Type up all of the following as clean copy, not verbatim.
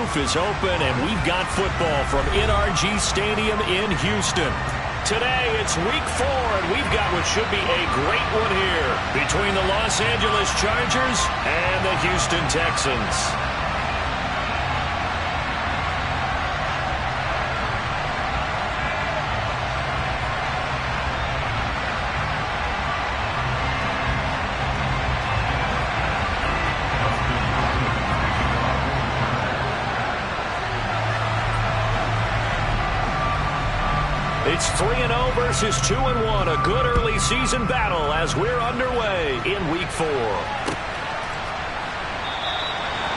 roof is open, and we've got football from NRG Stadium in Houston. Today, it's week 4, and we've got what should be a great one here between the Los Angeles Chargers and the Houston Texans. It's 3-0 versus 2-1, a good early season battle as we're underway in week 4.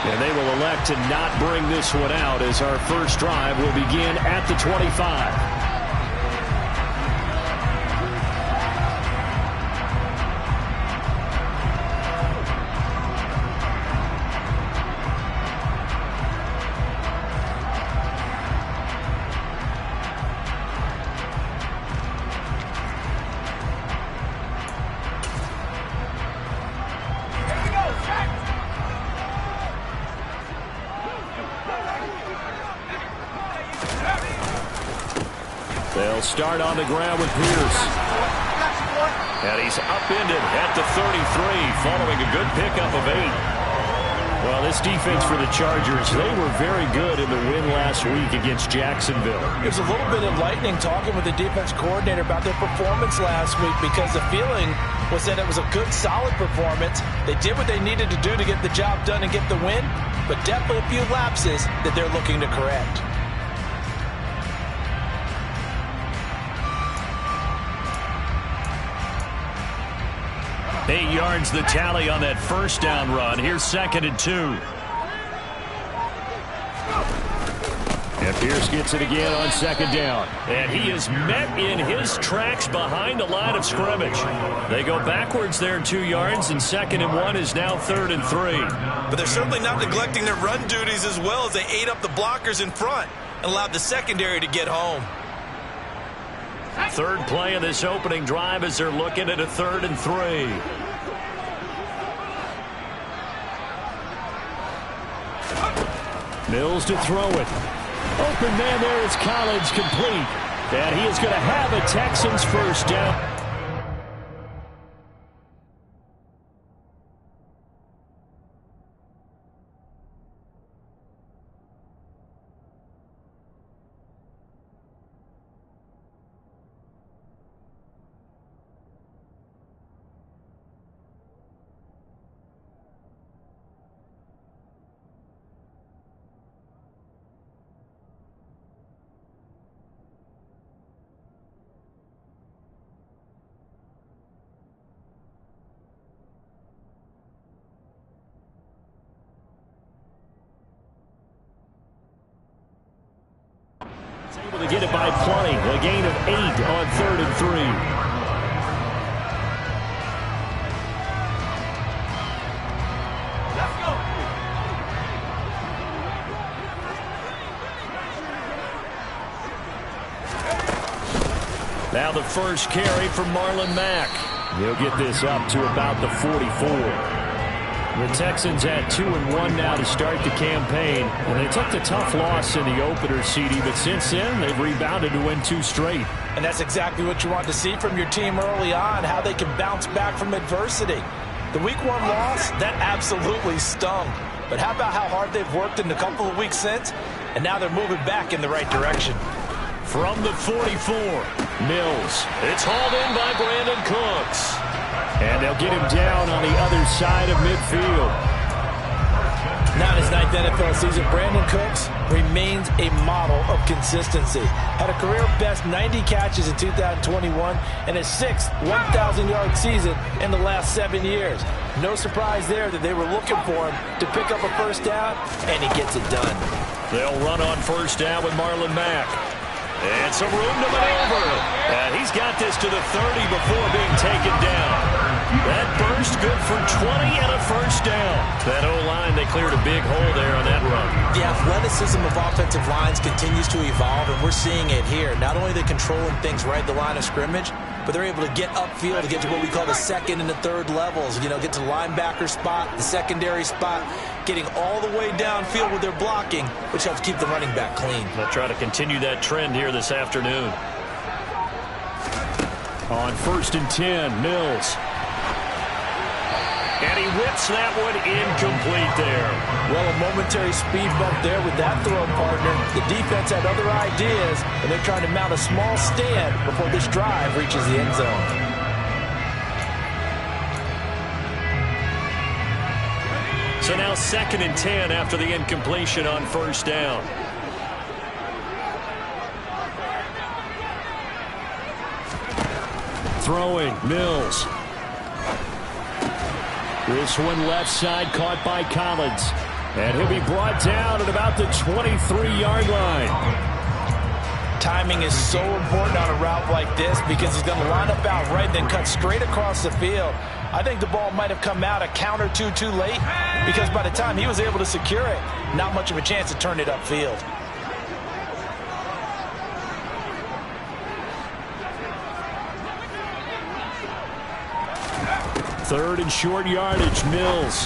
And they will elect to not bring this one out as our first drive will begin at the 25. They'll start on the ground with Pierce. And he's upended at the 33 following a good pickup of 8. Well, this defense for the Chargers, they were very good in the win last week against Jacksonville. It was a little bit enlightening talking with the defense coordinator about their performance last week because the feeling was that it was a good, solid performance. They did what they needed to do to get the job done and get the win, but definitely a few lapses that they're looking to correct. 8 yards the tally on that first down run. Here's 2nd and 2. And Pierce gets it again on 2nd down. And he is met in his tracks behind the line of scrimmage. They go backwards there 2 yards, and 2nd and 1 is now 3rd and 3. But they're certainly not neglecting their run duties as well as they ate up the blockers in front and allowed the secondary to get home. Third play of this opening drive as they're looking at a 3rd and 3. Mills to throw it. Open man there is Collins, complete. And he is going to have a Texans first down. Able to get it by plenty. A gain of 8 on 3rd and 3. Let's go. Now the first carry from Marlon Mack. He'll get this up to about the 44. The Texans at 2-1 now to start the campaign. And they took the tough loss in the opener, CD, but since then they've rebounded to win 2 straight. And that's exactly what you want to see from your team early on, how they can bounce back from adversity. The week 1 loss, that absolutely stung. But how about how hard they've worked in a couple of weeks since? And now they're moving back in the right direction. From the 44, Mills. It's hauled in by Brandon Cooks. And they'll get him down on the other side of midfield. Now in his 9th NFL season, Brandon Cooks remains a model of consistency. Had a career-best 90 catches in 2021 and his 6th 1,000-yard season in the last 7 years. No surprise there that they were looking for him to pick up a first down, and he gets it done. They'll run on first down with Marlon Mack. And some room to maneuver. And he's got this to the 30 before being taken down. That burst good for 20 and a first down. That O-line, they cleared a big hole there on that run. The athleticism of offensive lines continues to evolve, and we're seeing it here. Not only are they controlling things right at the line of scrimmage, but they're able to get upfield to get to what we call the second and the third levels. You know, get to the linebacker spot, the secondary spot, getting all the way downfield with their blocking, which helps keep the running back clean. They'll try to continue that trend here this afternoon. On 1st and 10, Mills. And he whips that one incomplete there. Well, a momentary speed bump there with that throw, partner. The defense had other ideas, and they're trying to mount a small stand before this drive reaches the end zone. So now 2nd and 10 after the incompletion on 1st down. Throwing, Mills. This one left side caught by Collins. And he'll be brought down at about the 23-yard line. Timing is so important on a route like this because he's going to line up out right, then cut straight across the field. I think the ball might have come out a count or two too late because by the time he was able to secure it, not much of a chance to turn it upfield. 3rd and short yardage, Mills.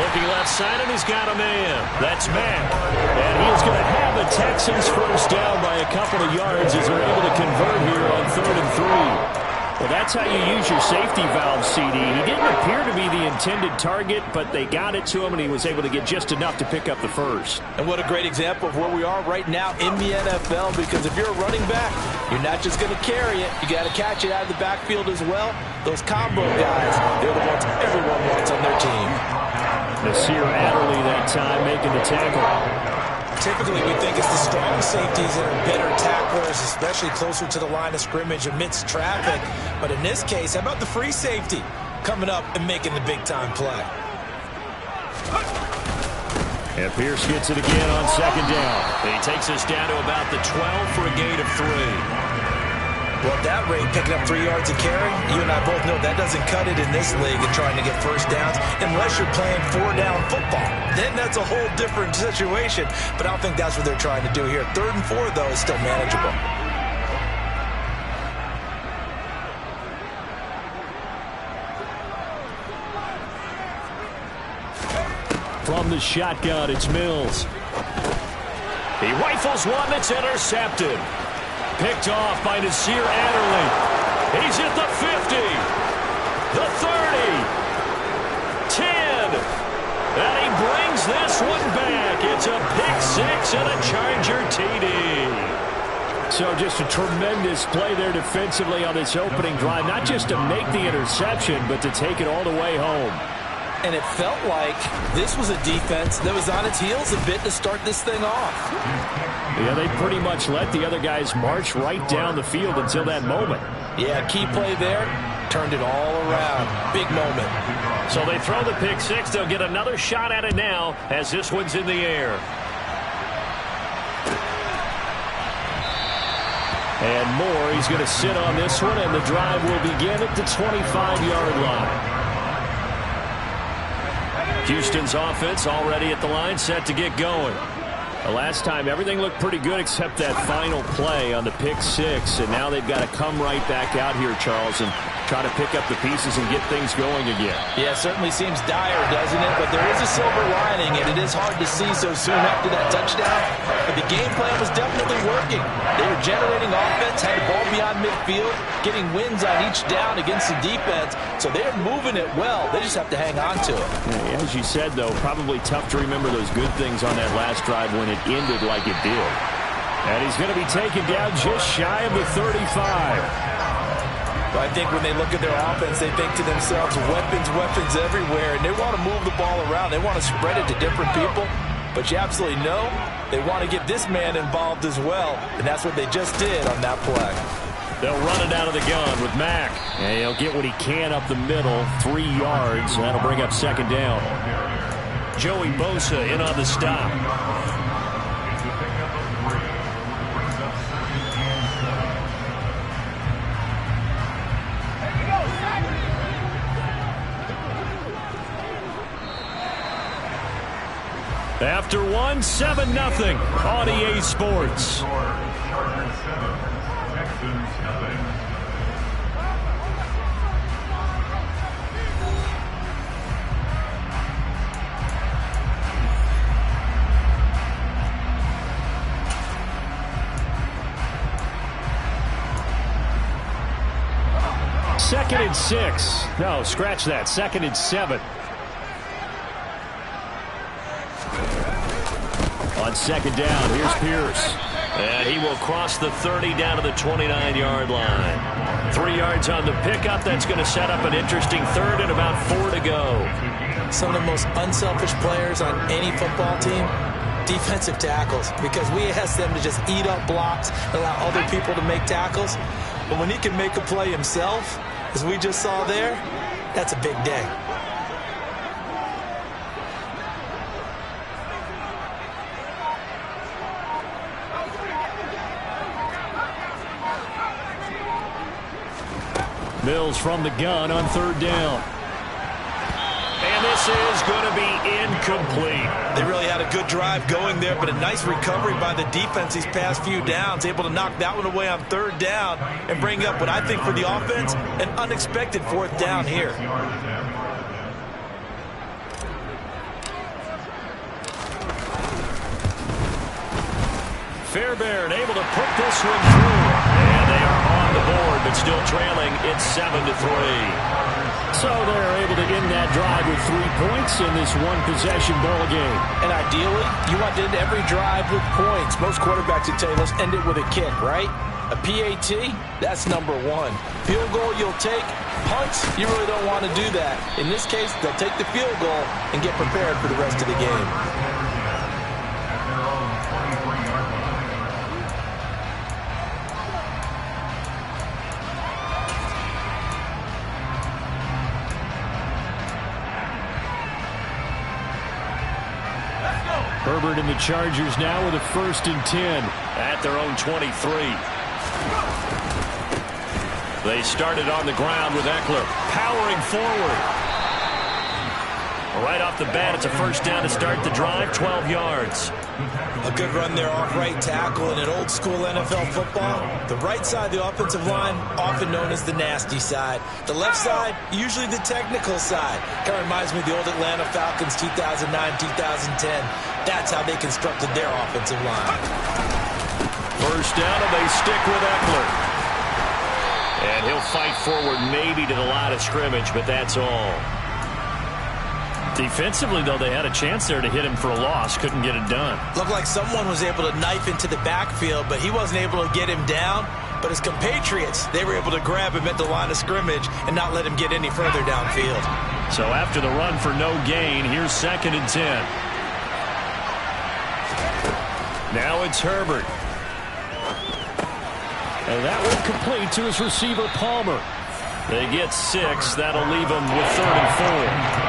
Looking left side, and he's got a man. That's Mack. And he is going to have the Texans first down by a couple of yards as they're able to convert here on 3rd and 3. Well, that's how you use your safety valve, CD. He didn't appear to be the intended target, but they got it to him, and he was able to get just enough to pick up the first. And what a great example of where we are right now in the NFL, because if you're a running back, you're not just going to carry it. You got to catch it out of the backfield as well. Those combo guys, they're the ones everyone wants on their team. Nasir Adderley that time making the tackle. Typically, we think it's the strong safeties that are better tacklers, especially closer to the line of scrimmage amidst traffic. But in this case, how about the free safety coming up and making the big-time play? And Pierce gets it again on 2nd down. He takes us down to about the 12 for a gain of 3. Well, at that rate, picking up 3 yards a carry, you and I both know that doesn't cut it in this league and trying to get first downs unless you're playing 4-down football. Then that's a whole different situation. But I don't think that's what they're trying to do here. 3rd and 4, though, is still manageable. From the shotgun, it's Mills. He rifles one that's intercepted. Picked off by Nasir Adderley. He's at the 50, the 30, 10, and he brings this one back. It's a pick 6 and a Charger TD. So just a tremendous play there defensively on this opening drive, not just to make the interception, but to take it all the way home. And it felt like this was a defense that was on its heels a bit to start this thing off. Yeah, they pretty much let the other guys march right down the field until that moment. Yeah, key play there, turned it all around. Big moment. So they throw the pick 6. They'll get another shot at it now as this one's in the air. And Moore, he's going to sit on this one, and the drive will begin at the 25-yard line. Houston's offense already at the line, set to get going. The last time, everything looked pretty good except that final play on the pick 6. And now they've got to come right back out here, Charles, and try to pick up the pieces and get things going again. Yeah, it certainly seems dire, doesn't it? But there is a silver lining, and it is hard to see so soon after that touchdown. But the game plan was definitely working. They were generating offense, had the ball beyond midfield, getting wins on each down against the defense. So they're moving it well. They just have to hang on to it. Yeah, as you said, though, probably tough to remember those good things on that last drive when it ended like it did. And he's going to be taken down just shy of the 35. But I think when they look at their offense, they think to themselves, weapons everywhere, and they want to move the ball around. They want to spread it to different people. But you absolutely know they want to get this man involved as well, and that's what they just did on that play. They'll run it out of the gun with Mack. And he'll get what he can up the middle, 3 yards, and that'll bring up 2nd down. Joey Bosa in on the stop. After one, 7-0 on EA Sports. Second and 6. No, scratch that. Second and 7. On second down, here's Pierce. And he will cross the 30 down to the 29-yard line. 3 yards on the pickup. That's going to set up an interesting third and about 4 to go. Some of the most unselfish players on any football team, defensive tackles, because we ask them to just eat up blocks, allow other people to make tackles. But when he can make a play himself, as we just saw there, that's a big day. Mills from the gun on third down. And this is going to be incomplete. They really had a good drive going there, but a nice recovery by the defense these past few downs, able to knock that one away on third down and bring up what I think for the offense, an unexpected fourth down here. Fairbairn able to put this one through. And they are on the board, but still trailing. It's 7-3. So they're able to end that drive with 3 points in this one-possession ball game. And ideally, you want to end every drive with points. Most quarterbacks would tell you, let's end it with a kick, right? A PAT, that's number 1. Field goal you'll take. Punts, you really don't want to do that. In this case, they'll take the field goal and get prepared for the rest of the game. Herbert and the Chargers now with a 1st and 10 at their own 23. They started on the ground with Eckler powering forward. Right off the bat, it's a 1st down to start the drive, 12 yards. A good run there off right tackle in an old-school NFL football. The right side of the offensive line, often known as the nasty side. The left side, usually the technical side. Kind of reminds me of the old Atlanta Falcons 2009-2010. That's how they constructed their offensive line. 1st down, and they stick with Eckler. And he'll fight forward maybe to the line of scrimmage, but that's all. Defensively, though, they had a chance there to hit him for a loss. Couldn't get it done. Looked like someone was able to knife into the backfield, but he wasn't able to get him down. But his compatriots, they were able to grab him at the line of scrimmage and not let him get any further downfield. So after the run for no gain, here's 2nd and 10. Now it's Herbert. And that one complete to his receiver, Palmer. They get 6. That'll leave them with 3rd and 4.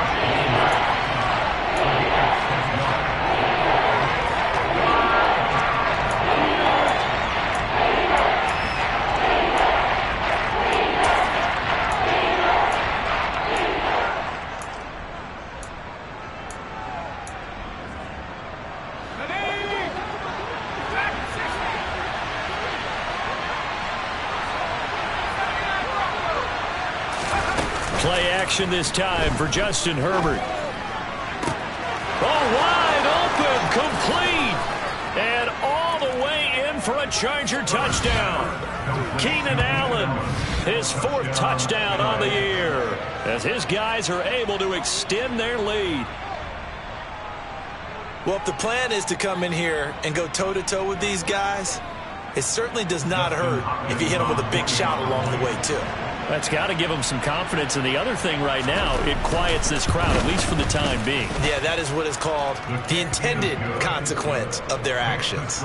Play action this time for Justin Herbert. Oh, wide open, complete, and all the way in for a Charger touchdown. Keenan Allen, his 4th touchdown on the year, as his guys are able to extend their lead. Well, if the plan is to come in here and go toe-to-toe with these guys, it certainly does not hurt if you hit them with a big shot along the way, too. That's got to give them some confidence. And the other thing right now, it quiets this crowd, at least for the time being. Yeah, that is what is called the intended consequence of their actions.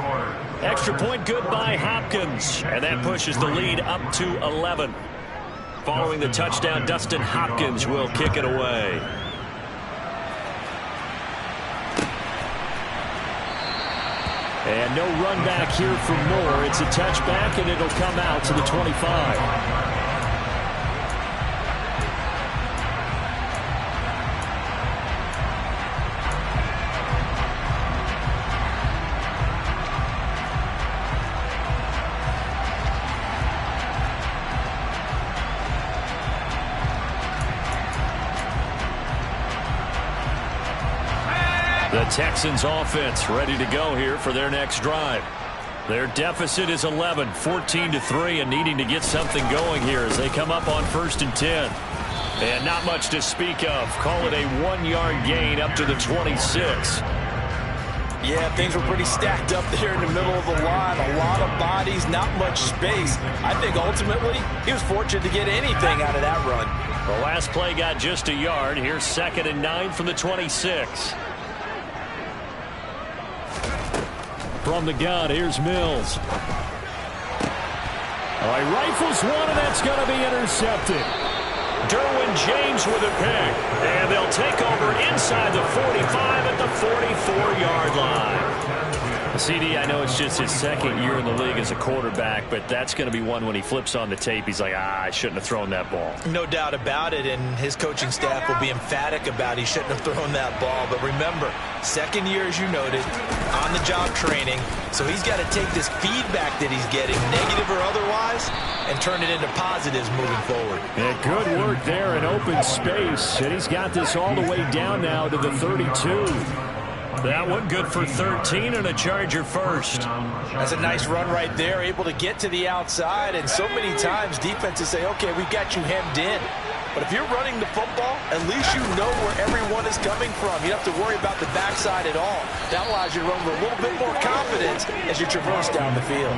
Extra point good by Hopkins. And that pushes the lead up to 11. Following the touchdown, Dustin Hopkins will kick it away. And no run back here for Moore. It's a touchback, and it'll come out to the 25. The Texans offense ready to go here for their next drive. Their deficit is 11, 14-3, and needing to get something going here as they come up on 1st and 10. And not much to speak of. Call it a 1-yard gain up to the 26. Yeah, things were pretty stacked up there in the middle of the line. A lot of bodies, not much space. I think ultimately he was fortunate to get anything out of that run. The last play got just a yard. Here's 2nd and 9 from the 26. From the gun, here's Mills. All right, rifles one, and that's going to be intercepted. Derwin James with a pick. And they'll take over inside the 45 at the 44-yard line. CD, I know it's just his 2nd year in the league as a quarterback, but that's going to be one when he flips on the tape. He's like, I shouldn't have thrown that ball. No doubt about it, and his coaching staff will be emphatic about he shouldn't have thrown that ball. But remember, 2nd year, as you noted, on-the-job training. So he's got to take this feedback that he's getting, negative or otherwise, and turn it into positives moving forward. Yeah, good work there in open space. And he's got this all the way down now to the 32. That one good for 13 and a Charger first. That's a nice run right there, able to get to the outside. And so many times defenses say, okay, we've got you hemmed in. But if you're running the football, at least you know where everyone is coming from. You don't have to worry about the backside at all. That allows you to run with a little bit more confidence as you traverse down the field.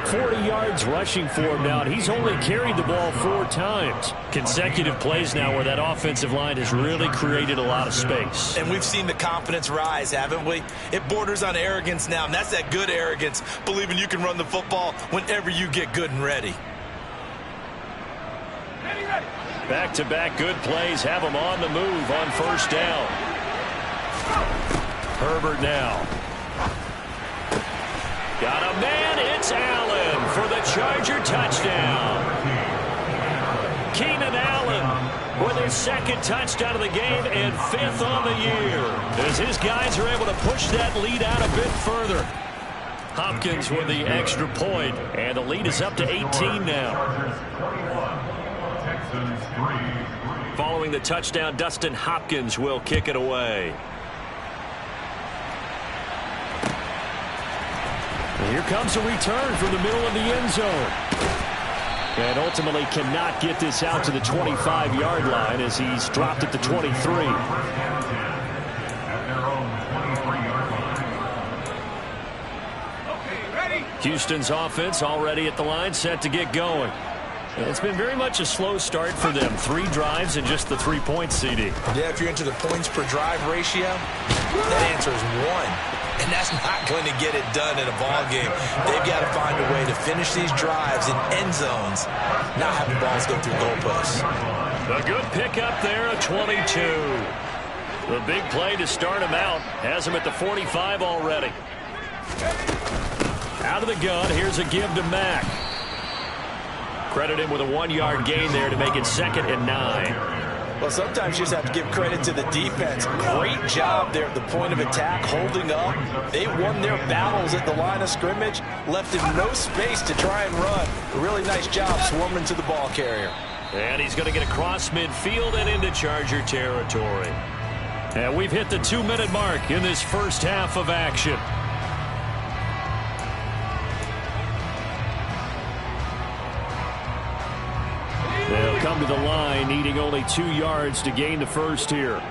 40 yards rushing for him now, and he's only carried the ball 4 times. Consecutive plays now where that offensive line has really created a lot of space. And we've seen the confidence rise, haven't we? It borders on arrogance now, and that's that good arrogance, believing you can run the football whenever you get good and ready. Back-to-back good plays have him on the move on 1st down. Herbert now. Got a man, it's Allen for the Charger touchdown. Keenan Allen with his 2nd touchdown of the game and 5th on the year, as his guys are able to push that lead out a bit further. Hopkins with the extra point, and the lead is up to 18 now. Following the touchdown, Dustin Hopkins will kick it away. Here comes a return from the middle of the end zone. And ultimately cannot get this out to the 25-yard line as he's dropped at the 23. Houston's offense already at the line, set to get going. It's been very much a slow start for them. 3 drives and just the 3 points, CD. Yeah, if you're into the points per drive ratio, that answer is 1. And that's not going to get it done in a ball game. They've got to find a way to finish these drives in end zones, not have the balls go through goalposts. A good pickup there at 22. The big play to start him out has him at the 45 already. Out of the gun, here's a give to Mack. Credit him with a 1-yard gain there to make it 2nd and 9. Well, sometimes you just have to give credit to the defense. Great job there at the point of attack, holding up. They won their battles at the line of scrimmage, left him no space to try and run. A really nice job swarming to the ball carrier. And he's going to get across midfield and into Charger territory. And we've hit the 2-minute mark in this first half of action. They'll come to the line, needing only 2 yards to gain the first here.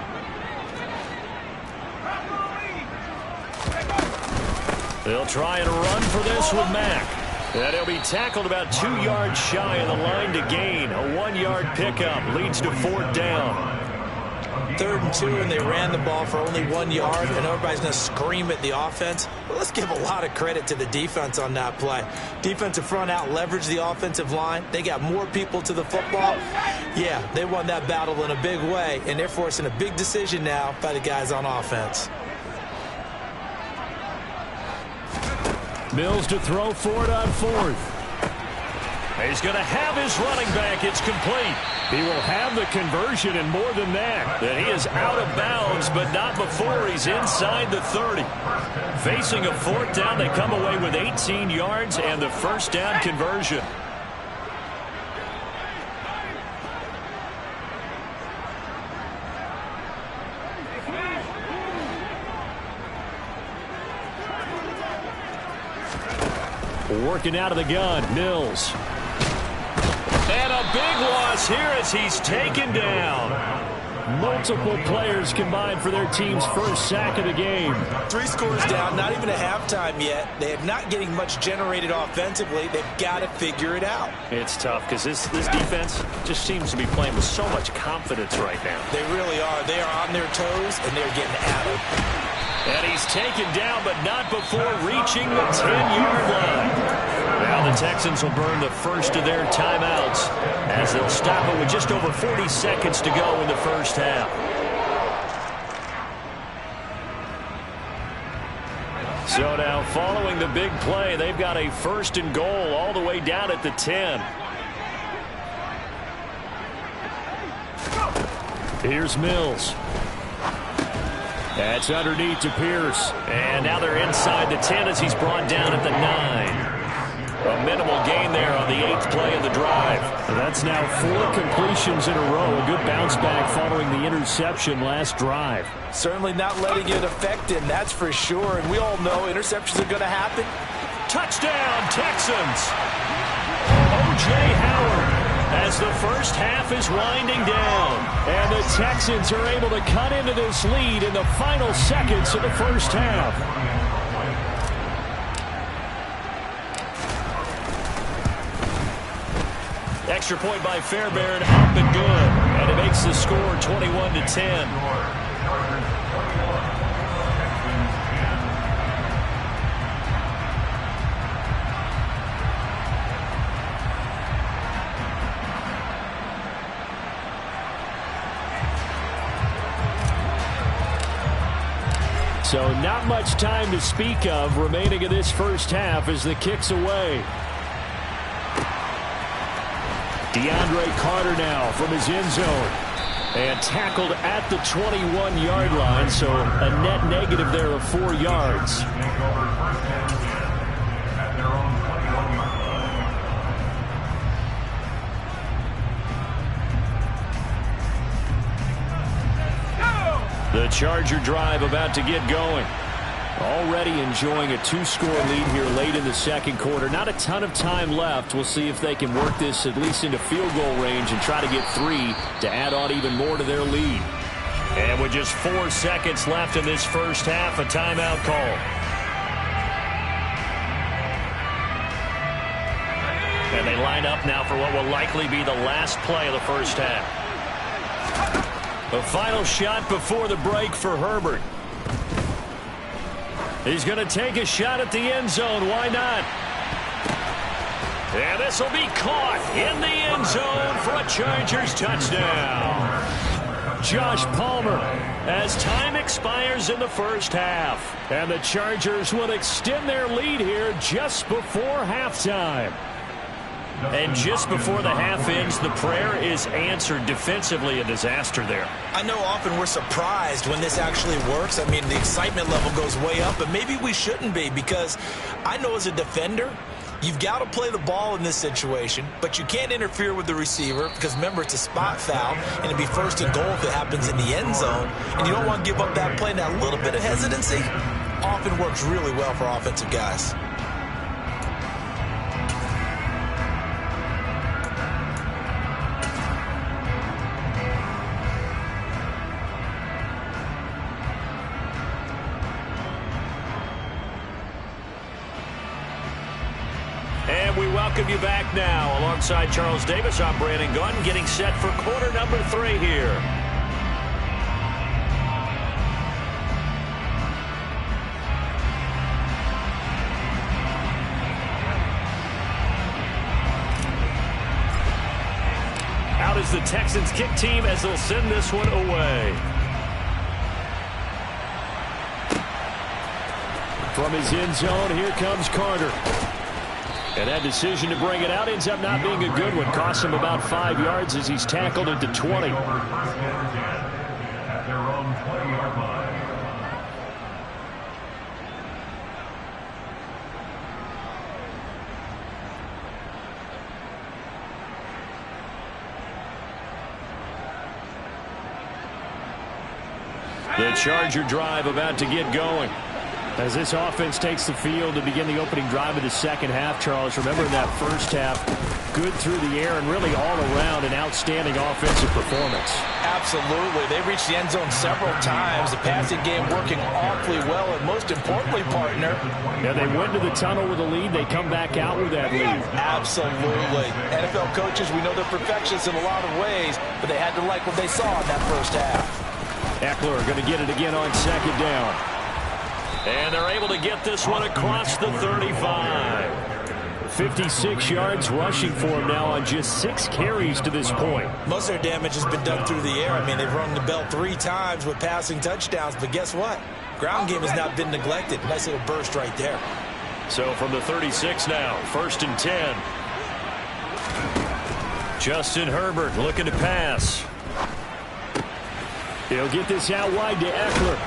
They'll try and run for this with Mack. And he'll be tackled about 2 yards shy of the line to gain. A 1-yard pickup leads to 4th down. 3rd and 2, and they ran the ball for only 1 yard, and everybody's going to scream at the offense. Well, let's give a lot of credit to the defense on that play. Defensive front out leveraged the offensive line. They got more people to the football. Yeah, they won that battle in a big way, and they're forcing a big decision now by the guys on offense. Mills to throw for it on 4th. He's going to have his running back. It's complete. He will have the conversion and more than that. That he is out of bounds, but not before he's inside the 30. Facing a 4th down, they come away with 18 yards and the 1st down conversion. Working out of the gun, Mills. And a big loss here as he's taken down. Multiple players combined for their team's first sack of the game. 3 scores down, not even a halftime yet. They are not getting much generated offensively. They've got to figure it out. It's tough because this defense just seems to be playing with so much confidence right now. They really are. They are on their toes, and they're getting at it. And he's taken down, but not before reaching the 10-yard line. Now the Texans will burn the first of their timeouts as they'll stop it with just over 40 seconds to go in the first half. So now following the big play, they've got a 1st and goal all the way down at the 10. Here's Mills. That's underneath to Pierce. And now they're inside the 10 as he's brought down at the 9. A minimal gain there on the 8th play of the drive. That's now 4 completions in a row. A good bounce back following the interception last drive. Certainly not letting it affect him, that's for sure. And we all know interceptions are going to happen. Touchdown, Texans. O.J. Howard as the first half is winding down. And the Texans are able to cut into this lead in the final seconds of the first half. Extra point by Fairbairn, up and good. And it makes the score 21-10. So not much time to speak of remaining in this first half as the kick's away. DeAndre Carter now from his end zone. And tackled at the 21-yard line, so a net negative there of 4 yards. The Charger drive about to get going. Already enjoying a 2-score lead here late in the second quarter. Not a ton of time left. We'll see if they can work this at least into field goal range and try to get 3 to add on even more to their lead. And with just 4 seconds left in this first half, a timeout call. And they line up now for what will likely be the last play of the first half. The final shot before the break for Herbert. He's going to take a shot at the end zone. Why not? And this will be caught in the end zone for a Chargers touchdown. Josh Palmer as time expires in the first half. And the Chargers will extend their lead here just before halftime. And just before the half ends, the prayer is answered. Defensively, a disaster there. I know often we're surprised when this actually works. I mean, the excitement level goes way up, but maybe we shouldn't be, because I know as a defender, you've got to play the ball in this situation, but you can't interfere with the receiver because, remember, it's a spot foul, and it'd be 1st and goal if it happens in the end zone, and you don't want to give up that play. Now, a little bit of hesitancy often works really well for offensive guys. We welcome you back now. Alongside Charles Davis, I'm Brandon Gunn, getting set for quarter number 3 here. Out is the Texans kick team as they'll send this one away. From his end zone, here comes Carter. And that decision to bring it out ends up not being a good one. Costs him about 5 yards as he's tackled at the 20. The Charger drive about to get going. As this offense takes the field to begin the opening drive of the second half, Charles, remember in that first half, good through the air and really all around an outstanding offensive performance. Absolutely. They reached the end zone several times. The passing game working awfully well, and most importantly, partner. Yeah, they went to the tunnel with a lead. They come back out with that lead. Absolutely. NFL coaches, we know they're perfectionists in a lot of ways, but they had to like what they saw in that first half. Eckler going to get it again on second down. And they're able to get this one across the 35. 56 yards rushing for him now on just 6 carries to this point. Most of their damage has been done through the air. I mean, they've rung the bell 3 times with passing touchdowns, but guess what? Ground game has not been neglected. Nice little burst right there. So from the 36 now, 1st and 10. Justin Herbert looking to pass. He'll get this out wide to Eckler.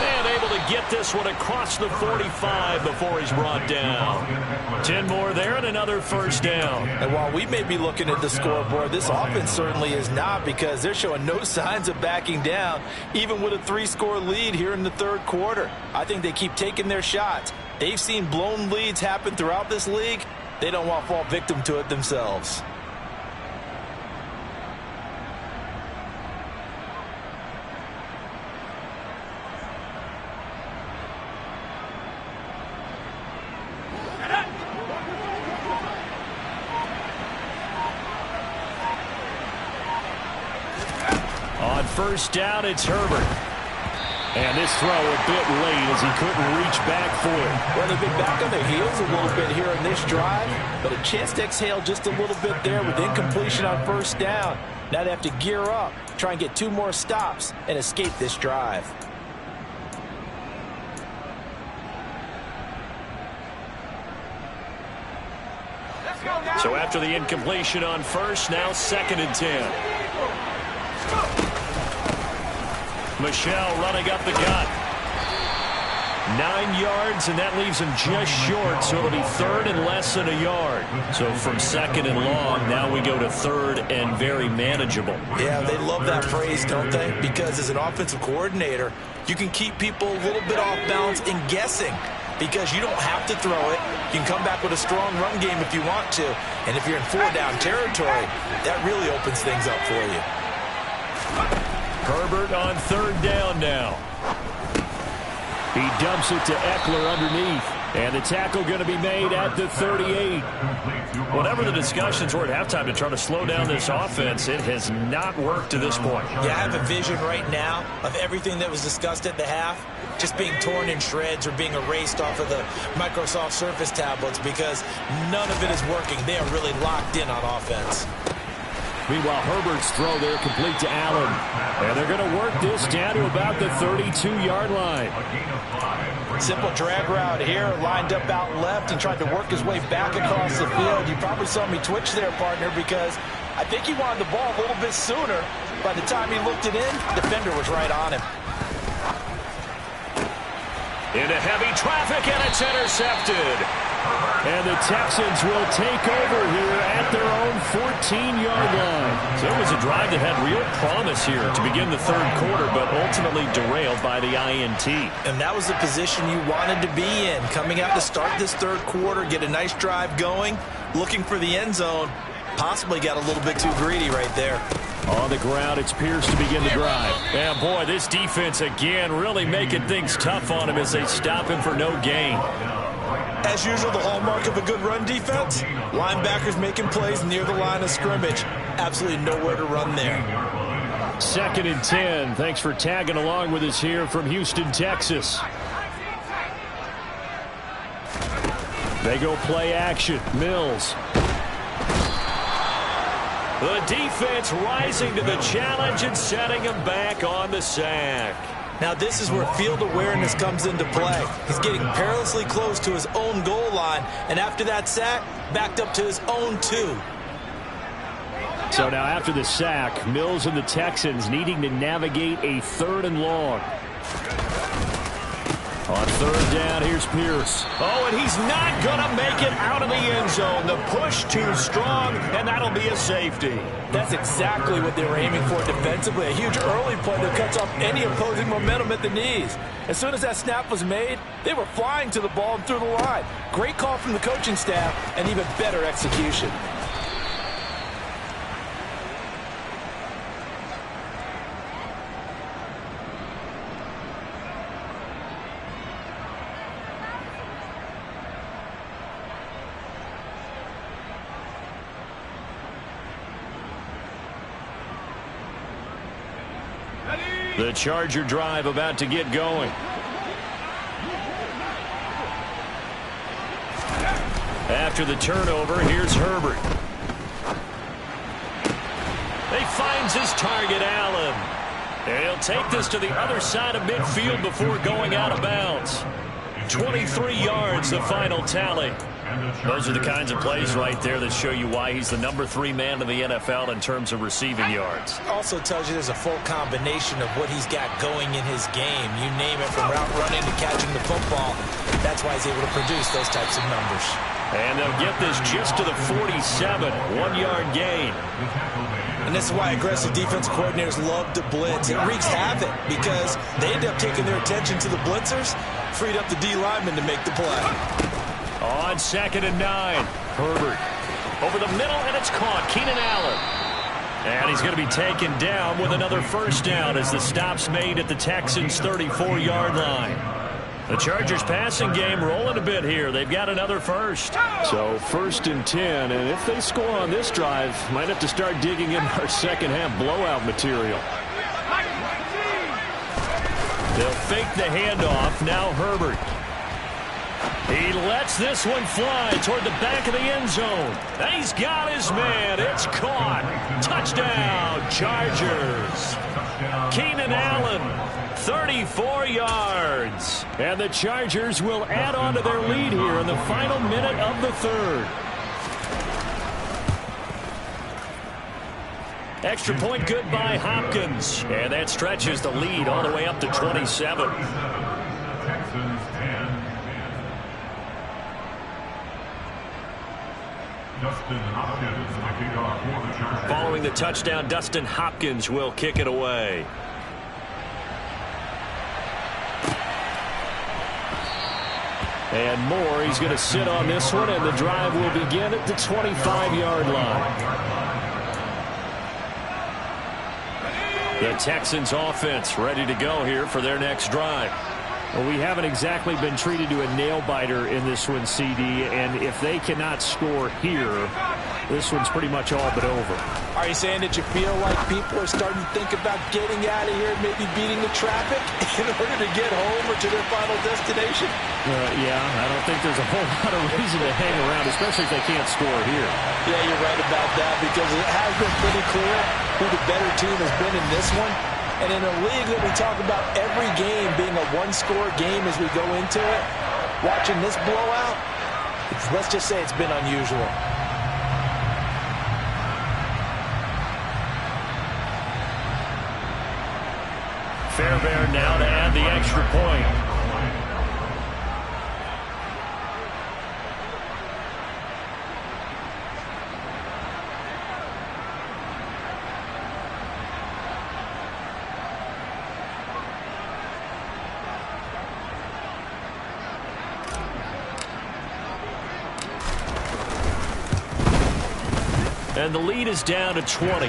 And able to get this one across the 45 before he's brought down. 10 more there and another first down. And while we may be looking at the scoreboard, this offense certainly is not, because they're showing no signs of backing down, even with a 3-score lead here in the third quarter. I think they keep taking their shots. They've seen blown leads happen throughout this league. They don't want to fall victim to it themselves. On first down, it's Herbert. And this throw a bit late as he couldn't reach back for it. Well, they've been back on their heels a little bit here in this drive, but a chance to exhale just a little bit there with incompletion on first down. Now they have to gear up, try and get 2 more stops, and escape this drive. So after the incompletion on first, now 2nd and 10. Michel running up the gut. 9 yards, and that leaves him just short, so it'll be 3rd and less than a yard. So from 2nd and long, now we go to 3rd and very manageable. Yeah, they love that phrase, don't they? Because as an offensive coordinator, you can keep people a little bit off balance and guessing, because you don't have to throw it. You can come back with a strong run game if you want to. And if you're in 4-down territory, that really opens things up for you. Herbert on 3rd down now. He dumps it to Eckler underneath. And the tackle going to be made at the 38. Whatever the discussions were at halftime to try to slow down this offense, it has not worked to this point. Yeah, I have a vision right now of everything that was discussed at the half just being torn in shreds or being erased off of the Microsoft Surface tablets, because none of it is working. They are really locked in on offense. Meanwhile, Herbert's throw there complete to Allen. And they're going to work this down to about the 32-yard line. Simple drag route here, lined up out left and tried to work his way back across the field. You probably saw me twitch there, partner, because I think he wanted the ball a little bit sooner. By the time he looked it in, the defender was right on him. Into heavy traffic, and it's intercepted. And the Texans will take over here at their own 14-yard line. So it was a drive that had real promise here to begin the third quarter, but ultimately derailed by the INT. And that was the position you wanted to be in, coming out to start this third quarter, get a nice drive going, looking for the end zone. Possibly got a little bit too greedy right there. On the ground, it's Pierce to begin the drive. And boy, this defense again really making things tough on him as they stop him for no gain. As usual, the hallmark of a good run defense, linebackers making plays near the line of scrimmage. Absolutely nowhere to run there. 2nd and 10. Thanks for tagging along with us here from Houston, Texas. They go play action. Mills. The defense rising to the challenge and setting him back on the sack. Now this is where field awareness comes into play. He's getting perilously close to his own goal line, and after that sack, backed up to his own 2. So now after the sack, Mills and the Texans needing to navigate a 3rd and long. On third down, here's Pierce. Oh, and he's not going to make it out of the end zone. The push too strong, and that'll be a safety. That's exactly what they were aiming for defensively. A huge early play that cuts off any opposing momentum at the knees. As soon as that snap was made, they were flying to the ball and through the line. Great call from the coaching staff, and even better execution. The Charger drive about to get going. After the turnover, here's Herbert. He finds his target, Allen. And he'll take this to the other side of midfield before going out of bounds. 23 yards, the final tally. Those are the kinds of plays right there that show you why he's the #3 man in the NFL in terms of receiving yards. Also tells you there's a full combination of what he's got going in his game. You name it, from route running to catching the football. That's why he's able to produce those types of numbers. And they'll get this just to the 47, 1-yard gain. And this is why aggressive defensive coordinators love to blitz. It wreaks havoc because they end up taking their attention to the blitzers, freed up the D lineman to make the play. On 2nd and 9, Herbert over the middle, and it's caught. Keenan Allen. And he's going to be taken down with another first down as the stop's made at the Texans' 34-yard line. The Chargers passing game rolling a bit here. They've got another first. So 1st and 10, and if they score on this drive, might have to start digging in our second-half blowout material. They'll fake the handoff. Now Herbert. He lets this one fly toward the back of the end zone. He's got his man. It's caught. Touchdown, Chargers. Keenan Allen, 34 yards. And the Chargers will add on to their lead here in the final minute of the third. Extra point good by Hopkins. And that stretches the lead all the way up to 27. Following the touchdown, Dustin Hopkins will kick it away. And Moore, he's going to sit on this one, and the drive will begin at the 25-yard line. The Texans offense ready to go here for their next drive. Well, we haven't exactly been treated to a nail-biter in this one, CD, and if they cannot score here, this one's pretty much all but over. Are you saying that you feel like people are starting to think about getting out of here and maybe beating the traffic in order to get home or to their final destination? Yeah, I don't think there's a whole lot of reason to hang around, especially if they can't score here. Yeah, you're right about that, because it has been pretty clear who the better team has been in this one. And in a league that we talk about every game being a one-score game as we go into it, watching this blowout, let's just say it's been unusual. Fairbairn now to add the extra point. And the lead is down to 20.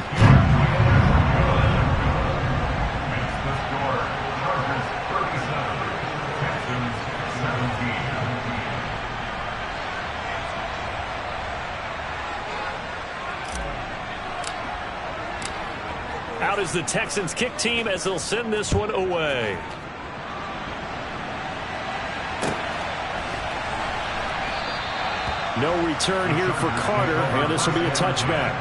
Out is the Texans kick team as they'll send this one away. No return here for Carter, and this will be a touchback.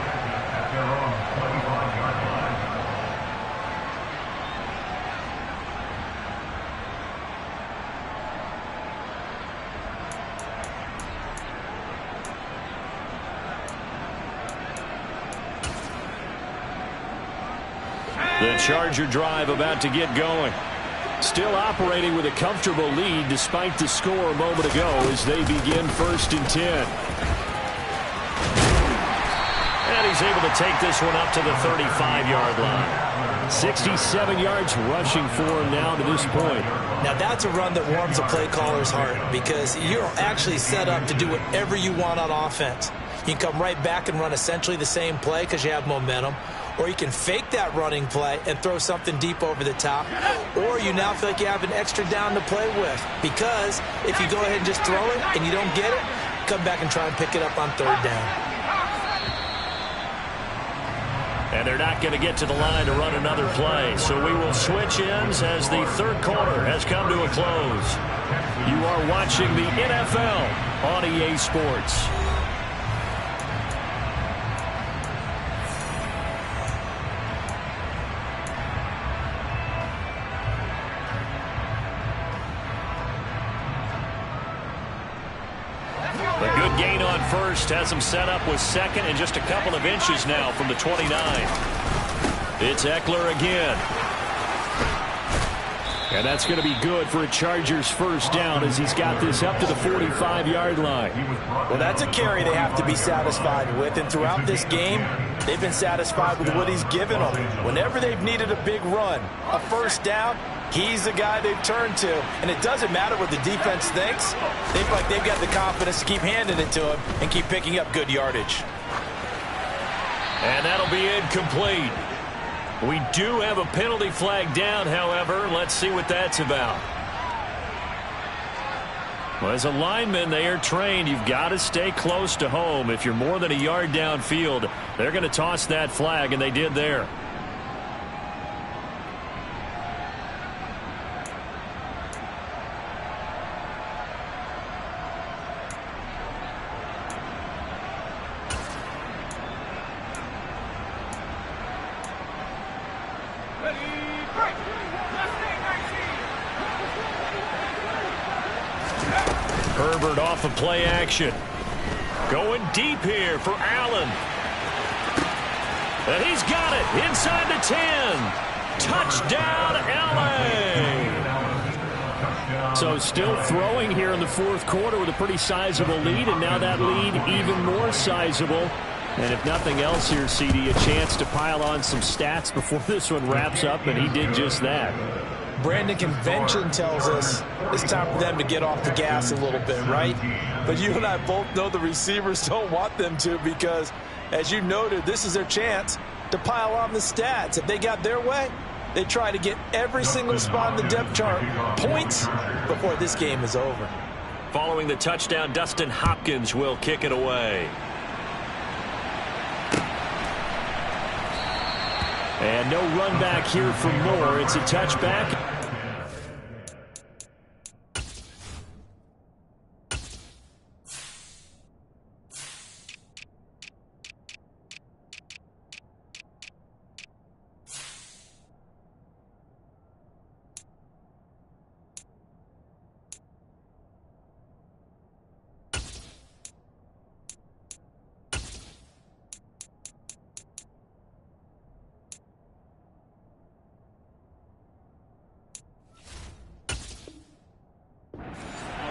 The Charger drive about to get going. Still operating with a comfortable lead despite the score a moment ago as they begin 1st and 10. And he's able to take this one up to the 35-yard line. 67 yards rushing for him now to this point. Now that's a run that warms a play caller's heart because you're actually set up to do whatever you want on offense. You can come right back and run essentially the same play because you have momentum. Or you can fake that running play and throw something deep over the top. Or you now feel like you have an extra down to play with. Because if you go ahead and just throw it and you don't get it, come back and try and pick it up on 3rd down. And they're not going to get to the line to run another play. So we will switch ends as the 3rd quarter has come to a close. You are watching the NFL on EA Sports. A good gain on first has him set up with 2nd and just a couple of inches now from the 29. It's Eckler again. And that's going to be good for a Chargers 1st down as he's got this up to the 45-yard line. Well, that's a carry they have to be satisfied with. And throughout this game, they've been satisfied with what he's given them. Whenever they've needed a big run, a 1st down, he's the guy they've turned to. And it doesn't matter what the defense thinks. They feel like they've got the confidence to keep handing it to him and keep picking up good yardage. And that'll be incomplete. We do have a penalty flag down, however. Let's see what that's about. Well, as a lineman, they are trained. You've got to stay close to home. If you're more than a yard downfield, they're going to toss that flag, and they did there. Herbert off of play action. Going deep here for Allen. And he's got it inside the 10. Touchdown, LA. So still throwing here in the 4th quarter with a pretty sizable lead, and now that lead even more sizable. And if nothing else here, CD, a chance to pile on some stats before this one wraps up, and he did just that. Brandon, convention tells us it's time for them to get off the gas a little bit, right? But you and I both know the receivers don't want them to because, as you noted, this is their chance to pile on the stats. If they got their way, they try to get every single spot in the depth chart points before this game is over. Following the touchdown, Dustin Hopkins will kick it away. And no run back here for Moore. It's a touchback.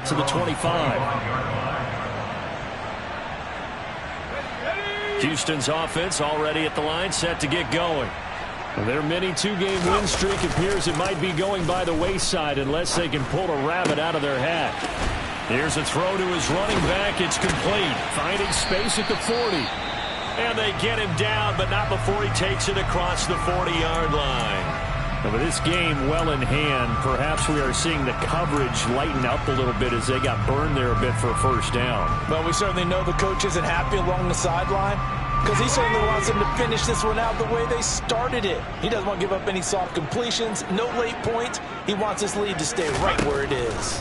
To the 25. Houston's offense already at the line, set to get going. Their mini 2-game win streak appears it might be going by the wayside unless they can pull a rabbit out of their hat. Here's a throw to his running back. It's complete. Finding space at the 40. And they get him down, but not before he takes it across the 40-yard line. And with this game well in hand, perhaps we are seeing the coverage lighten up a little bit as they got burned there a bit for a 1st down. Well, we certainly know the coach isn't happy along the sideline because he certainly wants them to finish this one out the way they started it. He doesn't want to give up any soft completions, no late points. He wants this lead to stay right where it is.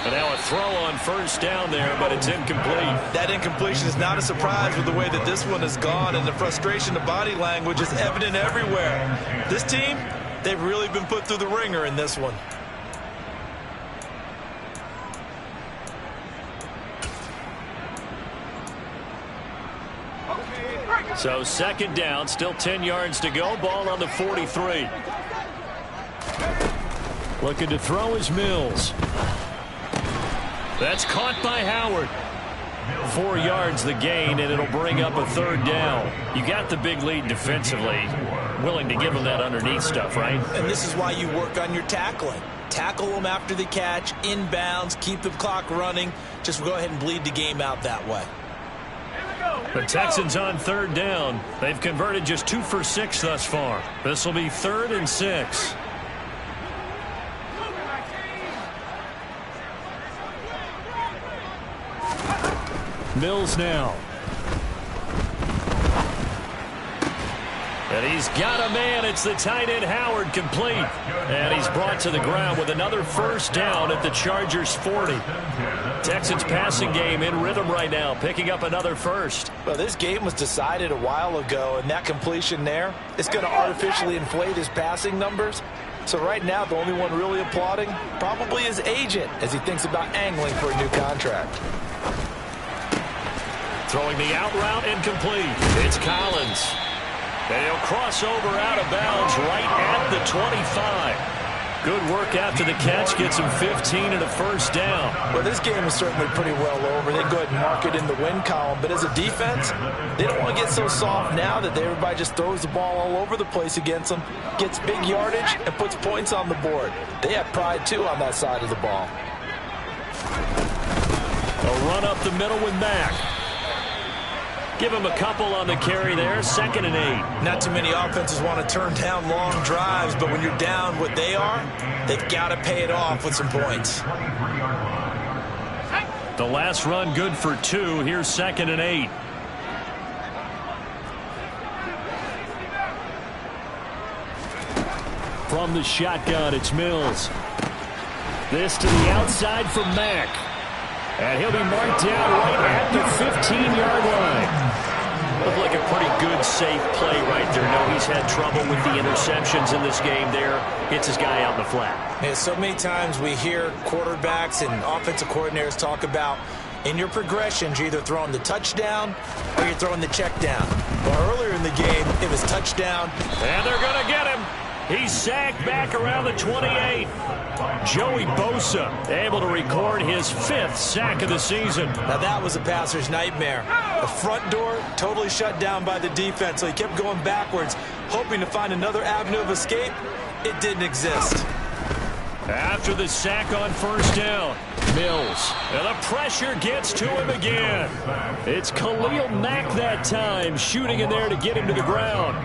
And now a throw on 1st down there, but it's incomplete. That incompletion is not a surprise with the way that this one has gone, and the frustration, the body language is evident everywhere. This team, they've really been put through the ringer in this one. So second down, still 10 yards to go. Ball on the 43. Looking to throw is Mills. That's caught by Howard. 4 yards the gain, and it'll bring up a third down. You got the big lead defensively. Willing to give them that underneath stuff, right? And this is why you work on your tackling. Tackle them after the catch, inbounds, keep the clock running. Just go ahead and bleed the game out that way. The Texans on third down. They've converted just 2 for 6 thus far. This will be 3rd and 6. Mills now. And he's got a man. It's the tight end Howard, complete. And he's brought to the ground with another first down at the Chargers 40. Texans passing game in rhythm right now, picking up another first. Well, this game was decided a while ago, and that completion there is going to artificially inflate his passing numbers. So right now, the only one really applauding probably his agent as he thinks about angling for a new contract. Throwing the out route incomplete. It's Collins. And he'll cross over out of bounds right at the 25. Good work after the catch. Gets him 15 and a first down. Well, this game is certainly pretty well over. They go ahead and mark it in the win column. But as a defense, they don't want to get so soft now that everybody just throws the ball all over the place against them, gets big yardage, and puts points on the board. They have pride, too, on that side of the ball. A run up the middle with Mack. Give him a couple on the carry there. 2nd and 8. Not too many offenses want to turn down long drives, but when you're down what they are, they've got to pay it off with some points. The last run good for 2. Here's 2nd and 8. From the shotgun, it's Mills. This to the outside for Mack. And he'll be marked down right at the 15-yard line. Looked like a pretty good, safe play right there. No, he's had trouble with the interceptions in this game there. Hits his guy out in the flat. Yeah, so many times we hear quarterbacks and offensive coordinators talk about in your progressions, you're either throwing the touchdown or you're throwing the check down. Well, earlier in the game, it was touchdown. And they're going to get him. He's sacked back around the 28. Joey Bosa able to record his 5th sack of the season. Now that was a passer's nightmare. The front door totally shut down by the defense, so he kept going backwards, hoping to find another avenue of escape. It didn't exist. After the sack on first down, Mills. And the pressure gets to him again. It's Khalil Mack that time, shooting in there to get him to the ground.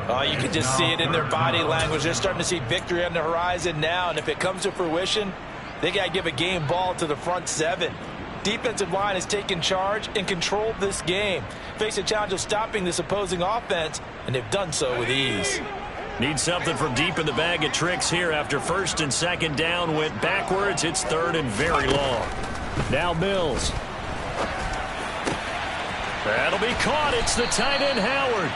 Oh, you can just see it in their body language. They're starting to see victory on the horizon now, and if it comes to fruition, they got to give a game ball to the front 7. Defensive line has taken charge and controlled this game. Face a challenge of stopping this opposing offense, and they've done so with ease. Need something from deep in the bag of tricks here after 1st and 2nd down went backwards. It's 3rd and very long. Now Mills. That'll be caught. It's the tight end Howard.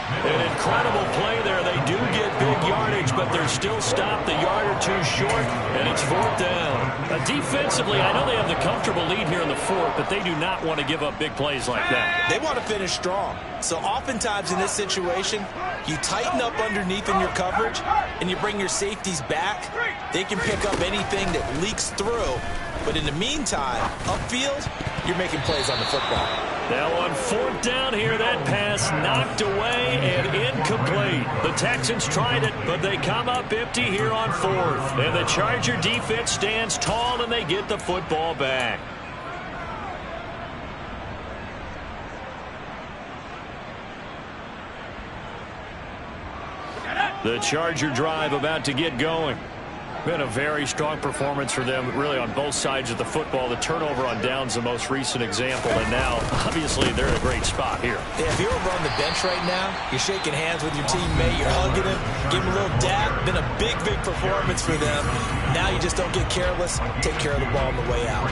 An incredible play there. They do get big yardage, but they're still stopped a yard or 2 short, and it's 4th down. Defensively, I know they have the comfortable lead here in the 4th, but they do not want to give up big plays like that. They want to finish strong. So oftentimes in this situation, you tighten up underneath in your coverage, and you bring your safeties back. They can pick up anything that leaks through. But in the meantime, upfield, you're making plays on the football. Now on 4th down here, that pass knocked away and incomplete. The Texans tried it, but they come up empty here on 4th. And the Charger defense stands tall, and they get the football back. The Charger drive about to get going. Been a very strong performance for them, really, on both sides of the football. The turnover on downs, the most recent example, and now, obviously, they're in a great spot here. Yeah, if you're over on the bench right now, you're shaking hands with your teammate, you're hugging him, giving him a little dab. Been a big, big performance for them. Now you just don't get careless, take care of the ball on the way out.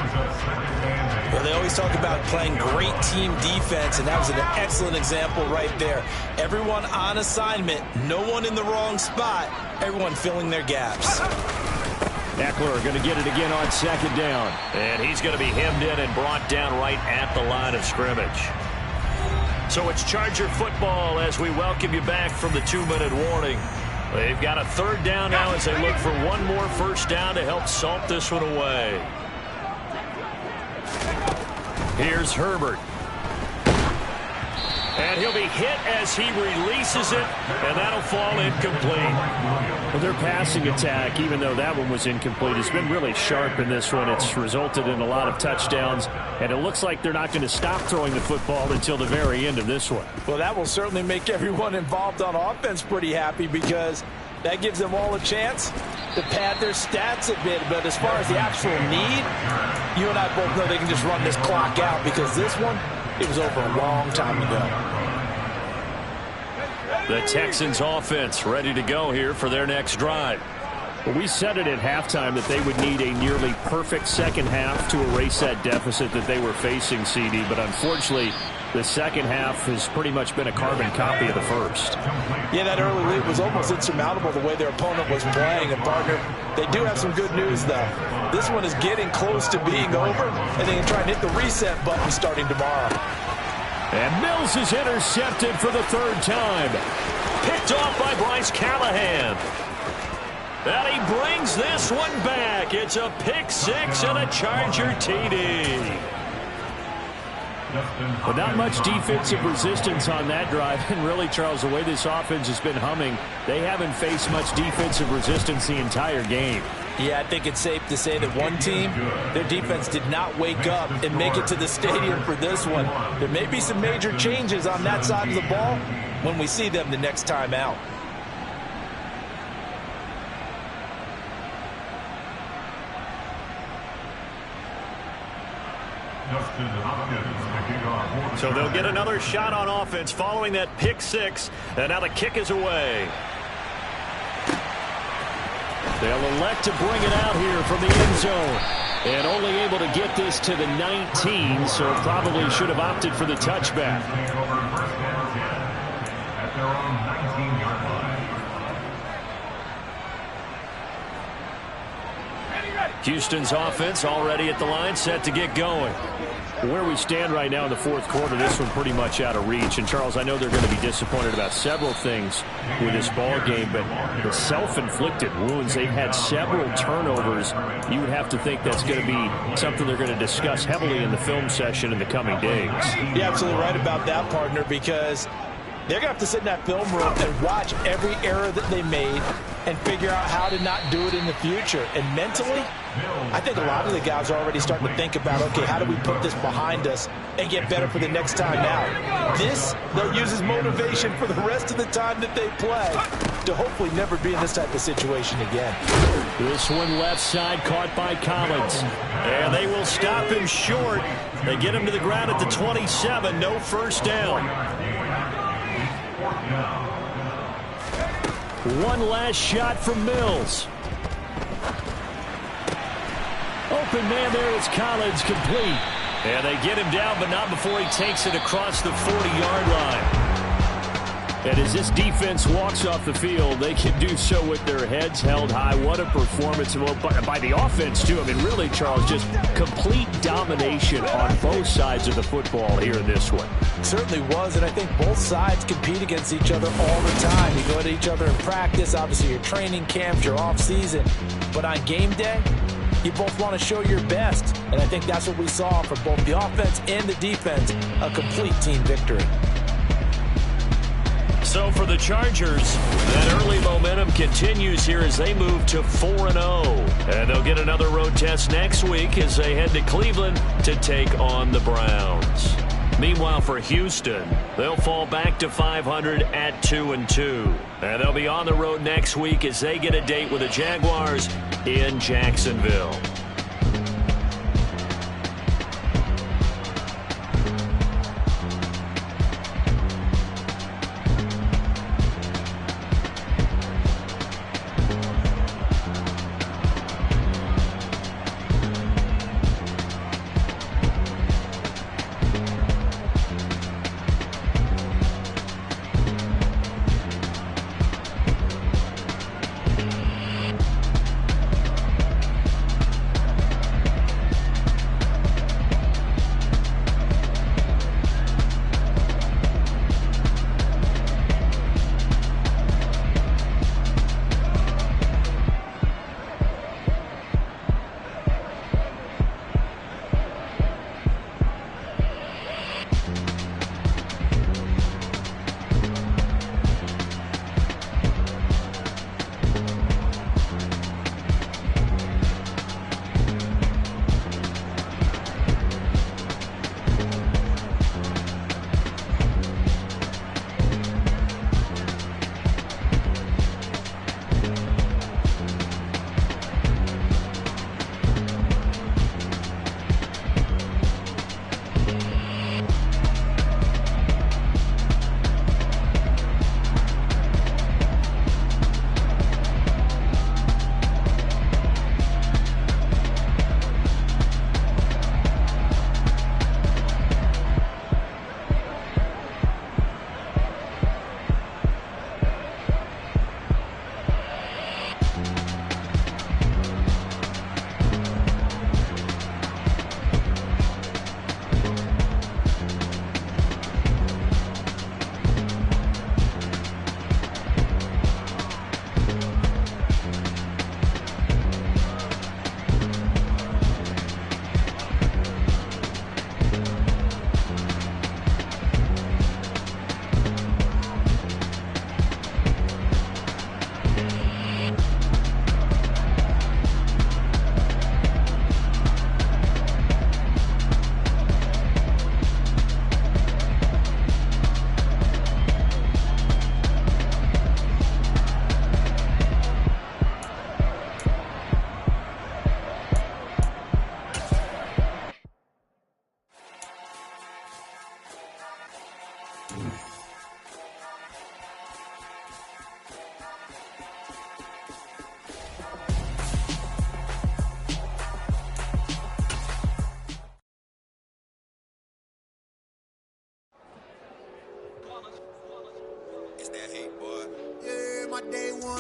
Well, they always talk about playing great team defense, and that was an excellent example right there. Everyone on assignment, no one in the wrong spot, everyone filling their gaps. Eckler going to get it again on 2nd down. And he's going to be hemmed in and brought down right at the line of scrimmage. So it's Charger football as we welcome you back from the 2-minute warning. They've got a third down now as they look for one more first down to help salt this one away. Here's Herbert. And he'll be hit as he releases it, and that'll fall incomplete. Well, their passing attack, even though that one was incomplete, has been really sharp in this one. It's resulted in a lot of touchdowns, and it looks like they're not going to stop throwing the football until the very end of this one. Well, that will certainly make everyone involved on offense pretty happy because that gives them all a chance to pad their stats a bit. But as far as the actual need, you and I both know they can just run this clock out because this one, it was over a long time ago. The Texans offense ready to go here for their next drive. Well, we said it at halftime that they would need a nearly perfect second half to erase that deficit that they were facing, CD. But unfortunately, the second half has pretty much been a carbon copy of the first. Yeah, that early lead was almost insurmountable the way their opponent was playing. And, partner, they do have some good news, though. This one is getting close to being over, and they can try and hit the reset button starting tomorrow. And Mills is intercepted for the third time. Picked off by Bryce Callahan. And he brings this one back. It's a pick six and a Charger TD. But not much defensive resistance on that drive. And really, Charles, the way this offense has been humming, they haven't faced much defensive resistance the entire game. Yeah, I think it's safe to say that one team, their defense did not wake up and make it to the stadium for this one. There may be some major changes on that side of the ball when we see them the next time out. So they'll get another shot on offense following that pick six, and now the kick is away. They'll elect to bring it out here from the end zone. And only able to get this to the 19, so probably should have opted for the touchback. Houston's offense already at the line, set to get going. Where we stand right now in the fourth quarter, this one pretty much out of reach. And, Charles, I know they're going to be disappointed about several things with this ball game, but the self-inflicted wounds, they've had several turnovers. You would have to think that's going to be something they're going to discuss heavily in the film session in the coming days. You're absolutely right about that, partner, because they're going to have to sit in that film room and watch every error that they made and figure out how to not do it in the future. And mentally, I think a lot of the guys are already starting to think about, okay, how do we put this behind us and get better for the next time out? This, they'll use as motivation for the rest of the time that they play to hopefully never be in this type of situation again. This one left side caught by Collins. And they will stop him short. They get him to the ground at the 27. No first down. One last shot from Mills. Open man there is Collins, complete. And they get him down, but not before he takes it across the 40-yard line. And as this defense walks off the field, they can do so with their heads held high. What a performance by the offense, too. I mean, really, Charles, just complete domination on both sides of the football here in this one. Certainly was, and I think both sides compete against each other all the time. You go at each other in practice, obviously your training camps, your off-season. But on game day, you both want to show your best. And I think that's what we saw from both the offense and the defense, a complete team victory. So for the Chargers, that early momentum continues here as they move to 4-0. And they'll get another road test next week as they head to Cleveland to take on the Browns. Meanwhile, for Houston, they'll fall back to 500 at 2-2. And they'll be on the road next week as they get a date with the Jaguars in Jacksonville.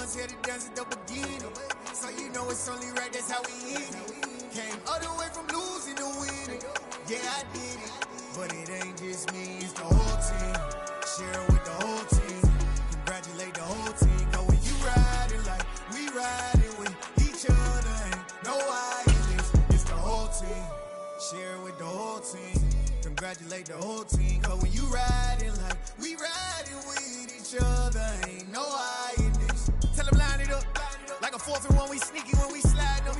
ones here to dance at the beginning. So you know it's only right, that's how we end it. Came all the way from losing to winning. Yeah, I did it. But it ain't just me, it's the whole team. Share it with the whole team. Congratulate the whole team. Cause when you riding like we riding with each other, ain't no I in this. It's the whole team. Share it with the whole team. Congratulate the whole team. Cause when you riding like we riding with each other, ain't no I in this. Tell them line it up. Like a 4th and 1, we sneaky when we slide them.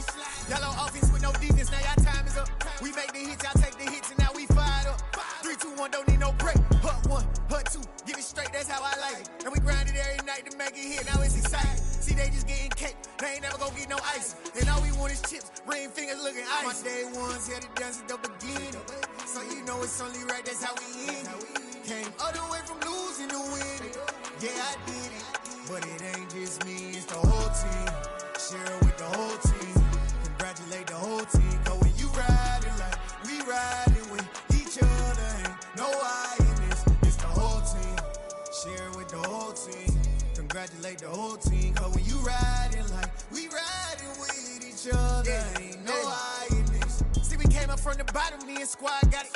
Y'all on offense with no defense, now y'all time is up. We make the hits, y'all take the hits, and now we fired up. 3, 2, 1, don't need no break. Hut 1, hut 2, give it straight, that's how I like it. And we grind it every night to make it hit, now it's exciting. See, they just getting cake, they ain't never gonna get no ice. And all we want is chips, ring fingers looking ice. My day ones here to dance at the beginning. So you know it's only right, that's how we end it. Came all the way from losing to winning. Yeah, I did it. But it ain't just me, it's the whole team. Share it with the whole team. Congratulate the whole team. Cause when you riding like we riding with each other, ain't no I in this. It's the whole team. Share it with the whole team. Congratulate the whole team. Cause when you riding like we riding with each other, ain't no I in this. See, we came up from the bottom, me and squad got it.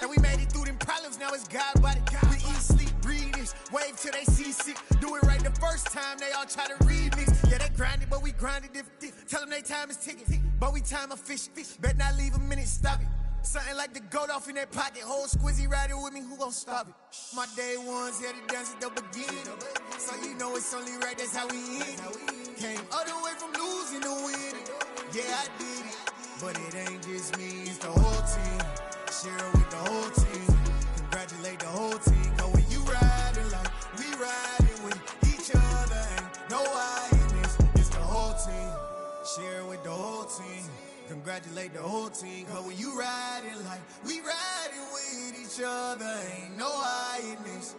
And we made it through them problems, now it's God body. We eat, sleep, breathe this, wave till they see sick. Do it right the first time, they all try to remix. Yeah, they grinded, but we grinded different. Tell them they time is ticking, but we time efficient. Bet not leave a minute, stop it. Something like the goat off in that pocket. Whole squizzy riding with me, who gon' stop it? My day ones here to dance at the beginning. So you know it's only right, that's how we end it. Came all the way from losing to winning. Yeah, I did it. But it ain't just me, it's the whole team. Share it with the whole team. Congratulate the whole team. Cause when you riding like we riding with each other, ain't no I in this. It's the whole team. Share it with the whole team. Congratulate the whole team. Cause when you riding like we riding with each other, ain't no I in this.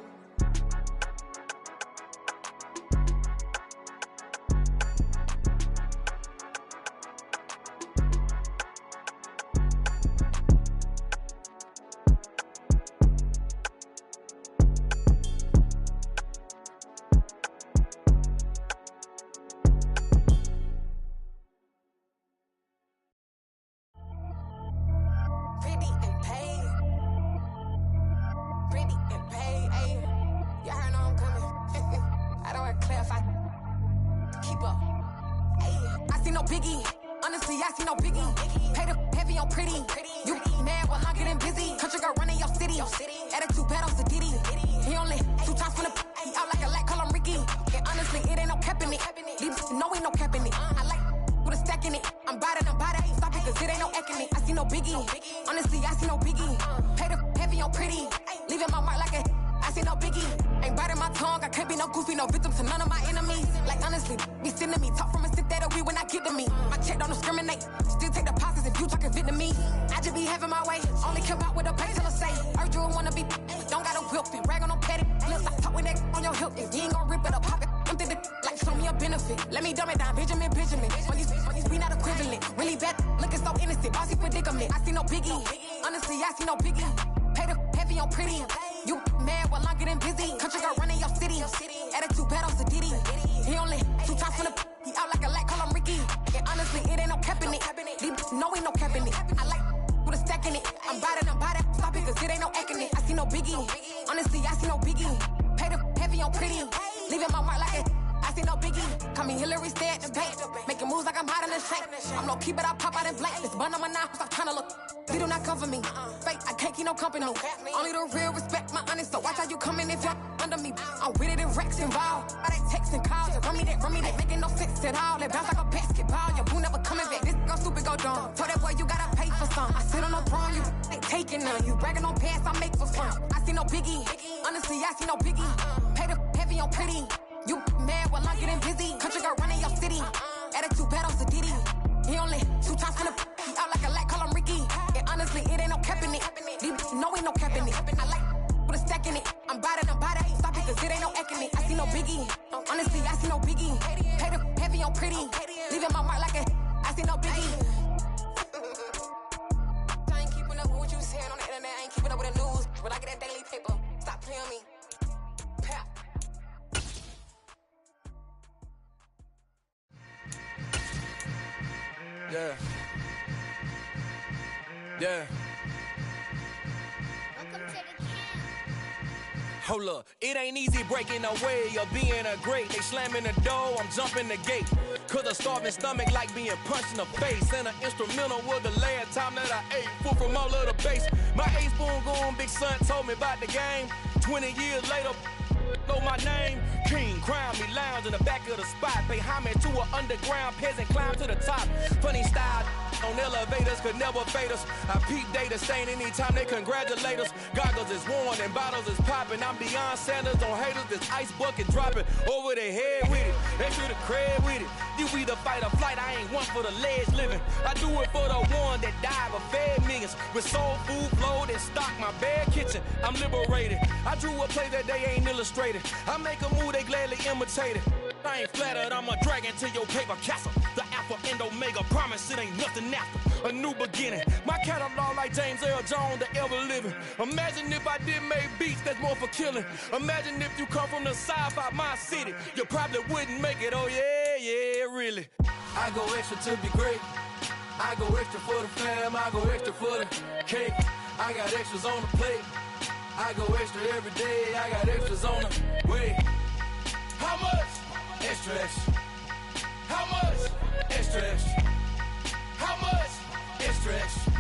Only the real respect my honest, so watch how you coming if you're under me. I'm with it in Rex involved. Why they texting calls? Run me that, making no sense at all. They bounce like a basketball. Your boo never coming back. This go stupid, go dumb. Told that boy you gotta pay for some. I sit on no throne, you ain't taking none. You bragging on pants, I make for fun. I see no biggie. Honestly, I see no biggie. Pay the heavy on pretty. You mad while I'm getting busy. Country girl running your city. Attitude bad on Sadiddy. He only 2 times from the he out like a light, call him Ricky. And honestly, it ain't no cap in it. No, ain't no cap in it. I like with a stack in it. I'm bad it. Stop it, cause it ain't no acting it. I see no biggie. Honestly, I see no biggie. Pay the heavy on pretty. Leaving my mark like a I see no biggie. I ain't keeping up with what you saying on the internet. I ain't keeping up with the news. But I get that daily paper. Stop playing me. Yeah. Hold up, it ain't easy breaking away or being a great. They slamming the door, I'm jumping the gate. Cause a starving stomach like being punched in the face. And an instrumental was the last time that I ate. Full from all of the bass. My A-spoon going, big son told me about the game. 20 years later, know my name. King, crown me, lounge in the back of the spot. Pay homage to an underground peasant, climb to the top. Funny style on elevators could never fade us. I peep data stain anytime they congratulate us. Goggles is worn and bottles is popping. I'm beyond Sanders on haters, this ice bucket dropping over their head with it. They should have cred with it. You either fight or flight, I ain't one for the ledge living. I do it for the one that died but fed millions. With soul food flowed and stock my bare kitchen. I'm liberated. I drew a play that they ain't illustrated. I make a move, they gladly imitate it. I ain't flattered, I'm a dragon to your paper castle. The Alpha and Omega, promise it ain't nothing after. A new beginning. My catalog like James Earl Jones, the ever living. Imagine if I did make beats that's more for killing. Imagine if you come from the south out my city. You probably wouldn't make it, oh yeah, really. I go extra to be great. I go extra for the fam, I go extra for the cake. I got extras on the plate. I go extra every day, I got extras on the way. How much? Extra, extra. How much? Extra, extra. How much? Extra, extra.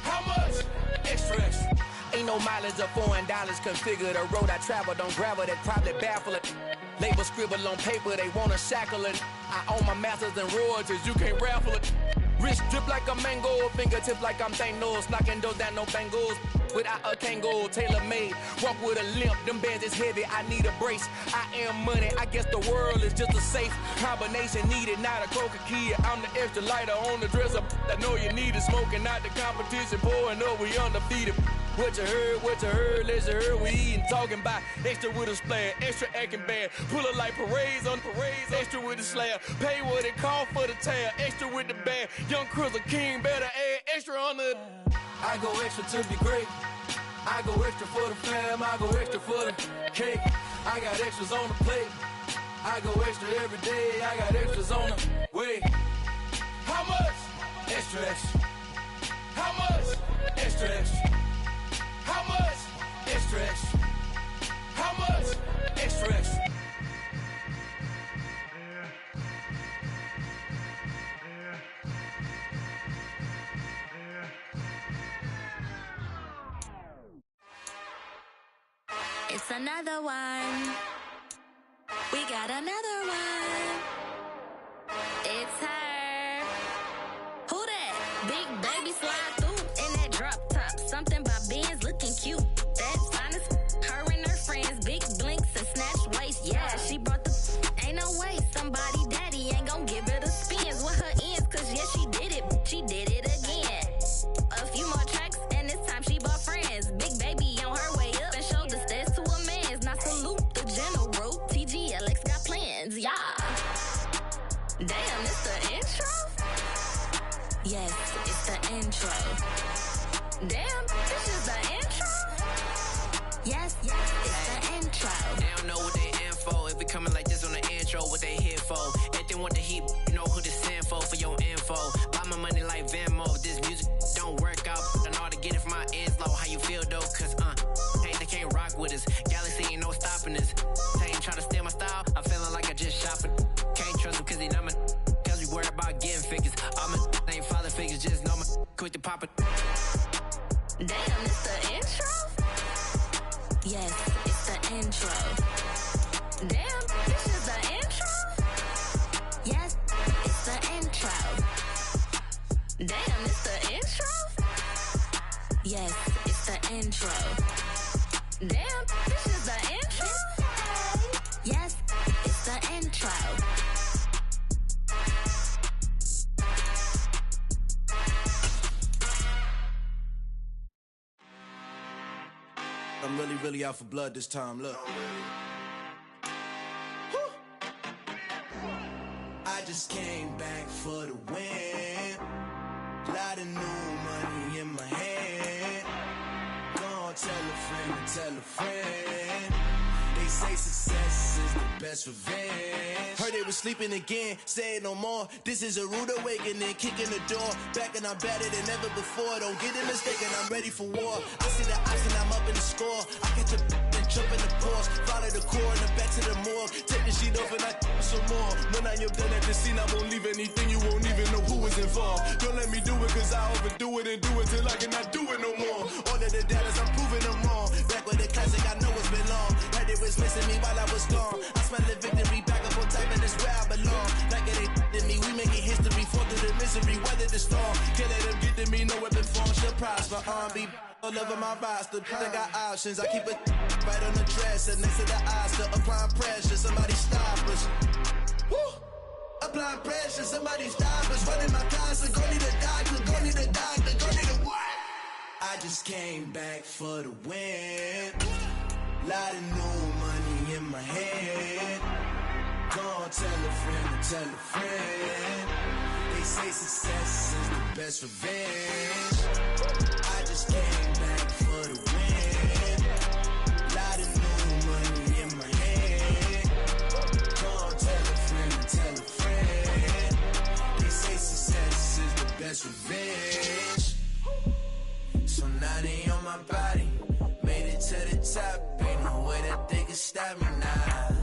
How much? Extra, extra. Ain't no mileage of $4 configure the road I travel. Don't gravel that probably baffle it. Label scribble on paper, they wanna shackle it. I own my masters and royalties, you can't raffle it. Wrist drip like a mango, fingertips like I'm Thanos. Knocking those down, no bangles. Without a Kango, tailor-made. Walk with a limp, them bands is heavy, I need a brace. I am money, I guess the world is just a safe combination needed, not a coca key. I'm the extra lighter on the dresser. I know you need it, smoking out the competition, pouring up, we undefeated. What you heard, let's heard, we eating, talking about extra with a splash, extra acting bad. Pull it like parades on parades, extra with the slab. Pay what it cost for the tab, extra with the bag. Young Cruiser King, better add extra on the. I go extra to be great. I go extra for the fam, I go extra for the cake. I got extras on the plate. I go extra every day, I got extras on the way. How much? Extra, extra. How much? Extra, extra. How much? Extra, extra. How much? Extra, extra. It's another one. We got another one. It's her. Who that? Big baby slide through in that drop top. Something by Benz looking cute. That's honest. Her and her friends, big blinks and snatch waist. Yeah, she brought the. Ain't no way somebody daddy ain't gon' give her the spins with her ends. Cause yeah, she did it. She did it again. A few more tracks and this time she bought friends. Big baby on her way up and showed the stairs to a man's. Now salute the general. TGLX got plans, yeah. Damn, it's the intro? Yes, it's the intro. Damn, this is the intro? Yes, it's the intro. They don't know what they in for. If we coming like this on the intro, what they here for? If they want the heat, you know who to send for your info. Buy my money like Venmo. If this music don't work out, I know how to get it from my ends low. How you feel though? Cause hey, they can't rock with us. Galaxy ain't no stopping this. They ain't trying to steal my style. I'm feeling like I just shopping. Can't trust them cause they know my. Cause we worried about getting figures. All my ain't father figures, just know my. Quick to pop it. Damn, it's the intro? Yes, it's the intro. Damn, this is the intro? Yes, it's the intro. Damn, it's the intro? Yes, it's the intro. Damn, this is the intro? Yes, it's the intro. I'm really out for blood this time, look. I just came back for the win. Lot of new money in my hand. Gonna tell a friend to tell a friend. They say success is the best revenge. Heard they was sleeping again, say it no more. This is a rude awakening, kicking the door. Back and I'm better than ever before. Don't get it mistaken, I'm ready for war. I see the option, I'm up in the score. I catch a and jump in the course. Follow the core and the back to the morgue. Take the sheet off and I some more. When I am done at the scene, I won't leave anything. You won't even know who is involved. Don't let me do it, cause I overdo it and do it till I cannot do it no more. All of the doubters, I'm proving them wrong. Back with the classic, I know it's been long. Heard they was missing me while I was gone. I smell the victory back up on top, and it's where I belong. Like it ain't to me, we making history. Fall through the misery, weather the storm. Can't let them get to me, no weapon form. She'll prosper, be all over my roster. I got options, I keep it right on the dresser. Next to the Oscar, applying pressure. Somebody stop us. Woo! Applying pressure, somebody stop us. Running my closet, go need a doctor, go need a doctor, go need a what? I just came back for the win. Lot of new money in my head. Go on, tell a friend and tell a friend. They say success is the best revenge. I just came back for the win. Lot of new money in my head. Go on, tell a friend and tell a friend. They say success is the best revenge. So now they on my body. Made it to the top. Ain't no way that they can stop me now.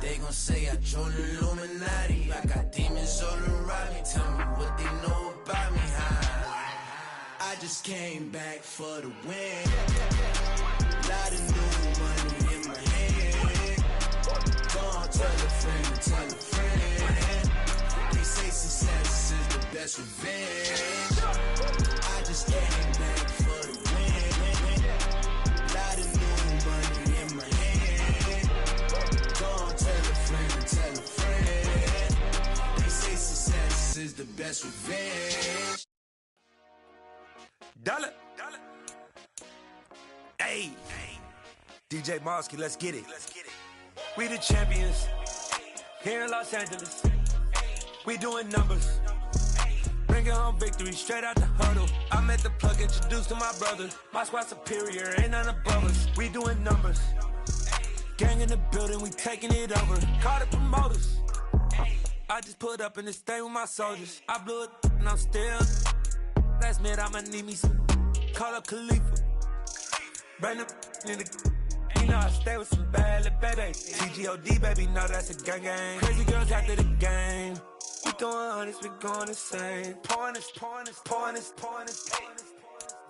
They gon' say I joined the Illuminati. I got demons all around me. Tell me what they know about me, huh? I just came back for the win. Lot of new money in my head. Go on, tell a friend and tell a friend. They say success is the best revenge. I just came back for the win. Lot of new money in my head. Go on, tell a friend and tell a friend. They say success is the best revenge. Dollar. Hey. DJ Mosky, let's get it. We the champions here in Los Angeles. We doing numbers. Bringing home victory straight out the huddle. I'm at the plug, introduced to my brother. My squad superior, ain't none above us. We doing numbers. Gang in the building, we taking it over. Call the promoters. I just put up in this thing with my soldiers. I blew it and I'm still. Last minute I'ma need me some. Call up Khalifa. Bring them in the. You know I stay with some bad little baby. TGOD baby, know that's a gang gang. Crazy girls after the game. We throwing hundreds, we going insane. Pouring this.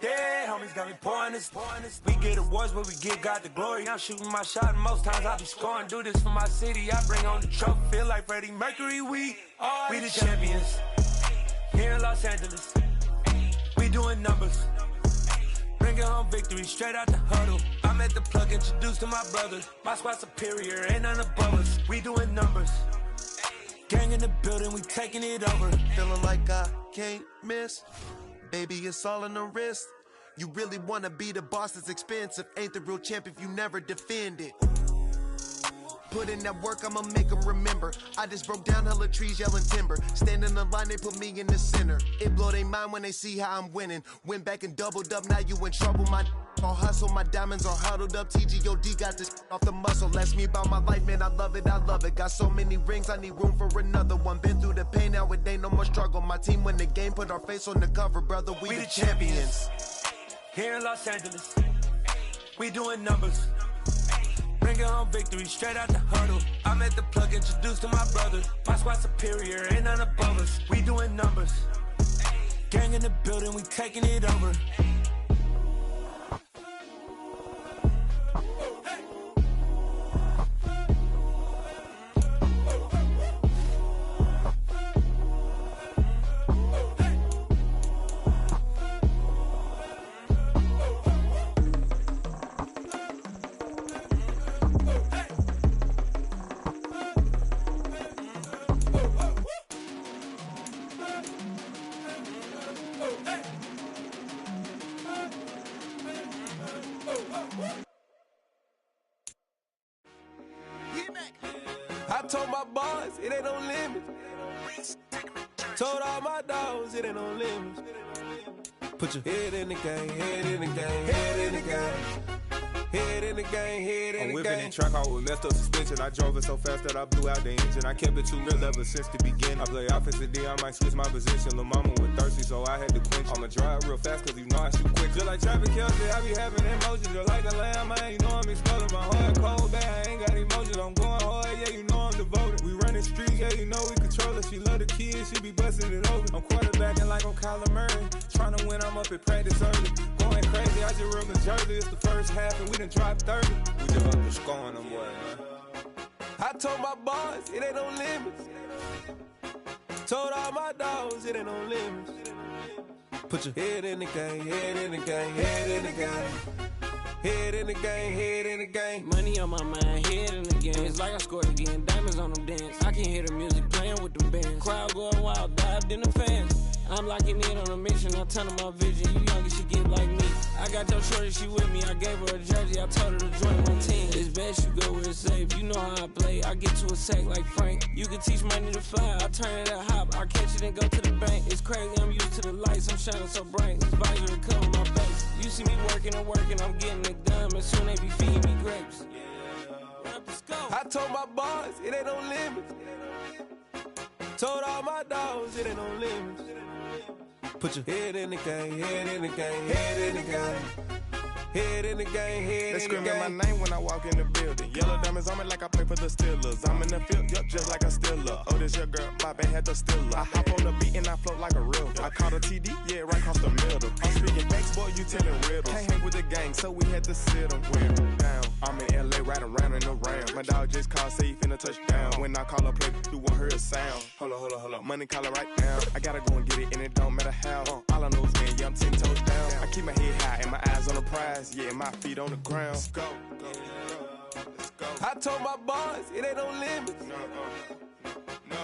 Yeah, homies got me pouring this. We get awards, but we give God the glory. I'm shooting my shot, and most times I be scoring. Do this for my city, I bring on the trophy. Feel like Freddie Mercury, we the champions. Here in Los Angeles, we doing numbers. Bringing home victory straight out the huddle. I'm at the plug, introduced to my brother. My squad superior, ain't none above us. We doing numbers. Gang in the building, we taking it over. Feeling like I can't miss. Baby, it's all in the wrist. You really wanna be the boss, it's expensive. Ain't the real champ if you never defend it. Put in that work, I'ma make them remember. I just broke down hella trees, yelling timber. Stand in the line, they put me in the center. It blow they mind when they see how I'm winning. Went back and doubled up, now you in trouble. My all hustle, my diamonds are huddled up. TGOD got this off the muscle. Ask me about my life, man, I love it. Got so many rings, I need room for another one. Been through the pain, now it ain't no more struggle. My team win the game, put our face on the cover, brother. We the champions. Here in Los Angeles, we doing numbers. Bringing home victory straight out the huddle. I'm at the plug, introduced to my brother. My squad superior, ain't none above us. We doing numbers. Gang in the building, we taking it over. I told my boys, it ain't no limits. Told all my dogs, it ain't no limits. Put your head in the game, head in the game, head in the game. Head in the game, head in the game. I'm whipping in track out with messed up suspension. I drove it so fast that I blew out the engine. I kept it too real ever since the beginning. I play offensive D, I might switch my position. Lil' mama was thirsty, so I had to quench. I'ma drive real fast, cause you know I shoot quick. Just like Travis Kelce, I be having emotions. Just like the lamb, man, you know I'm exploding. My heart cold, bad, I ain't got emotions. I'm going hard, yeah, you know I'm devoted. We running streets, yeah, you know we control it. She love the kids, she be busting it over. I'm quarterbacking like I'm Kyler Murray. Trying to win, I'm up at practice early. Going crazy, I just real the jersey. It's the first half, and we done dropped 30. We just underscoring them, boy, man. I told my boys, it ain't no limits. Told all my dogs, it ain't no limits. Put your head in the game, head in the game, head in the game. Head in the game, head in the game. Money on my mind, head in the game. It's like I scored again, diamonds on them dance. I can hear the music playing with them bands. Crowd going wild, dived in the fans. I'm locking in on a mission, I'm telling my vision. You young, you should get like me. I got your shorty, she with me. I gave her a jersey, I told her to join my team. It's best you go where it's safe. You know how I play. I get to a sack like Frank. You can teach money to fly. I turn it at hop. I catch it and go to the bank. It's crazy, I'm used to the lights. I'm shining so bright. This visor to cover my face. You see me working and working, I'm getting it done. And soon they be feeding me grapes. I told my boys, it ain't no limits. Told all my dogs, it ain't no limits. Put your head in the game, head in the game, head in the game. Head in the game, head in the game. They screaming my name when I walk in the building. Yellow diamonds on me like I play for the Steelers. I'm in the field, yup, just like a Steeler. Oh, this your girl, my band had the Steeler. I hop on the beat and I float like a river. I caught a TD, yeah, right across the middle. I'm speaking thanks, boy, you telling riddles. Can't hang with the gang, so we had to sit them down. I'm in LA, riding around in the ram. My dog just called, say he finna touchdown. When I call a play, you won't hear a sound. Hold up, money calling right now. I gotta go and get it, and it don't matter how. All I know is man, yeah, I'm 10 toes down. I keep my head high and my eyes on the prize. Yeah, my feet on the ground. Let's go. I told my boys, it ain't no limits.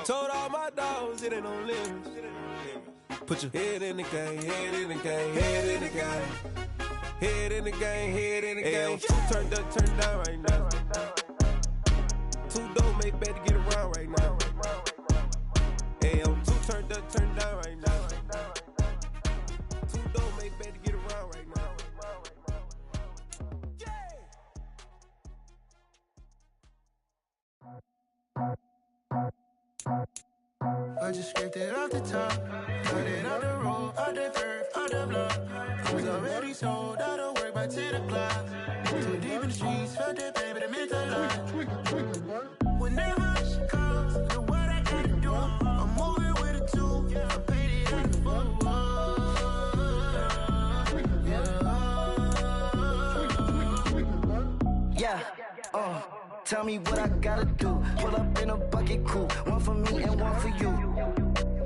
Told all my dogs, it ain't no limits. Put your head in the game, head in the game, head in the game. Head in the game, head in the game. Two turned up, turned down right now. Two dope make better get around right now. Hey, I'm two turned up, turned down right now. Two dope make better get around right now. I just scraped it off the top, got it on the road, on the curve, on the block. I was already sold out of work by 10 o'clock. Too deep in the streets, felt that pain, but it meant a lot. Whenever she calls, know what I gotta do. I'm moving with a two, I paid it out the full. Yeah, tell me what I gotta do. Pull up in a bucket crew, one for me and one for you.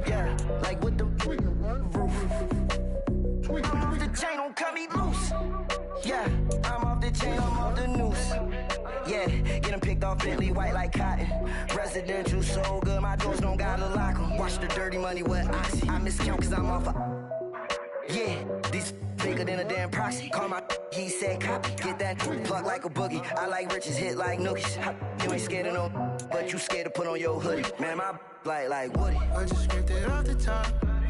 Yeah, like with the roof. I'm off the chain, don't cut me loose. Yeah, I'm off the chain, I'm off the noose. Yeah, getting picked off Bentley white like cotton. Residential so good, my doors don't gotta lock 'em. Watch the dirty money with oxy. I miscount cause I'm off yeah, these bigger than a damn proxy. Call my he said copy. Get that plug like a boogie. I like riches, hit like nookies. You ain't scared of no, but you scared to put on your hoodie. Man, my like Woody. I just scraped it off the top,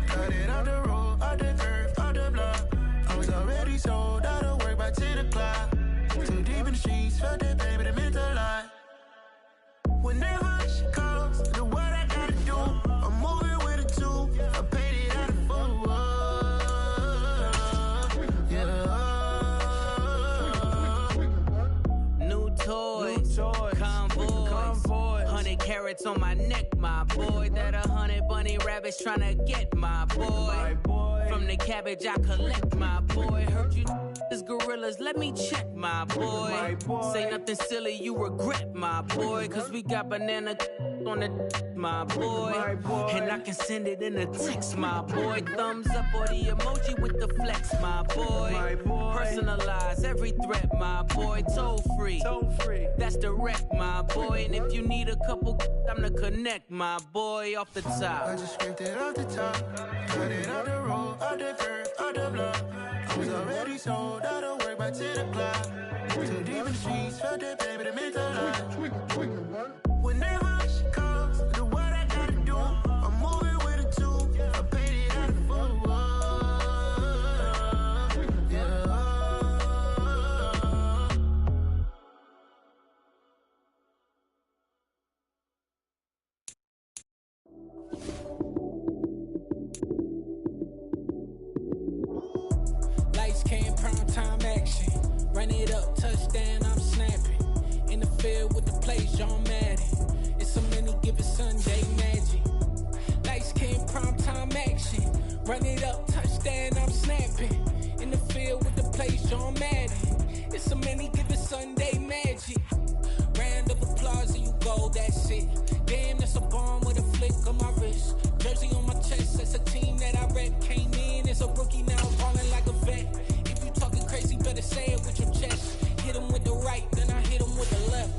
got it on the road, on the curve, on the block. I was already sold out of work by 10 o'clock. Too deep in the streets, felt that pain, but it meant a lot. Whenever she calls, know what I gotta do. I'm moving with a two, I paid it out of full. Toys, convoys, 100 carats on my neck, my boy. That 100 bunny rabbits tryna get my boy. From the cabbage I collect, my boy. Heard you is gorillas, let me check, my boy. Say nothing silly, you regret, my boy. Cause we got banana on the my boy. And I can send it in a text, my boy. Thumbs up or the emoji with the flex, my boy. Personalize every threat, my boy. Toll free. That's direct, my boy. And if you need a couple, I'm the connect, my boy. Off the top. I just scraped it off the top, got it on the road, on the curve, on the block. I was already sold out of work by 10 o'clock. Too deep in the streets, felt that pain, but it meant a lot. Whenever she calls, know what I gotta do. I'm moving with a two, I paid it out of full. prime time action. Run it up, touchdown, I'm snapping. In the field with the plays, John Madden. It's a many given Sunday magic. Lights came prime time action. Run it up, touchdown, I'm snapping. In the field with the plays, John Madden. It's a many given Sunday magic. Round of applause and you go, that's it. Damn, that's a bomb with a flick on my wrist. Jersey on my chest, that's a team that I rep. Came in as a rookie, now I'm falling like a vet. If you talking crazy, better say it with your chest. Hit him with the right, then I hit him with the left.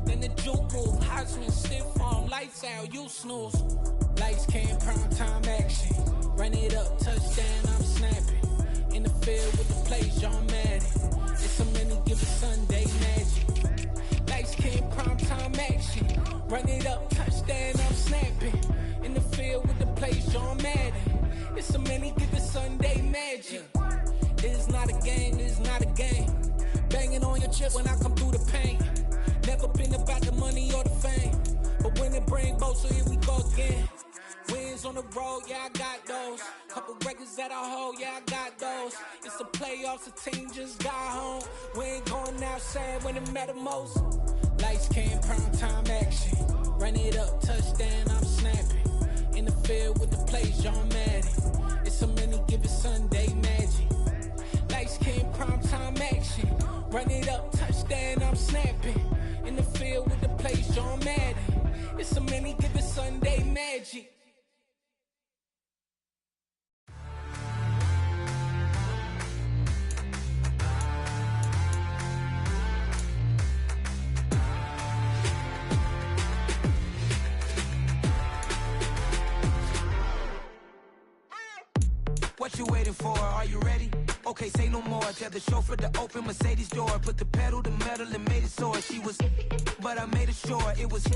Then the juke move, Heisman, stiff arm, lights out, you snooze. Lights came, prime time action. Run it up, touchdown, I'm snapping. In the field with the plays, John Madden. It's a many given Sunday magic. Lights came, prime time action. Run it up, touchdown, I'm snapping. In the field with the plays, John Madden. It's a many given Sunday magic. It's not a game, it's not a game. Banging on your chest when I come through the pain. Never been about the money or the fame. But when it bring both, so here we go again. Wins on the road, yeah, I got those. Couple records that I hold, yeah, I got those. It's the playoffs, the team just got home. We ain't going outside when it matter most. Lights came, prime time action. Run it up, touchdown, I'm snapping. In the field with the plays, John Madden. It's a many given Sunday magic. Lights came, prime time action. Run it up, touchdown, I'm snapping. In the field with the plays, John Madden. It's a many given Sunday magic. What you waiting for? Are you ready? Okay, say no more. Tell the chauffeur to open Mercedes door. Put the pedal to metal and made it soar. She was, but I made it sure it was.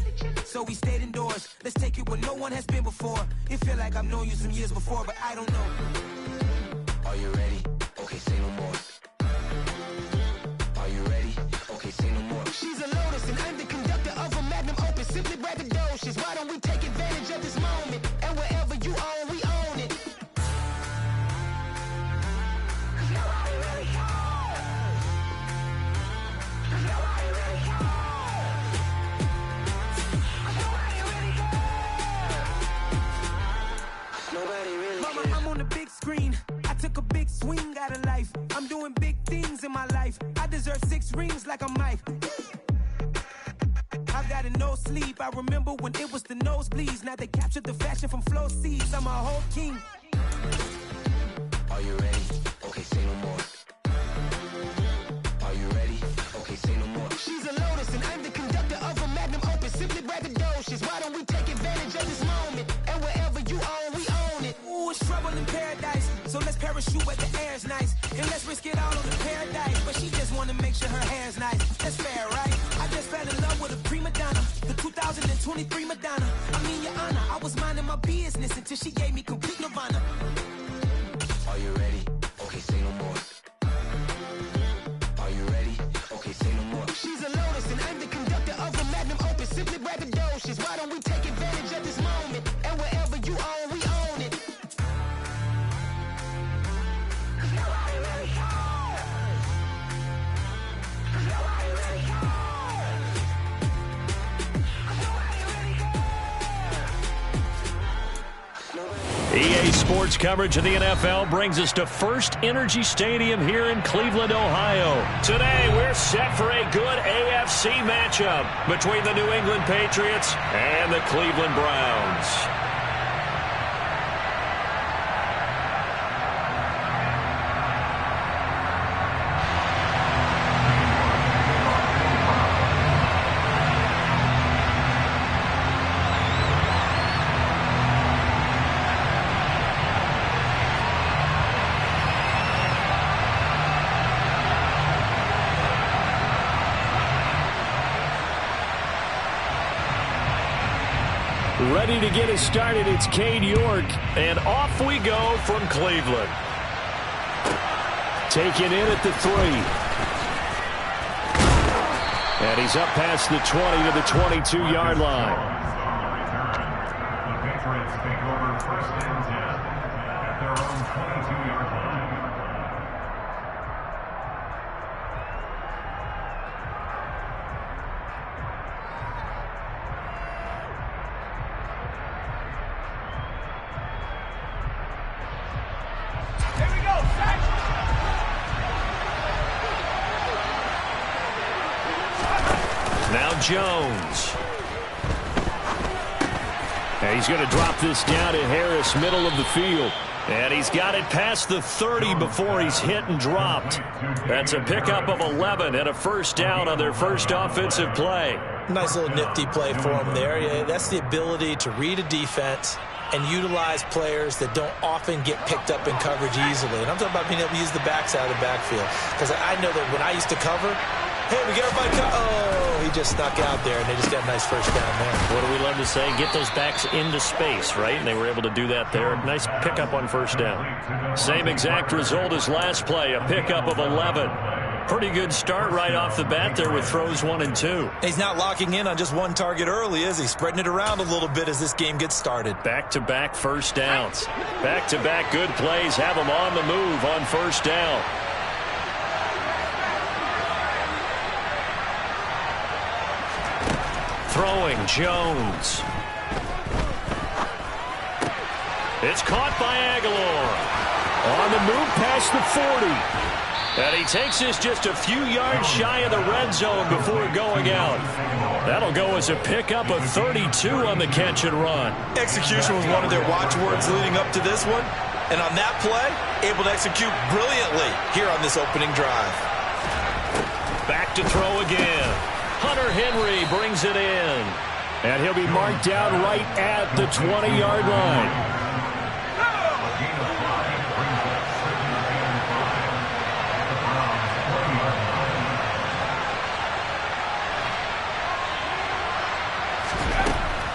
So we stayed indoors. Let's take it where no one has been before. It feel like I've known you some years before, but I don't know. Are you ready? Okay, say no more. Are you ready? Okay, say no more. She's a Lotus and I'm the conductor of a Magnum Opus. Simply braggadocious. Why don't we take advantage of this moment? And wherever you own, we own it. I'm on the big screen. I took a big swing out of life. I'm doing big things in my life. I deserve 6 rings like I'm Mike. I've got a no sleep. I remember when it was the nosebleeds. Now they captured the fashion from flow seeds. I'm a whole king. Are you ready? Okay, say no more. Are you ready? Okay, say no more. She's a Lotus and I'm the conductor of a Magnum Opus. Simply braggadocious. Why don't we take advantage of this moment? And wherever you own, we own it. Ooh, it's trouble in paradise. So let's parachute where the air's nice. And let's risk it all on the paradise. But she just wanna make sure her hair's nice. That's fair, right? I just fell in love with a prima donna. The 2023 Madonna. I mean, your honor, I was minding my business until she gave me complete nirvana. Are you ready? Okay, say no more. Are you ready? Okay, say no more. She's a Lotus and I'm the conductor of a Magnum Opus. Simply braggadocious. Why don't we take advantage of this moment? And wherever you own, we own it. Nobody really cares. Nobody really cares. Nobody really cares. EA Sports coverage of the NFL brings us to First Energy Stadium here in Cleveland, Ohio. Today, we're set for a good AFC matchup between the New England Patriots and the Cleveland Browns. Ready to get us started, it's Cade York, and off we go from Cleveland. Taken in at the 3. And he's up past the 20 to the 22-yard line. The Patriots take over first and 10 at their own 22-yard line. Now Jones. And he's going to drop this down to Harris, middle of the field. And he's got it past the 30 before he's hit and dropped. That's a pickup of 11 and a first down on their first offensive play. Nice little nifty play for him there. Yeah, that's the ability to read a defense and utilize players that don't often get picked up in coverage easily. And I'm talking about being able to use the backside of the backfield. Because I know that when I used to cover, hey, we got everybody oh, he just snuck out there, and they just got a nice first down there. What do we love to say? Get those backs into space, right? And they were able to do that there. Nice pickup on first down. Same exact result as last play, a pickup of 11. Pretty good start right off the bat there with throws 1 and 2. He's not locking in on just one target early, is he? Spreading it around a little bit as this game gets started. Back-to-back first downs. Back-to-back good plays have him on the move on first down. Throwing, Jones. It's caught by Aguilar. On the move past the 40. And he takes this just a few yards shy of the red zone before going out. That'll go as a pickup of 32 on the catch and run. Execution was one of their watchwords leading up to this one. And on that play, able to execute brilliantly here on this opening drive. Back to throw again. Hunter Henry brings it in. And he'll be marked down right at the 20-yard line.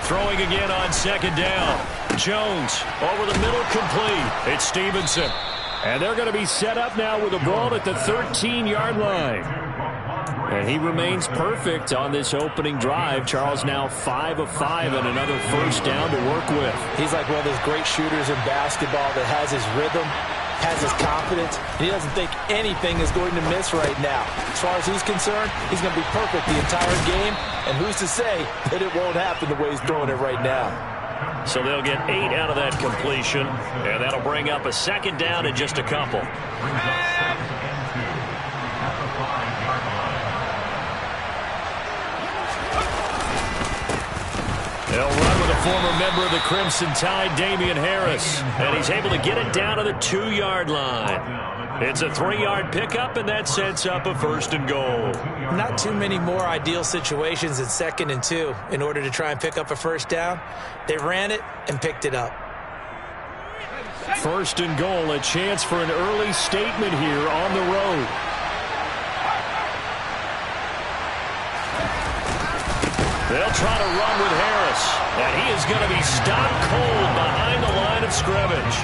Throwing again on second down. Jones over the middle, complete. It's Stevenson. And they're going to be set up now with the ball at the 13-yard line. And he remains perfect on this opening drive. Charles now 5 of 5 and another first down to work with. He's like one of those great shooters in basketball that has his rhythm, has his confidence, and he doesn't think anything is going to miss right now. As far as he's concerned, he's going to be perfect the entire game, and who's to say that it won't happen the way he's throwing it right now. So they'll get 8 out of that completion, and that'll bring up a second down in just a couple. They'll run with a former member of the Crimson Tide, Damian Harris, and he's able to get it down to the 2-yard line. It's a 3-yard pickup, and that sets up a first and goal. Not too many more ideal situations in 2nd and 2 in order to try and pick up a first down. They ran it and picked it up. First and goal, a chance for an early statement here on the road. They'll try to run with Harris, and he is going to be stopped cold behind the line of scrimmage.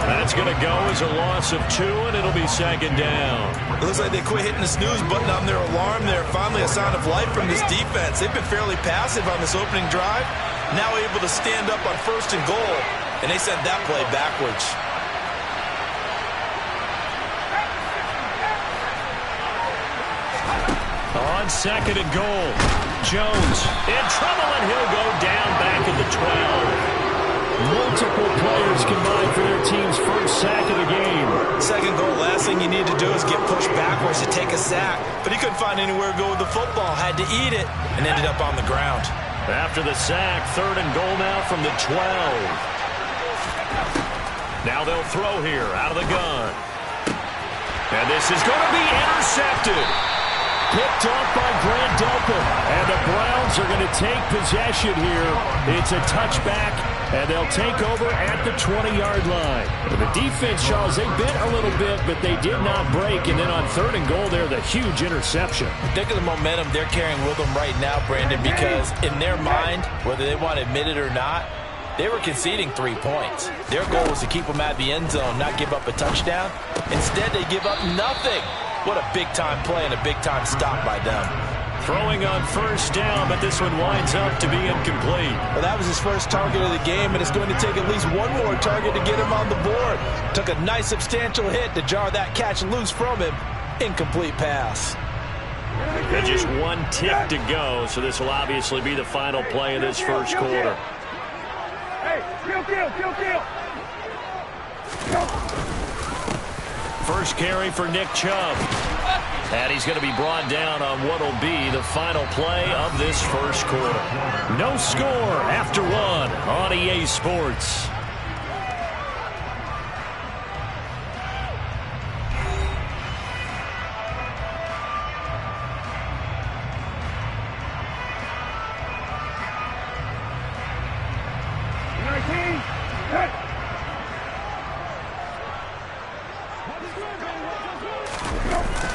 That's going to go as a loss of 2, and it'll be second down. It looks like they quit hitting the snooze button on their alarm there. Finally a sign of life from this defense. They've been fairly passive on this opening drive. Now able to stand up on first and goal, and they sent that play backwards. On second and goal, Jones in trouble, and he'll go down back at the 12. Multiple players combined for their team's first sack of the game. Second goal, last thing you need to do is get pushed backwards to take a sack. But he couldn't find anywhere to go with the football, had to eat it, and ended up on the ground. After the sack, third and goal now from the 12. Now they'll throw here out of the gun. And this is going to be intercepted. Picked off by Grant Delpit, and the Browns are going to take possession here. It's a touchback, and they'll take over at the 20-yard line. The defense, Charles, they bit a little bit, but they did not break. And then on third and goal there, the huge interception. Think of the momentum they're carrying with them right now, Brandon, because in their mind, whether they want to admit it or not, they were conceding 3 points. Their goal was to keep them at the end zone, not give up a touchdown. Instead, they give up nothing. What a big-time play and a big-time stop by them. Throwing on first down, but this one winds up to be incomplete. Well, that was his first target of the game, and it's going to take at least one more target to get him on the board. Took a nice substantial hit to jar that catch loose from him. Incomplete pass. And just 1 tick to go, so this will obviously be the final play of this first quarter. Hey, kill. First carry for Nick Chubb. And he's going to be brought down on what will be the final play of this first quarter. No score after one on EA Sports.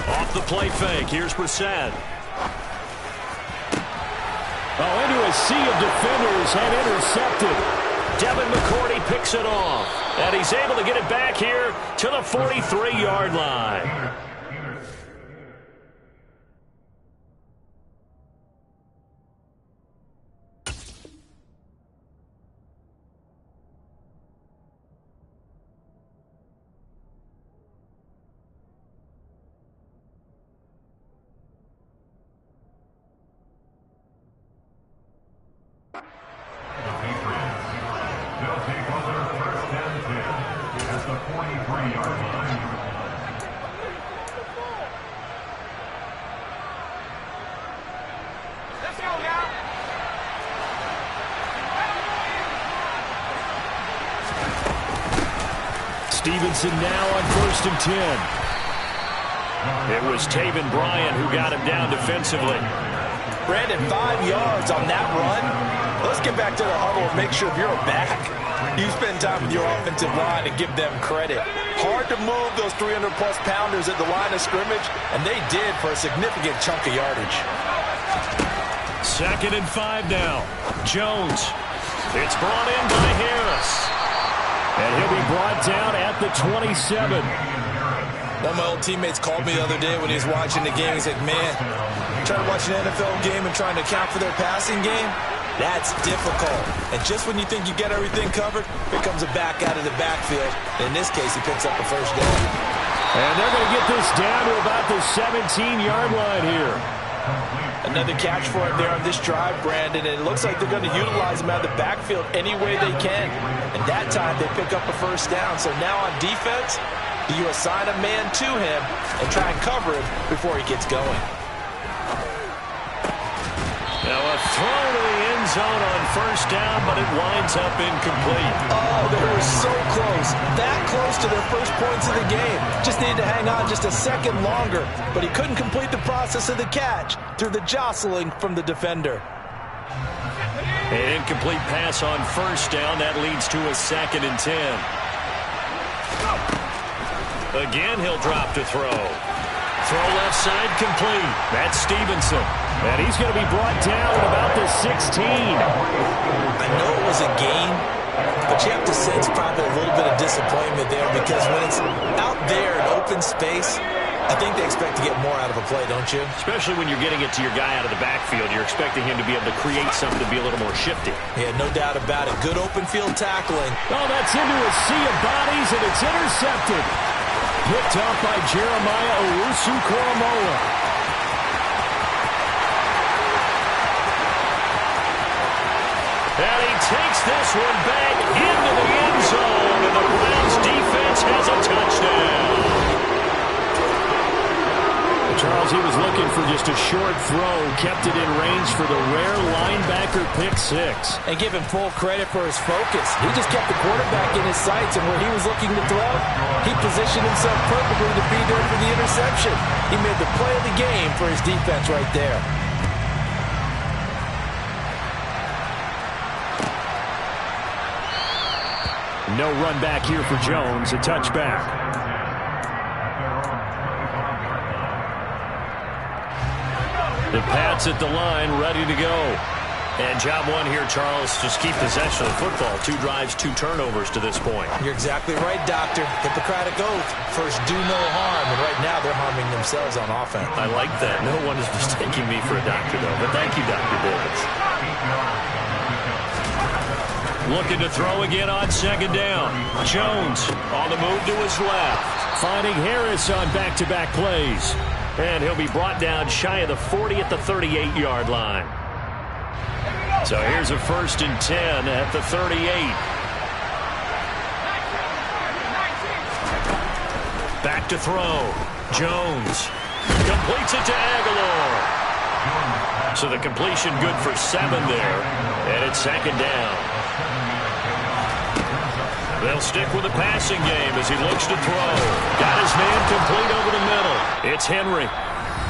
Off the play fake. Here's Brissett. Oh, into a sea of defenders and intercepted. Devin McCourty picks it off. And he's able to get it back here to the 43-yard line. Stevenson now on 1st and 10. It was Taven Bryan who got him down defensively. Brandon, 5 yards on that run. Let's get back to the huddle and make sure if you're a back, you spend time with your offensive line and give them credit. Hard to move those 300-plus pounders at the line of scrimmage, and they did for a significant chunk of yardage. 2nd and 5 now. Jones. It's brought in by Harris. And he'll be brought down at the 27. One of my old teammates called me the other day when he was watching the game. He said, man, trying to watch an NFL game and trying to account for their passing game, that's difficult. And just when you think you get everything covered, here comes a back out of the backfield. In this case, he picks up a first down. And they're going to get this down to about the 17-yard line here. Another catch for him there on this drive, Brandon, and it looks like they're going to utilize him out of the backfield any way they can. And that time they pick up a first down. So now on defense, do you assign a man to him and try and cover him before he gets going? Now a throw to the end zone on first down, but it winds up incomplete. Oh, they were so close. That close to their first points of the game. Just needed to hang on just a second longer, but he couldn't complete the process of the catch through the jostling from the defender. An incomplete pass on first down. That leads to a 2nd and 10. Again, he'll drop to throw. Throw left side complete. That's Stevenson. And he's going to be brought down at about the 16. I know it was a gain, but you have to sense probably a little bit of disappointment there because when it's out there in open space, I think they expect to get more out of a play, don't you? Especially when you're getting it to your guy out of the backfield. You're expecting him to be able to create something to be a little more shifty. Yeah, no doubt about it. Good open field tackling. Oh, that's into a sea of bodies, and it's intercepted. Picked up by Jeremiah Owusu-Koramoah. And he takes this one back into the end zone, and the Browns defense has a touchdown. Charles, he was looking for just a short throw, kept it in range for the rare linebacker pick six. And give him full credit for his focus. He just kept the quarterback in his sights, and where he was looking to throw, he positioned himself perfectly to be there for the interception. He made the play of the game for his defense right there. No run back here for Jones, a touchback. The Pats at the line, ready to go. And job one here, Charles, just keep possession of the football. 2 drives, 2 turnovers to this point. You're exactly right, Doctor. Hippocratic oath. First, do no harm. And right now, they're harming themselves on offense. I like that. No one is mistaking me for a doctor, though. But thank you, Dr. Davis. Looking to throw again on 2nd down. Jones on the move to his left. Finding Harris on back-to-back plays. And he'll be brought down shy of the 40 at the 38-yard line. So here's a 1st and 10 at the 38. Back to throw. Jones Completes it to Aguilar. So the completion good for 7 there. And it's second down. They'll stick with the passing game as he looks to throw. Got his man complete over the middle. It's Henry.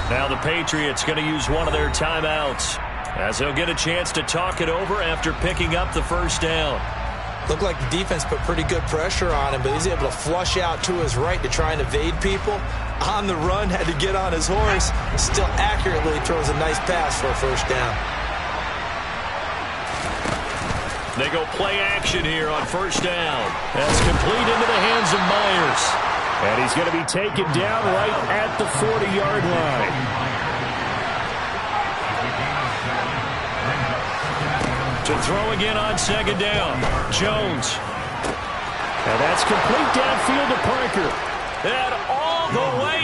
Now the Patriots going to use one of their timeouts as they'll get a chance to talk it over after picking up the first down. Looked like the defense put pretty good pressure on him, but he's able to flush out to his right to try and evade people. On the run, had to get on his horse. Still accurately throws a nice pass for a first down. They go play action here on first down. That's complete into the hands of Myers. And he's going to be taken down right at the 40-yard line. To throw again on second down. Jones. And that's complete downfield to Parker. And all the way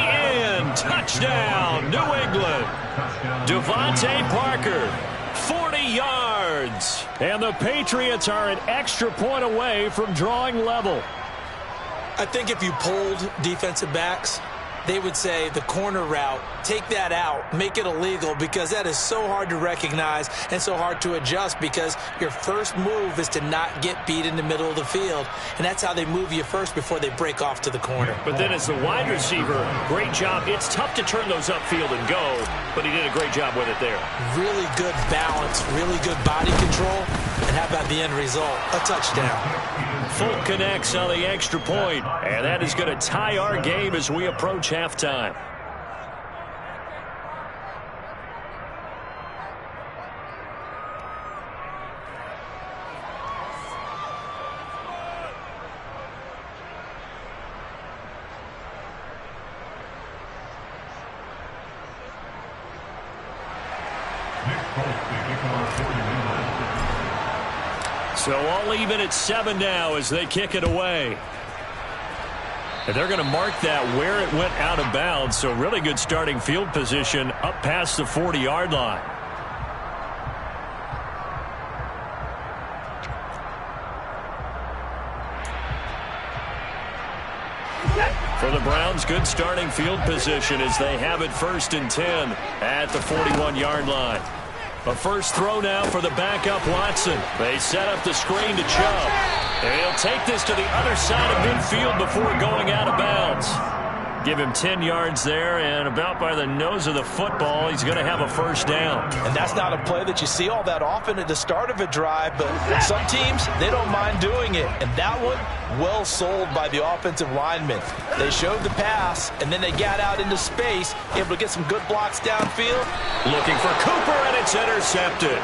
in. Touchdown, New England. Devontae Parker. 40 yards. And the Patriots are an extra point away from drawing level. I think if you polled defensive backs, they would say the corner route, take that out, make it illegal, because that is so hard to recognize and so hard to adjust, because your first move is to not get beat in the middle of the field. And that's how they move you first before they break off to the corner. But then as the wide receiver, great job. It's tough to turn those upfield and go, but he did a great job with it there. Really good balance, really good body control. And how about the end result? A touchdown. Folk connects on the extra point, and that is going to tie our game as we approach halftime. So all even at 7 now as they kick it away. And they're going to mark that where it went out of bounds. So really good starting field position up past the 40-yard line. For the Browns, good starting field position as they have it 1st and 10 at the 41-yard line. A first throw now for the backup Watson. They set up the screen to Chubb. And he'll take this to the other side of midfield before going out of bounds. Give him 10 yards there, and about by the nose of the football, he's going to have a first down. And that's not a play that you see all that often at the start of a drive, but some teams, they don't mind doing it. And that one, well sold by the offensive linemen. They showed the pass, and then they got out into space, able to get some good blocks downfield. Looking for Cooper, and it's intercepted.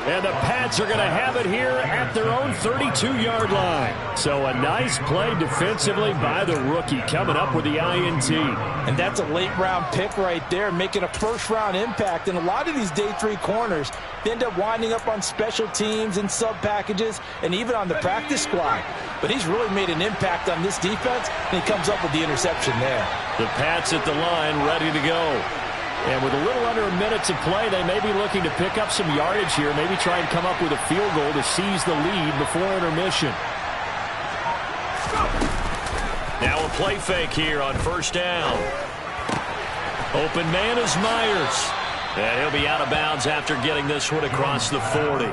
And the Pats are going to have it here at their own 32-yard line. So a nice play defensively by the rookie, coming up with the INT. And that's a late-round pick right there, making a first-round impact. And a lot of these day 3 corners, they end up winding up on special teams and sub-packages and even on the practice squad. But he's really made an impact on this defense, and he comes up with the interception there. The Pats at the line, ready to go. And with a little under a minute to play, they may be looking to pick up some yardage here, maybe try and come up with a field goal to seize the lead before intermission. Now a play fake here on first down. Open man is Myers. And he'll be out of bounds after getting this one across the 40.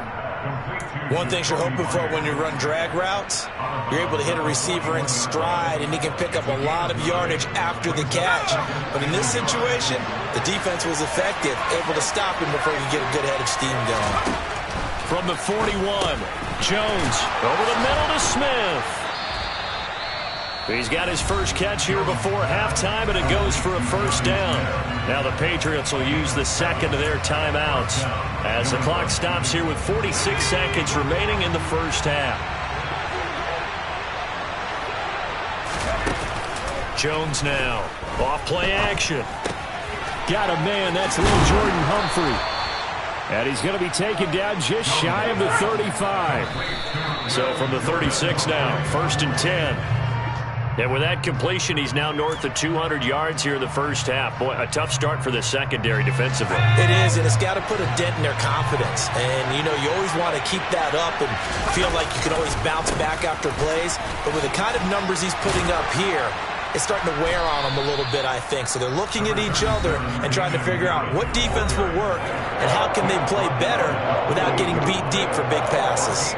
One thing you're hoping for when you run drag routes, you're able to hit a receiver in stride, and he can pick up a lot of yardage after the catch. But in this situation, the defense was effective, able to stop him before he could get a good head of steam going. From the 41, Jones over the middle to Smith. He's got his first catch here before halftime, and it goes for a first down. Now the Patriots will use the second of their timeouts as the clock stops here with 46 seconds remaining in the first half. Jones now. Off play action. Got a man. That's little Jordan Humphrey. And he's going to be taken down just shy of the 35. So from the 36 now, 1st and 10. And with that completion, he's now north of 200 yards here in the first half. Boy, a tough start for the secondary defensively. It is, and it's got to put a dent in their confidence. And, you know, you always want to keep that up and feel like you can always bounce back after plays. But with the kind of numbers he's putting up here, is starting to wear on them a little bit, I think. So they're looking at each other and trying to figure out what defense will work and how can they play better without getting beat deep for big passes.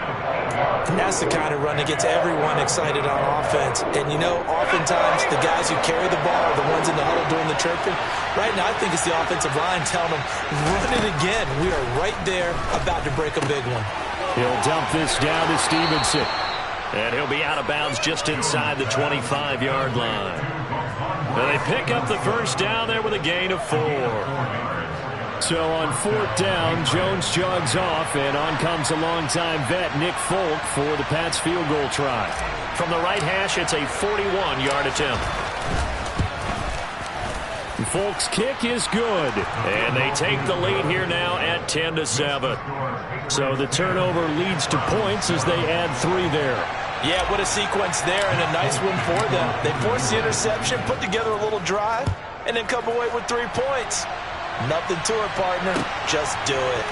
And that's the kind of run that gets everyone excited on offense. And, you know, oftentimes the guys who carry the ball are the ones in the huddle doing the chirping. Right now, I think it's the offensive line telling them, run it again. We are right there about to break a big one. He'll dump this down to Stevenson. And he'll be out of bounds just inside the 25-yard line. And they pick up the first down there with a gain of 4. So on 4th down, Jones jogs off, and on comes a longtime vet, Nick Folk, for the Pats field goal try. From the right hash, it's a 41-yard attempt. Folk's kick is good, and they take the lead here now at 10-7. So the turnover leads to points as they add 3 there. Yeah, what a sequence there, and a nice one for them. They force the interception, put together a little drive, and then come away with 3 points. Nothing to it, partner. Just do it.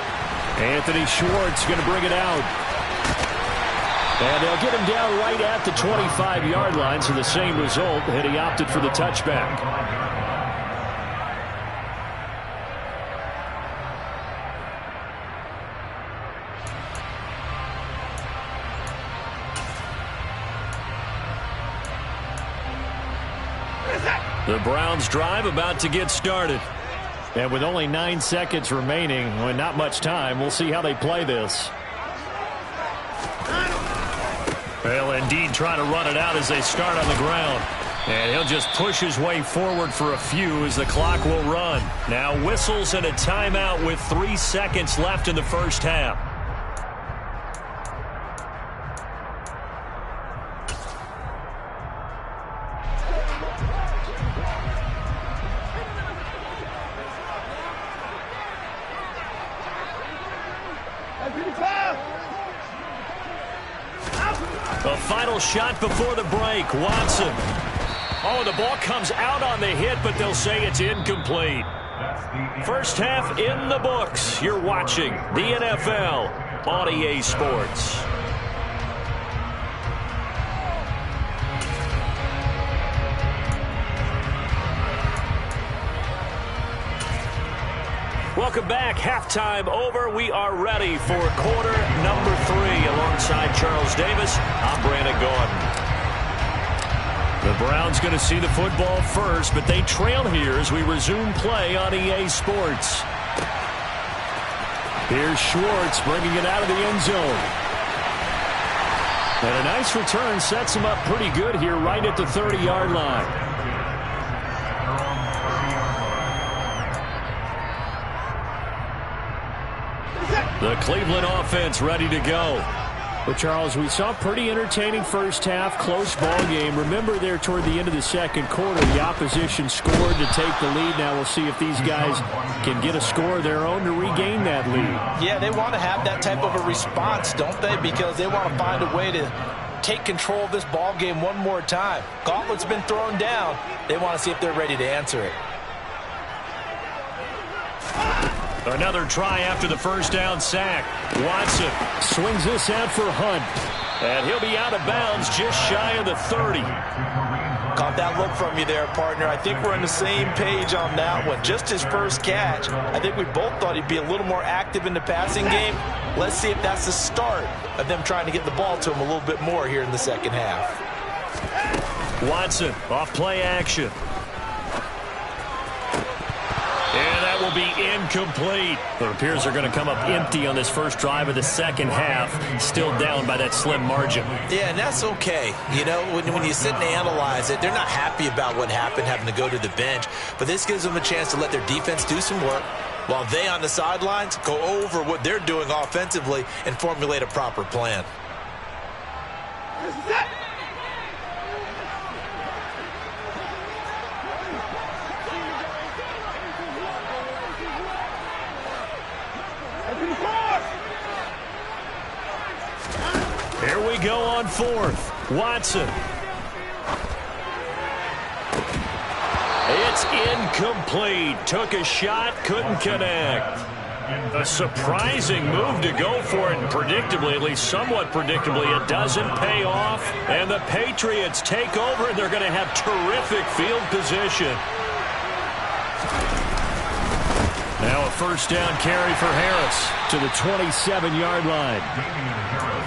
Anthony Schwartz going to bring it out. And they'll get him down right at the 25-yard line, so the same result, and he opted for the touchback. The Browns drive about to get started. And with only 9 seconds remaining, and not much time, we'll see how they play this. They'll indeed try to run it out as they start on the ground. And he'll just push his way forward for a few as the clock will run. Now whistles and a timeout with 3 seconds left in the first half. A final shot before the break. Watson. Oh, the ball comes out on the hit, but they'll say it's incomplete. First half in the books. You're watching the NFL on EA Sports. Welcome back. Halftime over. We are ready for quarter number 3. Alongside Charles Davis, I'm Brandon Gordon. The Browns going to see the football first, but they trail here as we resume play on EA Sports. Here's Schwartz bringing it out of the end zone. And a nice return sets him up pretty good here right at the 30-yard line. The Cleveland offense ready to go. But, Charles, we saw a pretty entertaining first half, close ball game. Remember there toward the end of the second quarter, the opposition scored to take the lead. Now we'll see if these guys can get a score of their own to regain that lead. Yeah, they want to have that type of a response, don't they? Because they want to find a way to take control of this ball game one more time. Gauntlet's been thrown down. They want to see if they're ready to answer it. Another try after the first down sack. Watson swings this out for Hunt. And he'll be out of bounds just shy of the 30. Caught that look from you there, partner. I think we're on the same page on that one. Just his first catch. I think we both thought he'd be a little more active in the passing game. Let's see if that's the start of them trying to get the ball to him a little bit more here in the second half. Watson off play action. And that will be incomplete. It appears they're going to come up empty on this first drive of the second half. Still down by that slim margin. Yeah, and that's okay. You know, when you sit and analyze it, they're not happy about what happened, having to go to the bench. But this gives them a chance to let their defense do some work while they on the sidelines go over what they're doing offensively and formulate a proper plan. Here we go on fourth. Watson. It's incomplete. Took a shot, couldn't connect. A surprising move to go for it, and predictably, at least somewhat predictably, it doesn't pay off. And the Patriots take over, and they're going to have terrific field position. Now a first down carry for Harris to the 27-yard line.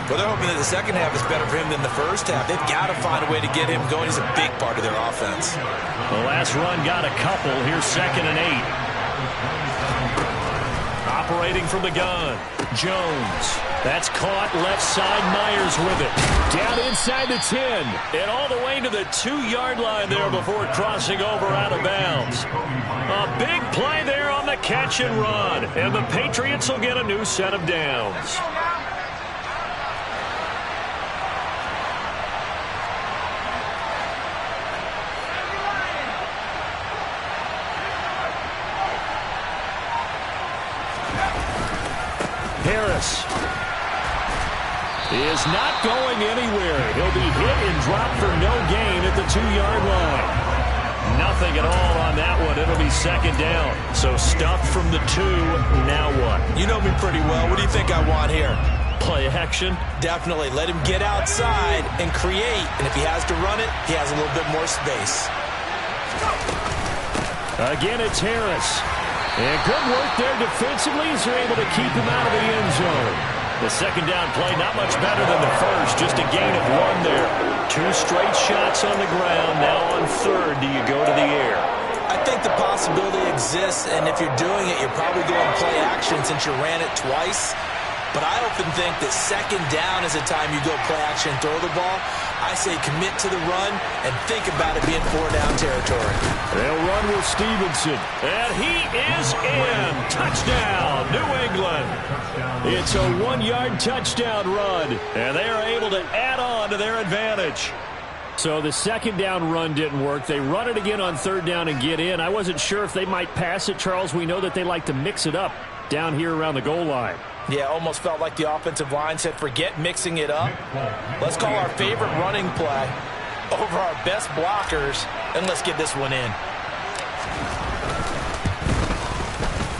Well, they're hoping that the second half is better for him than the first half. They've got to find a way to get him going. He's a big part of their offense. The last run got a couple. Here's 2nd and 8. Operating from the gun, Jones. That's caught left side. Myers with it. Down inside the 10. And all the way to the 2-yard line there before crossing over out of bounds. A big play there on the catch and run. And the Patriots will get a new set of downs. Harris is not going anywhere. He'll be hit and dropped for no gain at the 2-yard line. Nothing at all on that one. It'll be 2nd down. So stuffed from the 2. Now what? You know me pretty well. What do you think I want here? Play action? Definitely. Let him get outside and create. And if he has to run it, he has a little bit more space. Again, it's Harris. And good work there defensively as they're able to keep him out of the end zone. The 2nd down play, not much better than the first, just a gain of 1 there. 2 straight shots on the ground. Now on 3rd, do you go to the air? I think the possibility exists, and if you're doing it, you're probably going play action since you ran it twice. But I often think that 2nd down is a time you go play action and throw the ball. I say commit to the run and think about it being 4-down territory. They'll run with Stevenson. And he is in. Touchdown, New England. It's a 1-yard touchdown run. And they are able to add on to their advantage. So the 2nd down run didn't work. They run it again on 3rd down and get in. I wasn't sure if they might pass it, Charles. We know that they like to mix it up down here around the goal line. Yeah, almost felt like the offensive line said, forget mixing it up. Let's call our favorite running play over our best blockers, and let's get this one in.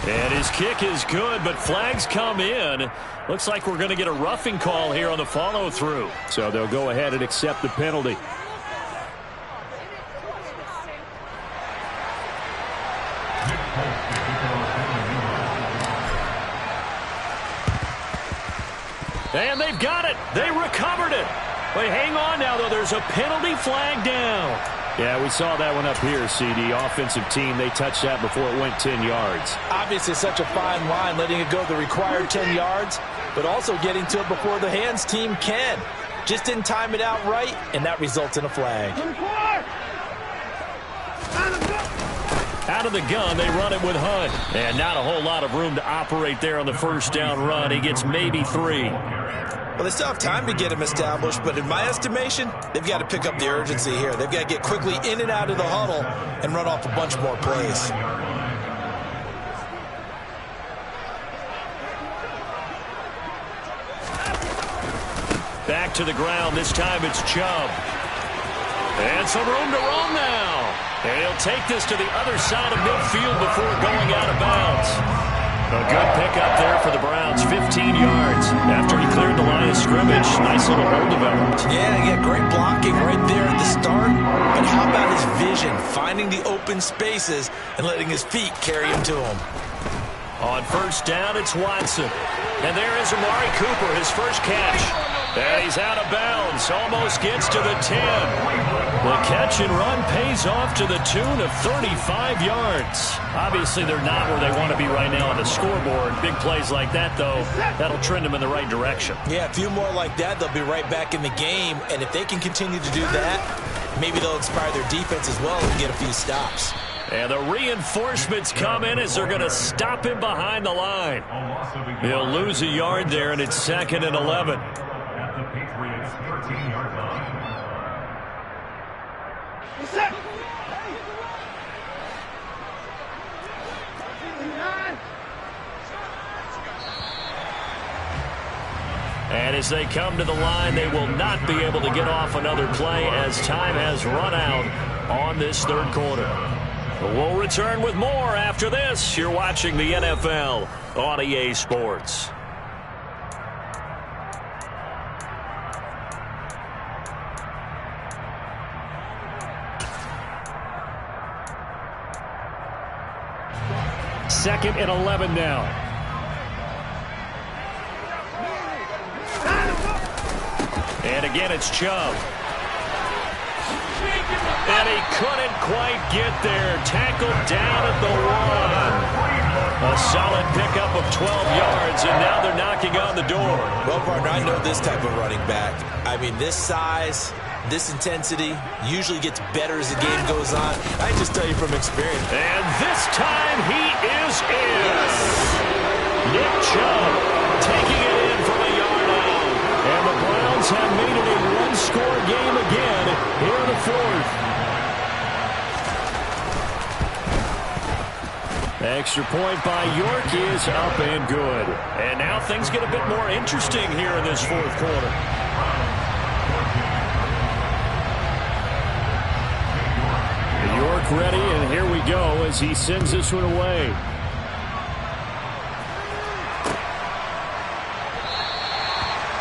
And his kick is good, but flags come in. Looks like we're going to get a roughing call here on the follow-through. So they'll go ahead and accept the penalty. And they've got it. They recovered it. Wait, hang on now, though. There's a penalty flag down. Yeah, we saw that one up here, CD. Offensive team, they touched that before it went 10 yards. Obviously, such a fine line, letting it go the required 10 yards, but also getting to it before the hands team can. Just didn't time it out right, and that results in a flag. Out of the gun, they run it with Hunt. And not a whole lot of room to operate there on the 1st down run. He gets maybe 3. Well, they still have time to get him established, but in my estimation, they've got to pick up the urgency here. They've got to get quickly in and out of the huddle and run off a bunch more plays. Back to the ground. This time it's Chubb. And some room to roam now. And he'll take this to the other side of midfield before going out of bounds. A good pickup there for the Browns, 15 yards after he cleared the line of scrimmage. Nice little hole developed. Yeah, great blocking right there at the start. But how about his vision, finding the open spaces and letting his feet carry him to him? On 1st down, it's Watson. And there is Amari Cooper, his first catch. And he's out of bounds, almost gets to the 10. The catch and run pays off to the tune of 35 yards. Obviously, they're not where they want to be right now on the scoreboard. Big plays like that, though, that'll trend them in the right direction. Yeah, a few more like that, they'll be right back in the game. And if they can continue to do that, maybe they'll inspire their defense as well and get a few stops. And the reinforcements come in as they're going to stop him behind the line. He'll lose a yard there, and it's 2nd and 11. At the Patriots' 13-yard line. And as they come to the line, they will not be able to get off another play as time has run out on this 3rd quarter. We'll return with more after this. You're watching the NFL on EA Sports. Second and 11 now. And again, it's Chubb. And he couldn't quite get there. Tackled down at the 1. A solid pickup of 12 yards, and now they're knocking on the door. Well, partner, I know this type of running back. I mean, this size, this intensity usually gets better as the game goes on. I just tell you from experience. And this time he is in. Yes. Nick Chubb taking it in from a yard out. And the Browns have made it a one-score game again here in the fourth. Extra point by York is up and good. And now things get a bit more interesting here in this fourth quarter. York ready, and here we go as he sends this one away.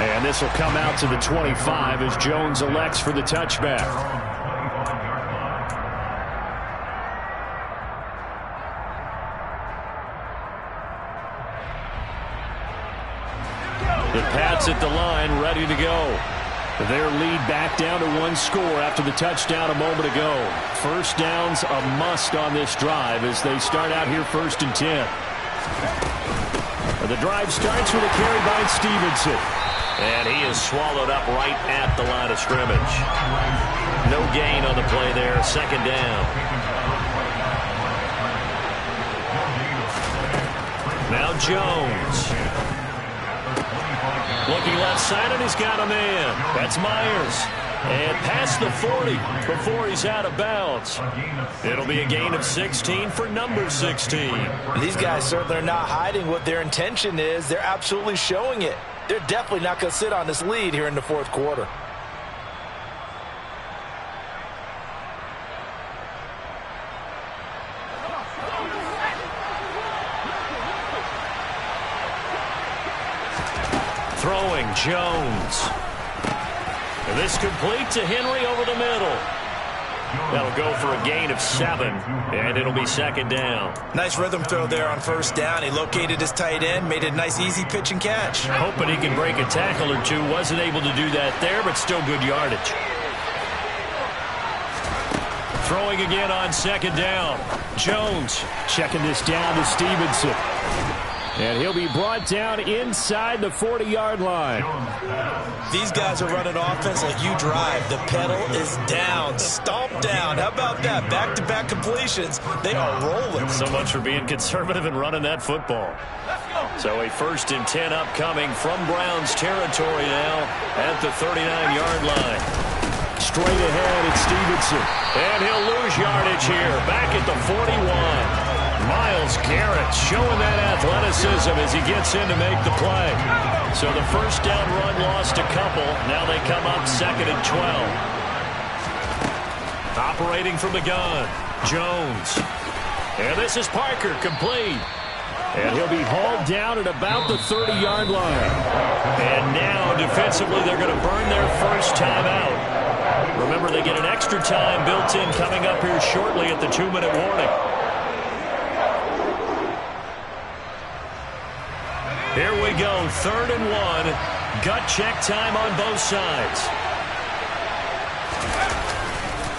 And this will come out to the 25 as Jones elects for the touchback. The Pats at the line, ready to go. Their lead back down to one score after the touchdown a moment ago. First down's a must on this drive as they start out here 1st and 10. The drive starts with a carry by Stevenson. And he is swallowed up right at the line of scrimmage. No gain on the play there. Second down. Now Jones. Looking left side, and he's got a man. That's Myers. And past the 40 before he's out of bounds. It'll be a gain of 16 for number 16. These guys certainly are not hiding what their intention is. They're absolutely showing it. They're definitely not going to sit on this lead here in the fourth quarter. Throwing, Jones. And this complete to Henry over the middle. That'll go for a gain of 7, and it'll be second down. Nice rhythm throw there on first down. He located his tight end, made a nice easy pitch and catch. Hoping he can break a tackle or two. Wasn't able to do that there, but still good yardage. Throwing again on second down. Jones checking this down to Stevenson. And he'll be brought down inside the 40-yard line. These guys are running offense like you drive. The pedal is down, stomp down. How about that? Back-to-back completions. They are rolling. So much for being conservative and running that football. So a 1st and 10 upcoming from Browns territory now at the 39-yard line. Straight ahead, it's Stevenson. And he'll lose yardage here. Back at the 41. Myles Garrett showing that athleticism as he gets in to make the play. So the first down run lost a couple. Now they come up 2nd and 12. Operating from the gun, Jones. And this is Parker, complete. And he'll be hauled down at about the 30-yard line. And now defensively they're going to burn their first time out. Remember, they get an extra time built in coming up here shortly at the 2-minute warning. Here we go, 3rd and 1. Gut check time on both sides.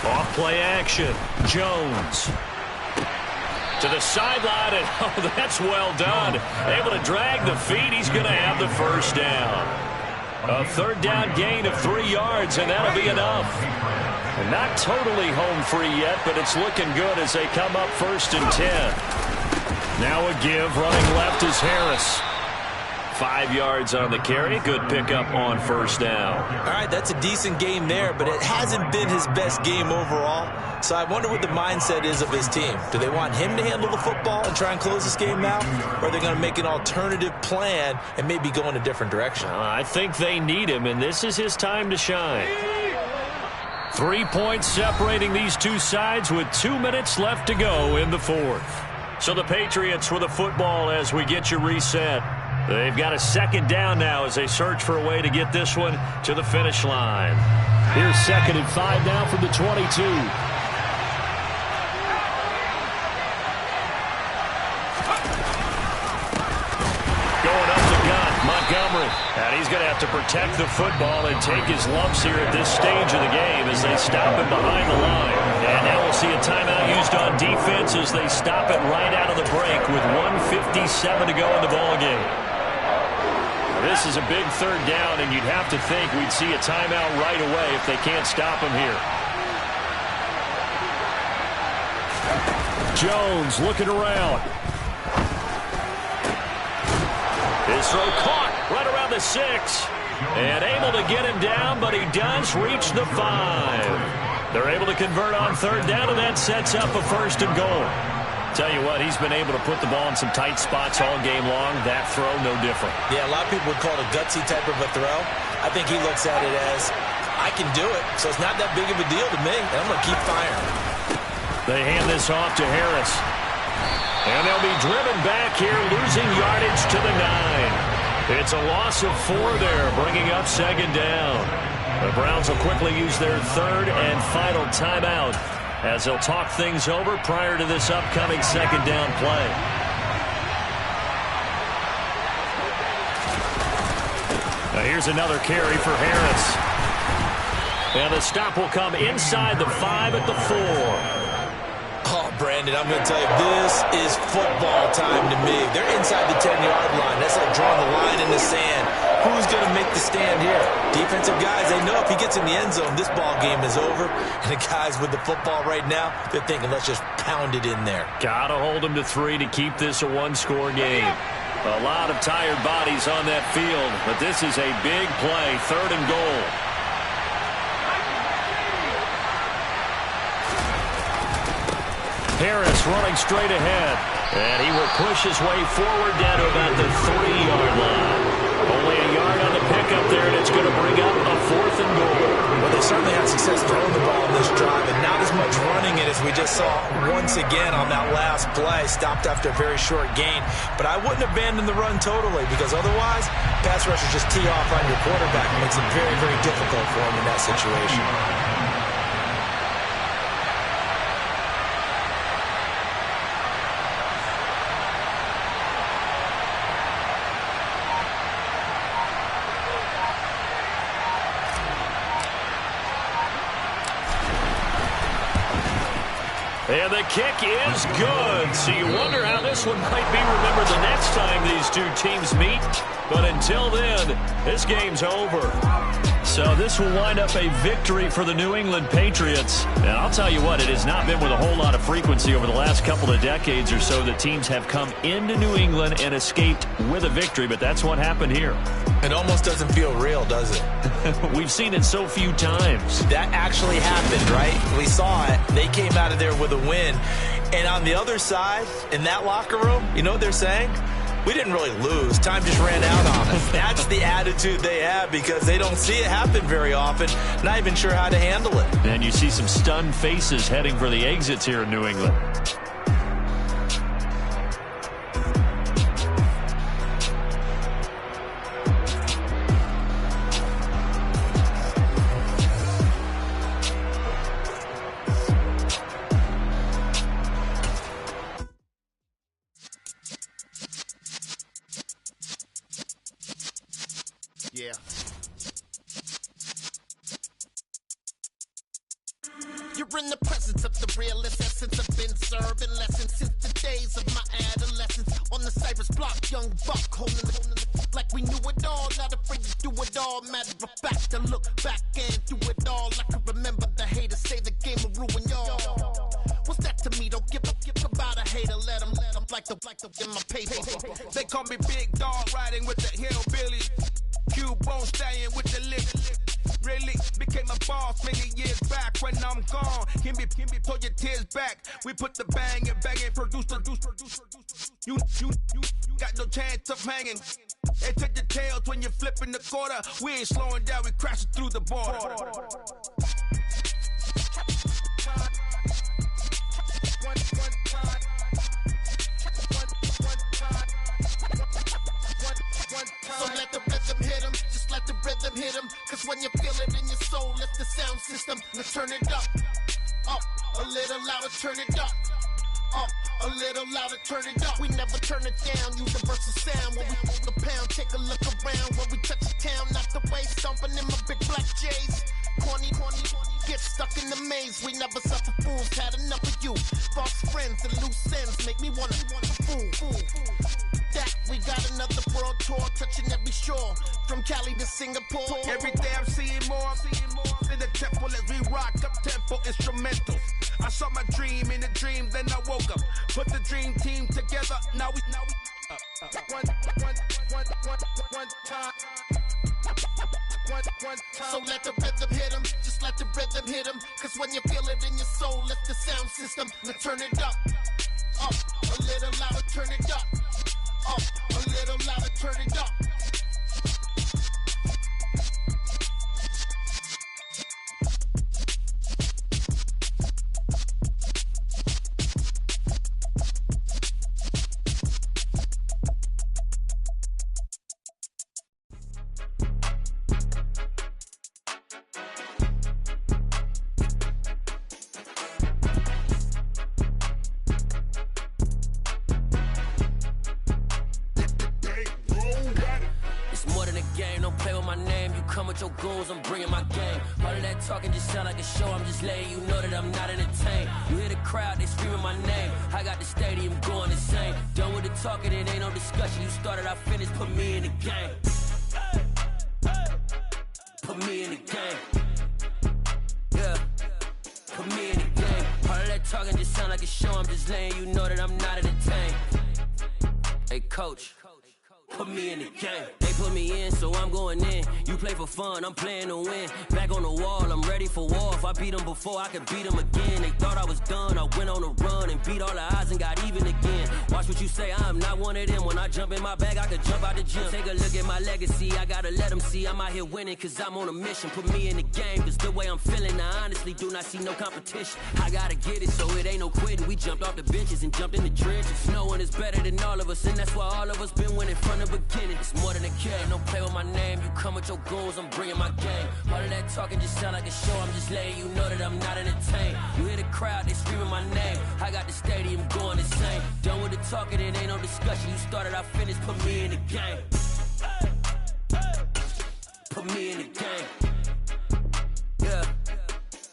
Off play action. Jones. To the sideline, and oh, that's well done. Able to drag the feet. He's going to have the first down. A 3rd down gain of 3 yards, and that'll be enough. And not totally home free yet, but it's looking good as they come up 1st and 10. Now a give. Running left is Harris. 5 yards on the carry. Good pickup on first down. All right, that's a decent game there, but it hasn't been his best game overall. So I wonder what the mindset is of his team. Do they want him to handle the football and try and close this game out? Or are they going to make an alternative plan and maybe go in a different direction? I think they need him, and this is his time to shine. 3 points separating these two sides with 2 minutes left to go in the fourth. So the Patriots with the football as we get you reset. They've got a second down now as they search for a way to get this one to the finish line. Here's 2nd and 5 now from the 22. Montgomery, and he's going to have to protect the football and take his lumps here at this stage of the game as they stop him behind the line. And now we'll see a timeout used on defense as they stop it right out of the break with 1:57 to go in the ballgame. This is a big third down, and you'd have to think we'd see a timeout right away if they can't stop him here. Jones looking around. His throw caught right around the 6. And able to get him down, but he does reach the 5. They're able to convert on third down, and that sets up a 1st and goal. Tell you what, he's been able to put the ball in some tight spots all game long. That throw, no different. Yeah, a lot of people would call it a gutsy type of a throw. I think he looks at it as, I can do it, so it's not that big of a deal to me, and I'm going to keep firing. They hand this off to Harris. And they'll be driven back here, losing yardage to the 9. It's a loss of 4 there, bringing up 2nd down. The Browns will quickly use their 3rd and final timeout as they'll talk things over prior to this upcoming 2nd down play. Now here's another carry for Harris. And the stop will come inside the 5 at the 4. Oh, Brandon, I'm going to tell you, this is football time to me. They're inside the 10-yard line. That's like drawing the line in the sand. Who's going to make the stand here? Defensive guys, they know if he gets in the end zone, this ball game is over. And the guys with the football right now, they're thinking, let's just pound it in there. Got to hold them to 3 to keep this a one-score game. A lot of tired bodies on that field, but this is a big play, 3rd and goal. Harris running straight ahead, and he will push his way forward down to about the 3-yard line. Only a yard on the pickup there, and it's going to bring up a 4th and goal. Well, they certainly had success throwing the ball in this drive, and not as much running it as we just saw once again on that last play. Stopped after a very short gain, but I wouldn't abandon the run totally, because otherwise, pass rushers just tee off on your quarterback. It makes it very, very difficult for him in that situation. And the kick is good. So you wonder how this one might be remembered the next time these two teams meet. But until then, this game's over. So this will wind up a victory for the New England Patriots. And I'll tell you what, it has not been with a whole lot of frequency over the last couple of decades or so that teams have come into New England and escaped with a victory. But that's what happened here. It almost doesn't feel real, does it? We've seen it so few times. That actually happened, right? We saw it. They came out of there with a win. And on the other side, in that locker room, you know what they're saying? We didn't really lose. Time just ran out on us. That's the attitude they have because they don't see it happen very often. Not even sure how to handle it. And you see some stunned faces heading for the exits here in New England. Yeah. You're in the presence of the realest essence. I've been serving lessons since the days of my adolescence. On the Cypress block, young buck holding the like we knew it all. Not afraid to do it all. Matter of fact, to look back and do it all. I can remember the haters say the game will ruin y'all. What's that to me? Don't give about a hater. Let them like the in my paper. They call me Big Dog, riding with the hillbillies. Q-Bone staying with the lick. Really became a boss many years back when I'm gone. Can be pull your tears back. We put the bang and produce. You got no chance of hanging. They take your tails when you're flipping the quarter. We ain't slowing down, we crashing through the border. a little louder, turn it up. A little louder, turn it up. We never turn it down, universal sound. When we move the pound, take a look around. When we touch the town, not the way, stomping in my big black J's. Corny, get stuck in the maze. We never suffer fools, had enough of you. False friends and loose ends make me wanna fool. That we got another world tour, touching every shore, from Cali to Singapore. Every day I'm seeing more in the temple as we rock up tempo instrumentals. I saw my dream in a dream, then I woke up. Put the dream team together. Now we one time. So let the rhythm hit him, just let the rhythm hit him. Cause when you feel it in your soul, lift the sound system and turn it up. A little louder, turn it up. A little louder, turn it up. Your goons, I'm bringing my game. All of that talking just sound like a show. I'm just letting you know that I'm not entertained. You hear the crowd, they screaming my name. I got the stadium going insane. Done with the talking, it ain't no discussion. You started, I finished, put me in the game. Put me in the game. Yeah, put me in the game. All of that talking just sound like a show. I'm just letting you know that I'm not entertained. Hey, coach, put me in the game. They put me in, so I'm going in. You play for fun, I'm playing to win. Back on the wall, I'm ready for war. If I beat them before, I could beat them again. They thought I was done, I went on a run and beat all the odds and got even again. Watch what you say, I'm not one of them. When I jump in my bag, I could jump out the gym. Take a look at my legacy, I gotta let them see I'm out here winning, cause I'm on a mission. Put me in the game, cause the way I'm feeling, I honestly do not see no competition. I gotta get it, so it ain't no quitting. We jumped off the benches and jumped in the trenches. No one is better than all of us, and that's why all of us been winning from the beginning. It's more than a kid, don't play with my name. You come with your goons, I'm bringing my game. All of that talking just sound like a show. I'm just letting you know that I'm not entertained. You hear the crowd, they screaming my name. I got the stadium going insane. Done with the talking, it ain't no discussion. You started, I finished, put me in the game. Put me in the game. Yeah,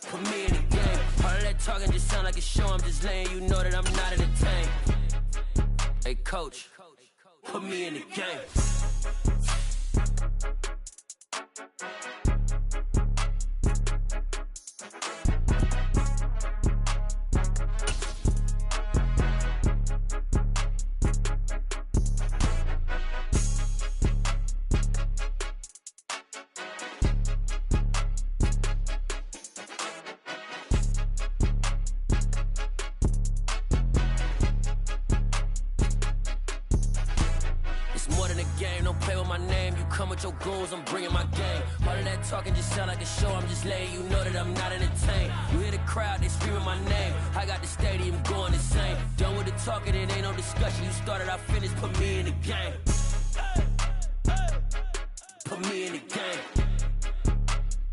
put me in the game. All of that talking just sound like a show. I'm just letting you know that I'm not entertained. Hey, coach, put me in the game. Your goals, I'm bringing my game. All of that talking just sound like a show. I'm just letting you know that I'm not entertained. You hear the crowd, they screaming my name. I got the stadium going insane. Done with the talking, it ain't no discussion. You started, I finished, put me in the game. Put me in the game.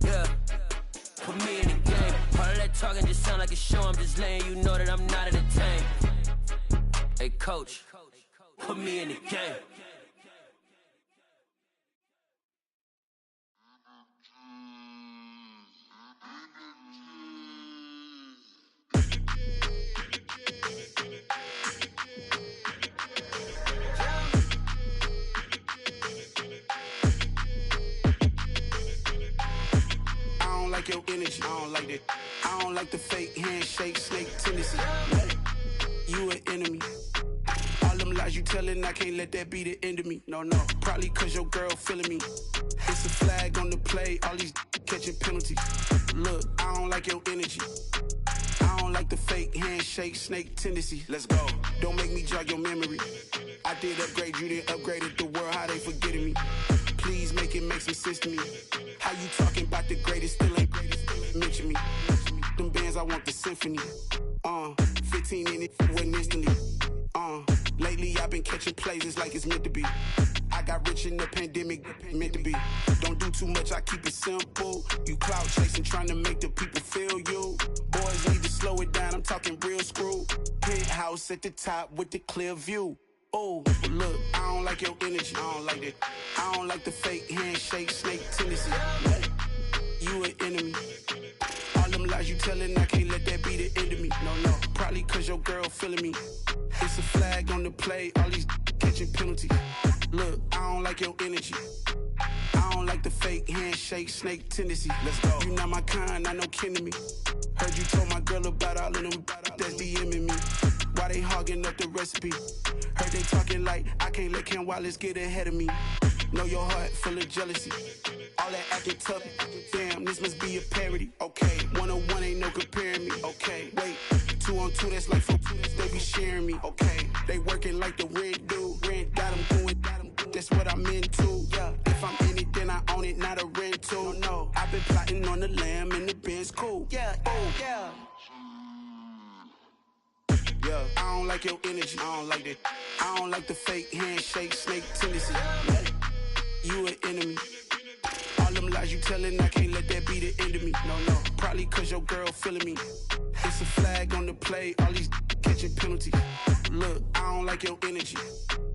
Yeah, put me in the game. All of that talking just sound like a show. I'm just letting you know that I'm not entertained. Hey, coach, put me in the game. Your energy, I don't like that. I don't like the fake handshake, snake tendency. You an enemy. All them lies you telling, I can't let that be the end of me. No, probably cause your girl feeling me. It's a flag on the play, all these catching penalties. Look, I don't like your energy. I don't like the fake handshake, snake tendency. Let's go. Don't make me jog your memory. I did upgrade, you didn't upgrade it. The world, how they forgetting me. Please make it make some sense to me. How you talking about the greatest, still ain't greatest, mention me. Them bands, I want the symphony. 15 in it, wasn't instantly. Lately I've been catching plays, it's like it's meant to be. I Got rich in the pandemic, meant to be. Don't do too much, I keep it simple. You clout chasing, trying to make the people feel you. Boys need to slow it down, I'm talking real screw. Penthouse at the top with the clear view. Oh, look, I don't like your energy, I don't like that. I don't like the fake handshake, snake tendency. What? You an enemy. All them lies you telling, I can't let that be the end of me. No, probably cause your girl feeling me. It's a flag on the play, all these catching penalties. Look, I don't like your energy. I don't like the fake handshake, snake tendency. Let's go. You not my kind, I know kin to me. Heard you told my girl about all of them that's DMing me. Why they hogging up the recipe? Heard they talking like I can't let Ken Wallace get ahead of me. Know your heart full of jealousy. All that acting tough, damn, this must be a parody. Okay, 101 ain't no comparing me. Okay, wait, 2 on 2, that's like 4, they be sharing me. Okay, they working like the rent dude. Rent got them going, that's what I'm into. Yeah, if I'm in it, then I own it, not a rental. No, I've been plotting on the lamb and the Benz cool. Yeah, oh, yeah. Yeah, I don't like your energy, I don't like that. I don't like the fake handshake, snake tendency. You an enemy. All them lies you telling, I can't let that be the end of me. No, probably cause your girl feeling me. It's a flag on the play, all these catching penalties. Look, I don't like your energy.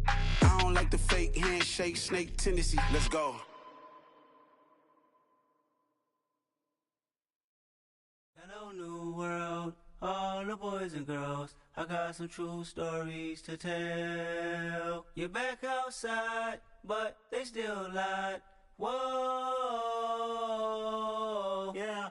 I don't like the fake handshake, snake tendency. Let's go. Hello, new world, all the boys and girls. I got some true stories to tell. You're back outside, but they still lied. Whoa, yeah.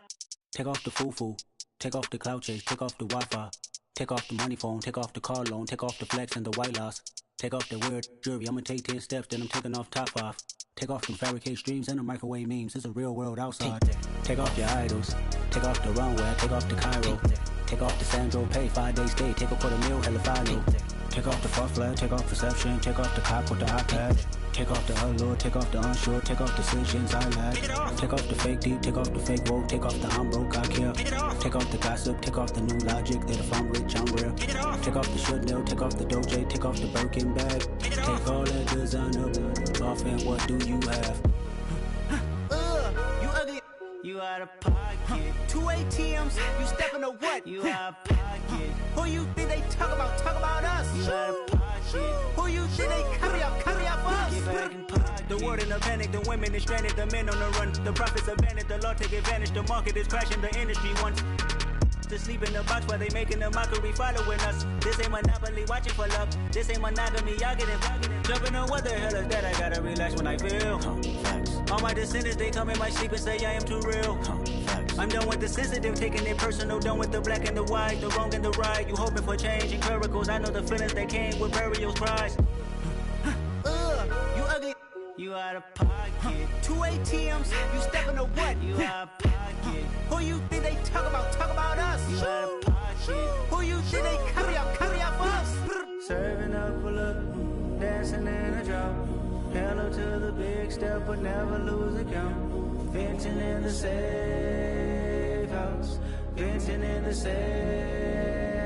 Take off the foo-foo, take off the cloud chase, take off the Wi-Fi, take off the money phone, take off the car loan, take off the flex and the white loss, take off the weird jewelry. I'ma take 10 steps, then I'm taking off top 5. Take off them fabricate streams and the microwave memes. It's a real world outside. Take off your idols, take off the runway, take off the Cairo, take off the Sandro Pay, 5-day stay, take a $250,000 hella final. Take off the fuck flag, take off perception, take off the cop with the iPad. Take off the allure, take off the unsure, take off decisions I lack. Take off the fake deep, take off the fake woke, take off the I'm broke, I care. Take off the gossip, take off the new logic that if I'm rich, I'm real. Take off the Chanel, take off the Doja, take off the Birkin bag. Take all that designer off and what do you have? You ugly. You out of pocket. 2 ATMs, you stepping or what? You out of pocket. Who you think they talk about? Talk about us. You out of pocket. Who you think they carry up for us? Get back in pocket. The world in a panic, the women is stranded, the men on the run. The profits abandoned, the law take advantage. The market is crashing, the industry wants to sleep in the box while they making a mockery following us. This ain't monopoly, watching for love. This ain't monogamy, y'all get it. Jumping on what the hell is that? I gotta relax when I feel. All my descendants, they come in my sleep and say I am too real. I'm done with the sensitive, taking it personal. Done with the black and the white, the wrong and the right. You hoping for change and miracles. I know the feelings that came with burial cries. You ugly. You out of pocket. 2 ATMs, you stepping or what? You out of pocket. Who you think they talk about? Talk about us. You out of pocket. Who you think they carry up for us? Serving up a look, dancing in a drop. Hello to the big step, but never lose a count. Venting in the safe house. Venting in the safe.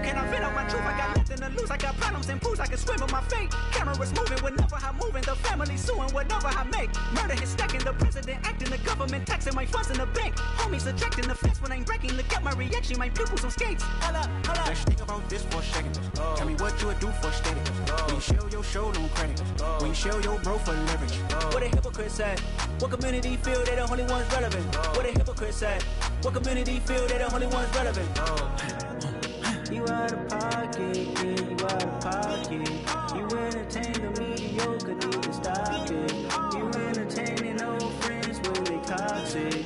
Can I vent out my truth? I got nothing to lose. I got problems and pools. I can swim in my fate. Cameras moving whenever I'm moving. The family suing whatever I make. Murder is stacking. The president acting. The government taxing my funds in the bank. Homies subtracting the fence when I'm breaking. Look at my reaction. My pupils on skates. Hold up, hold up. Let's think about this for a second. Tell me what you would do for status. When you show your show, no credit. When you show your bro for leverage. What a hypocrite said. What community feel they the only ones relevant? What a hypocrite said. What community feel they the only ones relevant? You out of pocket, yeah, you out of pocket. You entertain the mediocre, need to stop it. You entertaining old friends when they toxic.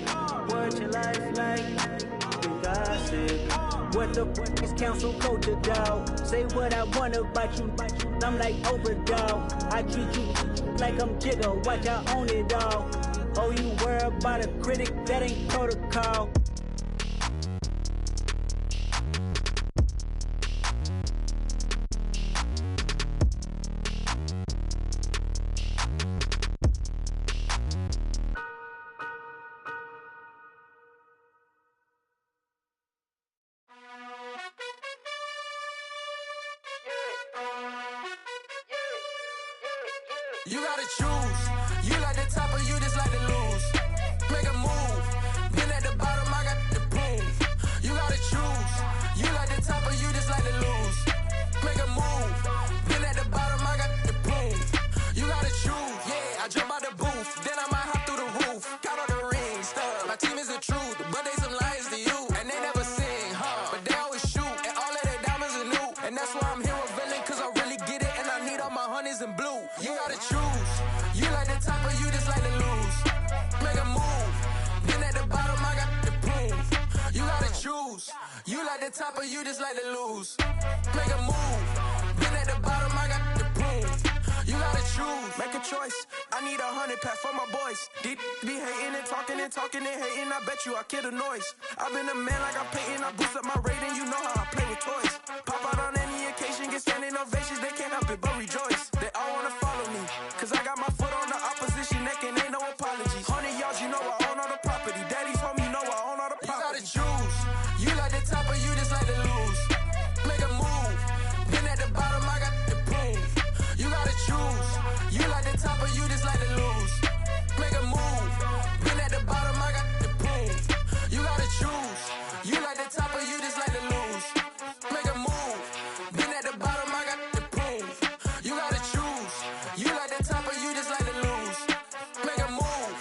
What your life like? You gossip. What the fuck is council culture, dog? Say what I want about you. I'm like Oprah, dog. I treat you like I'm Jigga. Watch I own it all. Oh, you worry about a critic? That ain't protocol. You gotta choose. like to lose. Make a move. Been at the bottom, I got the proof. You gotta choose. You like the top or you just like to lose. Make a move. Been at the bottom, I got the proof. You gotta choose. Yeah, I jump out the booth. Then I might hop through the roof. Count all the rings, stuff. My team is the truth, but they some liars to you. And they never sing, but they always shoot. And all of their diamonds are new. And that's why I'm here with Villain, cause I really get it. And I need all my honeys in blue. You gotta choose. You like the top or you just like to lose. Make a move. Been at the bottom, I got the proof. You gotta choose. You like the top or you just like to lose. Make a move. Been at the bottom, I got the proof. You gotta choose. Make a choice. I need 100 pack for my boys. Deep be hating and talking and hating. I bet you I kill the noise. I've been a man like I'm painting. I boost up my rating. You know how I play with toys. Pop out on any occasion, get standing ovations. They can't help it but rejoice. They all wanna follow me, cause I got my foot on the opposition neck and ain't no apologies. 100 yards, you know I own all the property. Daddy's home, you know I own all the property. You gotta choose. You like the top or you just like to lose. Make a move. Been at the bottom, I got the proof. You gotta choose. You like the top or you just like to lose. Make a move. Been at the bottom, I got the proof. You gotta choose. You like the top or you just like to lose. Make a move. Been at the bottom, I got the proof. You gotta choose. You like the top or you just like to lose. Make a move.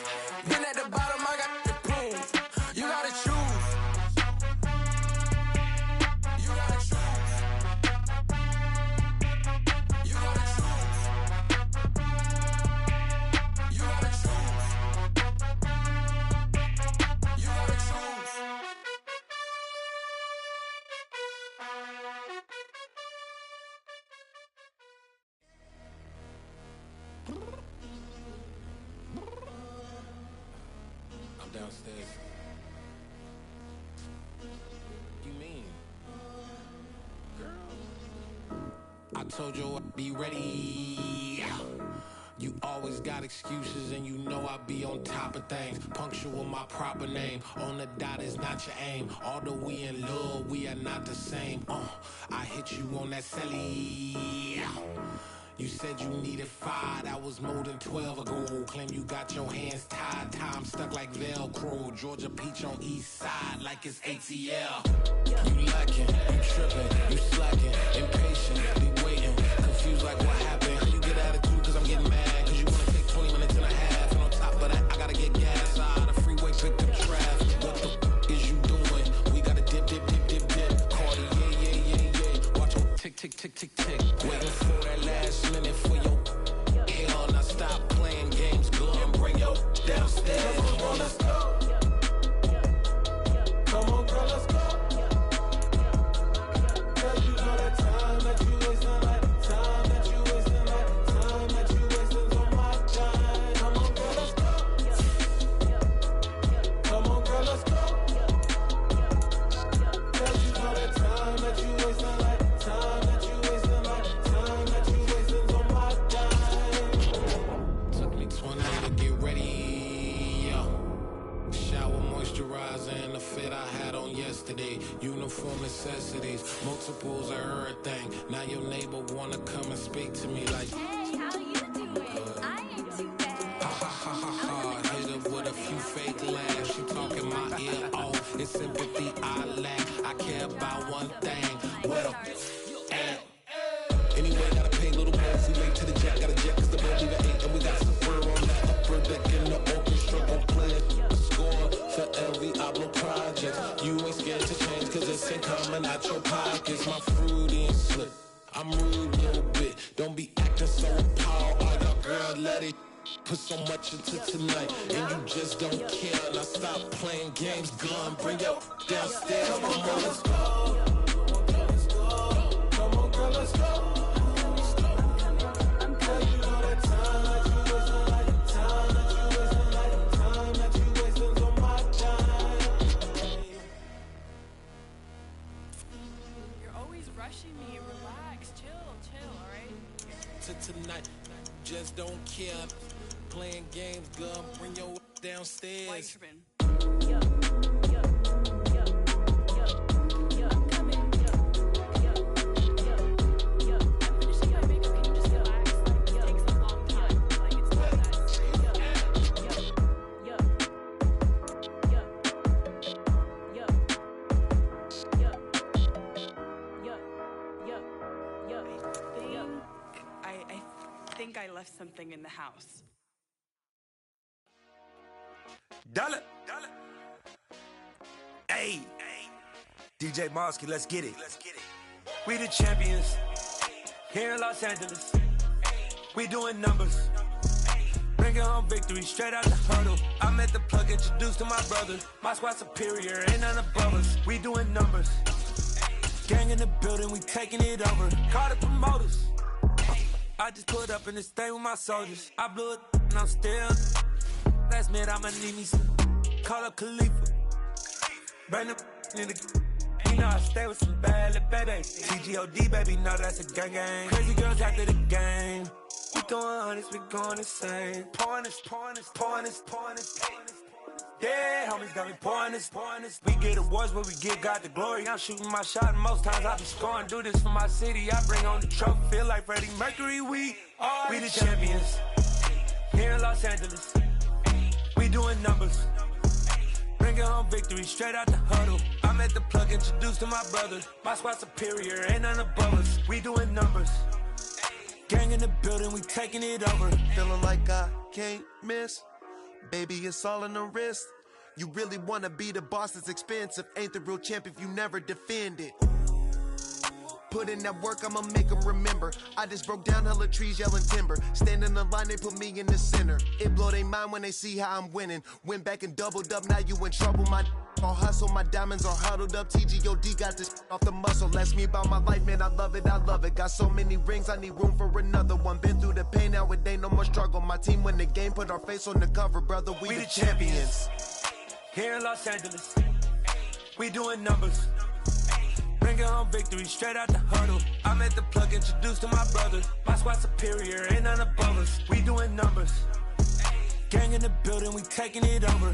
Been at the bottom, I got the proof. You gotta choose. You gotta choose. You gotta choose. You gotta choose. You gotta choose. I'm downstairs. You mean? Girl, I told you I'd be ready. You always got excuses and you know I be on top of things. Punctual my proper name. On the dot is not your aim. Although we in love, we are not the same. I hit you on that celly. You said you needed 5, that was more than 12 ago. Claim you got your hands tied, time stuck like Velcro. Georgia Peach on east side like it's ATL. You lacking, you tripping, you slacking, impatient, be waiting, confused like what happened. You get attitude cause I'm getting mad, cause you wanna take 20 minutes and a half. And on top of that, I gotta get gas out of the freeway, pick up traffic. What the f is you doing? We gotta dip, dip, dip, dip, dip. Cardi, yeah. Watch your tick, tick, tick, tick, tick. Waiting for that last minute for your hell. Now stop playing games, go and bring your downstairs. Come on, let's go. Come on, girl, let's go. Cause you know that time that you wasting, like time that you wasting, like time that you wasting on my time. Come on, girl, let's go. Come on, girl, let's go. Cause you know that time that you wasting, like time that you wasting, like time that you wasting on my time. Took me 20 to get ready. Shower moisturizer and the fit I had on yesterday. Uniform necessities, multiples of everything. Now your neighbor wanna come and speak to me like, hey, how you doing? I ain't too bad. Ha ha ha ha ha. Hit her with a few fake laughs. She talking my ear off. It's sympathy I lack. I care about one thing. Well, anyway, gotta pay a little more. We late to the jet, got a jet cause the boat leave at 8. And we got some fur on that upper deck in the orchestra. Gon' play a score for every Ablo project. You ain't scared to change cause it's ain't coming out your pockets. My fruity and slip. I'm rude a little bit. Don't be acting so appalled. Oh, your girl, let it put so much into tonight. And you just don't care. Now stop playing games, gun. Bring your downstairs. Come on, girl, let's go. Come on, girl, let's go. Tonight, just don't care. Playing games, gun, bring your downstairs. think I left something in the house. Dollar. Hey. DJ Mosky, let's get it. We the champions here in Los Angeles. We doing numbers. Bringing home victory straight out the huddle. I met the plug, introduced to my brother. My squad superior, ain't none above us. We doing numbers. Gang in the building, we taking it over. Call the promoters. I just put up in this thing with my soldiers. I blew it and I'm still. Last minute I'ma need me some. Call up Khalifa. Bring the in the. You know I stay with some bad little baby. TGOD baby, no that's a gang gang. Crazy girls after the game. We throwing hundreds, we going insane. Pouring this. Yeah, homies got me pouring this. We get awards, but we give God the glory. I'm shooting my shot, and most times I be scoring. Do this for my city, I bring on the trophy. Feel like Freddie Mercury, we the champions here in Los Angeles. We doing numbers. Bringing home victory straight out the huddle. I met the plug, introduced to my brother. My squad superior, ain't none above us. We doing numbers. Gang in the building, we taking it over. Feeling like I can't miss. Baby, it's all in the wrist. You really wanna be the boss, it's expensive. Ain't the real champ if you never defend it. Put in that work, I'ma make them remember. I just broke down hella trees, yelling timber. Stand in the line, they put me in the center. It blow their mind when they see how I'm winning. Went back and doubled up, now you in trouble. My all hustle, my diamonds are huddled up. TGOD got this off the muscle. Ask me about my life, man, I love it. Got so many rings, I need room for another one. Been through the pain, now it ain't no more struggle. My team win the game, put our face on the cover, brother. We the champions here in Los Angeles. We doing numbers. Bringing home victory straight out the huddle. I met the plug, introduced to my brother. My squad superior, ain't none above us. We doing numbers. Gang in the building, we taking it over.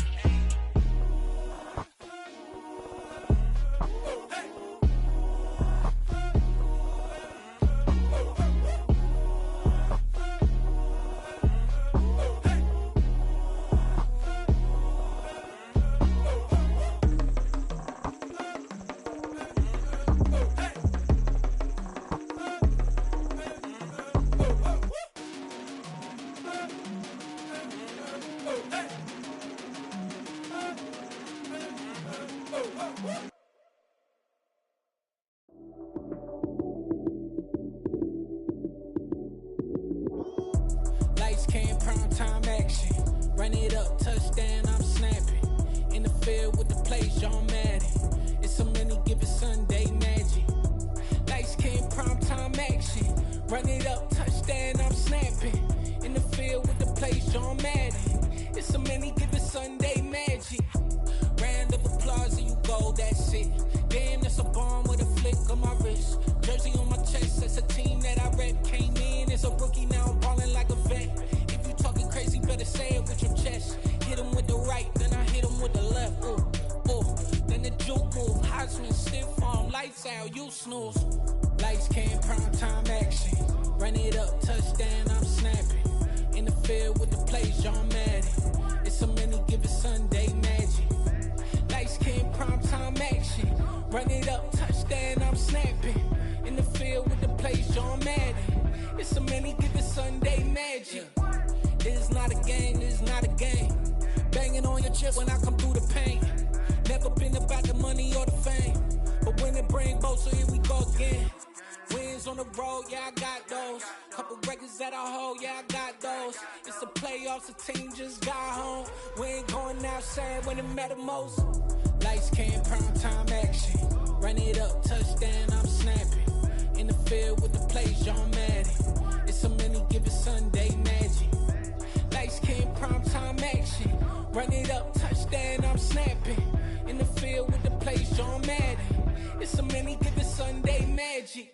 Lights came, prime time action. Run it up, touchdown, I'm snapping. In the field with the plays, John Madden. It's a many given Sunday magic. Lights came, prime time action. Run it up, touchdown, I'm snapping. In the field with the plays, John Madden. It's a many given Sunday magic. Round of applause and you go, that's it. Damn, that's a bomb with a flick on my wrist. Jersey on my chest, that's a team that I rep. Came in as a rookie, now I'm ballin' like a vet. If you talking crazy, better say it with your chest. Hit him with the right, then I hit him with the left. Then the juke move, Heisman, stiff arm, lights out, you snooze. Lights came, prime time action. Run it up, touchdown, I'm snapping. In the field with the plays, John Madden. It's a many given Sunday magic. Lights came, prime time action. Run it up, touchdown, I'm snapping. In the field with the plays, John Madden. It's a many given Sunday magic. It is not a game, it is not a game. Banging on your chest when I come through the pain. Never been about the money or the fame. But when it bring both, so here we go again. Wins on the road, yeah, I got those. Couple records that I hold, yeah, I got those. It's the playoffs, the team just got home. We ain't going outside when it matter most. Lights came, prime time action. Run it up, touchdown, I'm snapping. In the field with the plays, John Madden. It's a many given Sunday magic. Lights came, prime time action. Run it up, touchdown, I'm snapping. In the field with the plays, John Madden. It's a many given Sunday magic.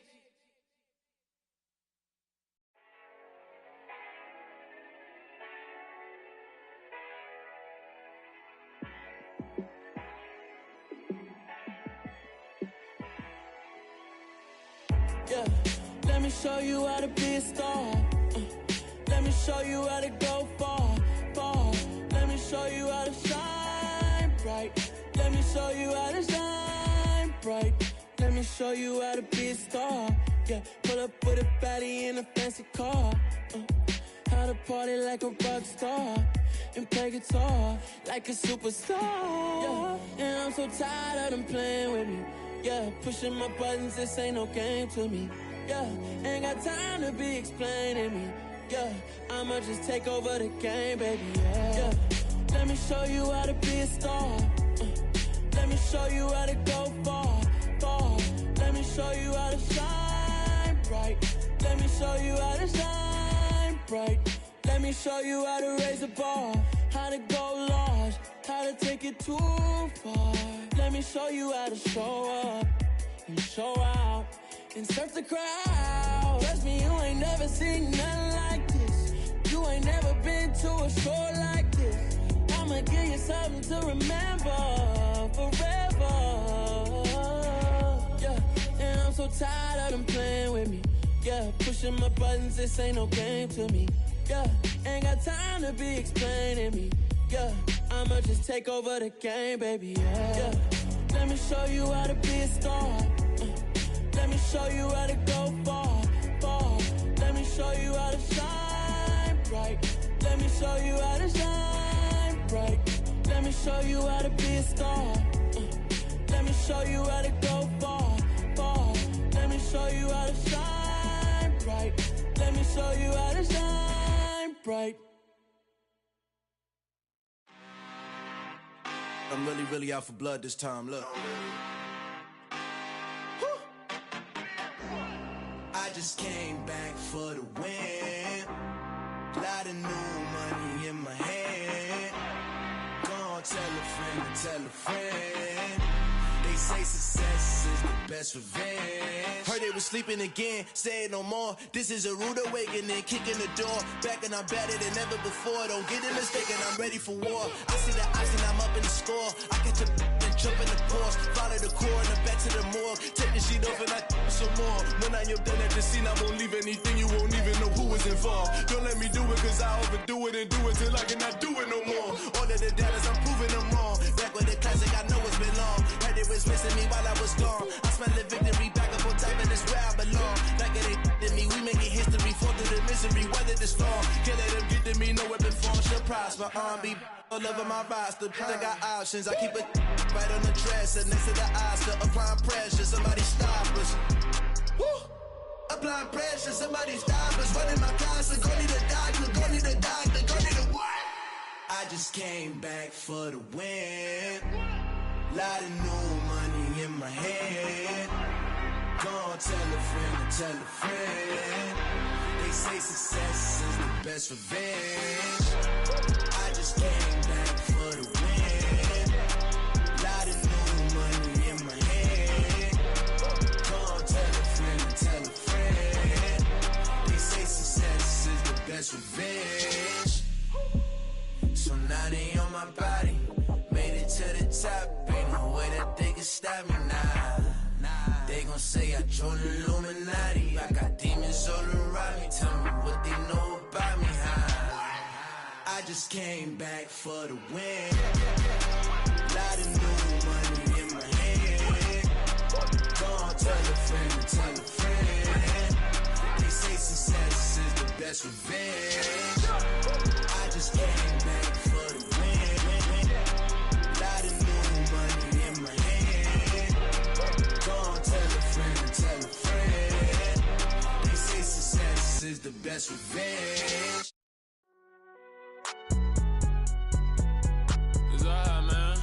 Yeah, let me show you how to be a star. Let me show you how to go far, far. Let me show you how to shine bright. Let me show you how to shine bright. Let me show you how to be a star. Yeah, pull up with a baddie in a fancy car. How to party like a rock star and play guitar like a superstar. Yeah, and I'm so tired of them playing with me. Yeah, pushing my buttons, this ain't no game to me. Yeah, ain't got time to be explaining me. Yeah, I'ma just take over the game, baby. Yeah, let me show you how to be a star. Let me show you how to go far, far. Let me show you how to shine bright. Let me show you how to shine bright. Let me show you how to raise the bar, how to go large, how to take it too far. Let me show you how to show up and show out and surf the crowd. Trust me, you ain't never seen nothing like this. You ain't never been to a show like this. I'ma give you something to remember forever. Yeah, and I'm so tired of them playing with me. Yeah, pushing my buttons, this ain't no game to me. Yeah, ain't got time to be explaining me. Yeah, I'ma just take over the game, baby. Yeah, let me show you how to be a star. Let me show you how to go far, far. Let me show you how to shine bright. Let me show you how to shine bright. Let me show you how to be a star. Let me show you how to go far, far. Let me show you how to shine bright. Let me show you how to shine bright. I'm really out for blood this time, look. I just came back for the win. Lot of new money in my hand. Gonna tell a friend to tell a friend. They say success is the best revenge. Heard they was sleeping again, say it no more. This is a rude awakening, kicking the door. Back and I'm better than ever before. Don't get it mistaken, I'm ready for war. I see the ice and I'm up in the score. I get to and jump in the course. Follow the core and I'm back to the morgue. Take the sheet off and I some more. When I am done at the scene, I won't leave anything. You won't even know who was involved. Don't let me do it cause I overdo it and do it till I cannot do it no more. All of the doubters, I'm proving them wrong. Back with the classic, I know it's been long. Heard it was missing me while I was gone. I smell the victory back up on top and it's where I belong. Like it ain't to me, we making history. Fall through the misery, weather the storm. Can't let them get to me, no weapon form should prosper. R&B all over my roster, I got options. I keep it right on the dresser, next to the Oscar. Applying pressure, somebody stop us. Woo! Applying pressure, somebody stop us. Running my castle, go need a doctor, go need a doctor, go need a what? I just came back for the win. Lot of new money in my hand. Gonna tell a friend to tell a friend. They say success is the best revenge. I just came back for the win. Lot of new money in my hand. Gonna tell a friend to tell a friend. They say success is the best revenge. So now they on my body. Made it to the top, ain't no way that they can stop me now. They gon' say I joined the Illuminati. I got demons all around me, tell me what they know about me, huh? I just came back for the win. Lot of new money in my hand. Gonna tell a friend to tell a friend. They say success is the best revenge. I just came back for the win. Lot of new money in my hand. Gonna tell a friend to tell a friend. They say success is the best revenge. It's alright, man.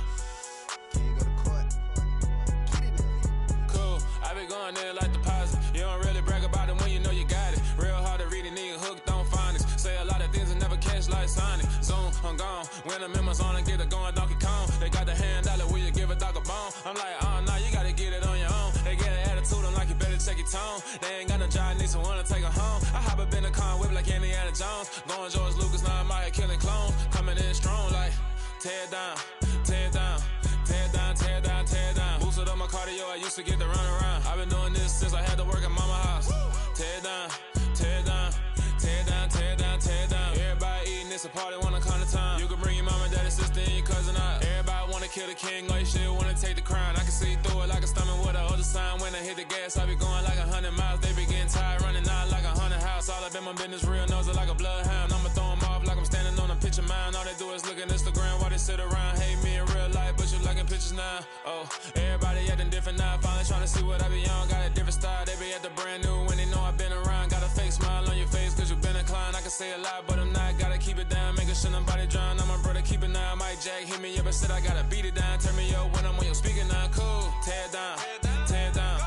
Cool, I be going there like deposit. You don't really brag about it when you know you got it. Real hard to read a nigga hooked, don't find it. Say a lot of things and never catch like Sonic. Zone, I'm gone. When I'm in my zone, I get it going Donkey Kong. They got the hand dollar, will you give a dog a bone? I'm like, oh, nah, you gotta get it on your own. They get an attitude, I'm like, you better check your tone. They ain't got no job, need someone to take her home. I hop up in the car, whip like Indiana Jones. Going George Lucas, now I'm out here killing clones. Coming in strong like, tear down, tear down, tear down, tear down, tear down. Boosted up my cardio, I used to get to run around. I've been doing this since I had to work at mama house. Tear down, tear down, tear down, tear down, tear down. Everybody eating, it's a party, wanna come to time. You can bring your mama, daddy, sister, and your cousin out. Everybody wanna kill the king, like shit, wanna take the crown. I can see through it like a stomach with a other side. time when I hit the gas, I be going like 100 miles. They be getting tired, running out like 100 house. All up in my business, real nose it like a bloodhound. I'ma throw them off like I'm standing on a picture mine. All they do is look at Instagram while they sit around. Hate me in real life, but you liking pictures now. Oh, everybody acting different now. Finally trying to see what I be on. Got a different style, they be at the brand new when they know I've been around. Got a fake smile on your face cause you been inclined. I can say a lot, but I'm not. Gotta keep it down, making sure nobody drown. I'm my brother, keep it now. Mike Jack hit me up and said I gotta beat it down. Turn me up when I'm on your speaker now. Cool, tear it down, tear it down,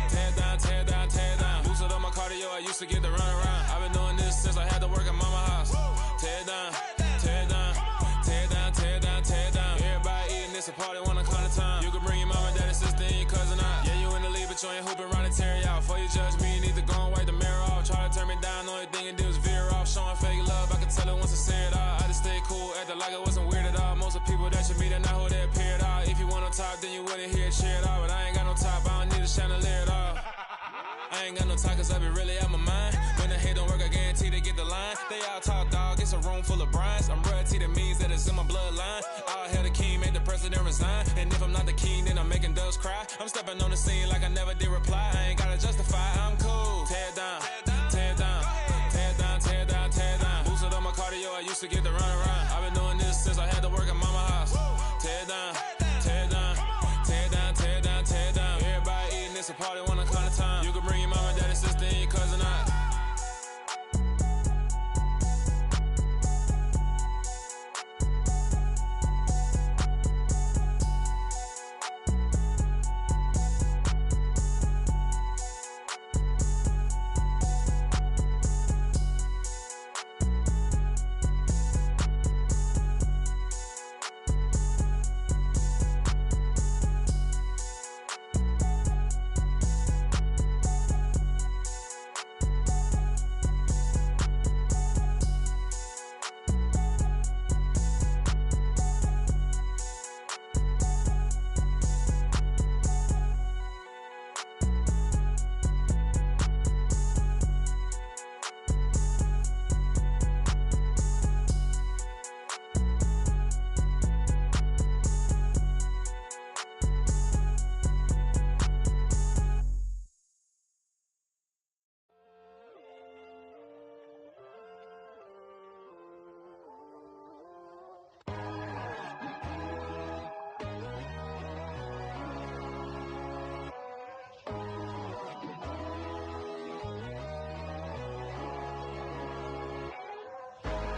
tear it down, tear it down, tear it down. Boosted up my cardio, I used to get the run around. I've been doing this since I had to work at mama house. Tear it down, tear it down, tear it down, tear it down, tear it down. Everybody eating this a party, wanna climb the time. You can bring your mama, daddy, sister, and your cousin out. Yeah, you in the league, but you ain't hooping around and tear it out. Before you judge me, you need to go and wipe the mirror off. Try to turn me down, only thing you do is veer off. Showing fake love, I can tell it once I say it all. I just stay cool, acting like it wasn't weird at all. Most of the people that you meet are not who they appear at all. If you want on top, then you wouldn't hear it cheer at all. But I ain't got no top, I don't need a chandelier at all. I ain't got no talk cause I be really out my mind. When the hate don't work, I guarantee they get the line. They all talk dog, it's a room full of brines. I'm royalty, that means that it's in my bloodline. All hail the king, make the president resign. And if I'm not the king, then I'm making doves cry. I'm stepping on the scene like I never did reply. I ain't gotta justify, I'm cool. Tear it down, tear it down, tear it down, tear it down, tear it down. Boosted up my cardio, I used to get the run around. I've been doing this since I had to work at mama house. Tear it down, tear it down, tear it down, tear it down, tear it down. Everybody eating this a party, wanna climb the time. You can bring your mama, daddy, sister, and your cousin out.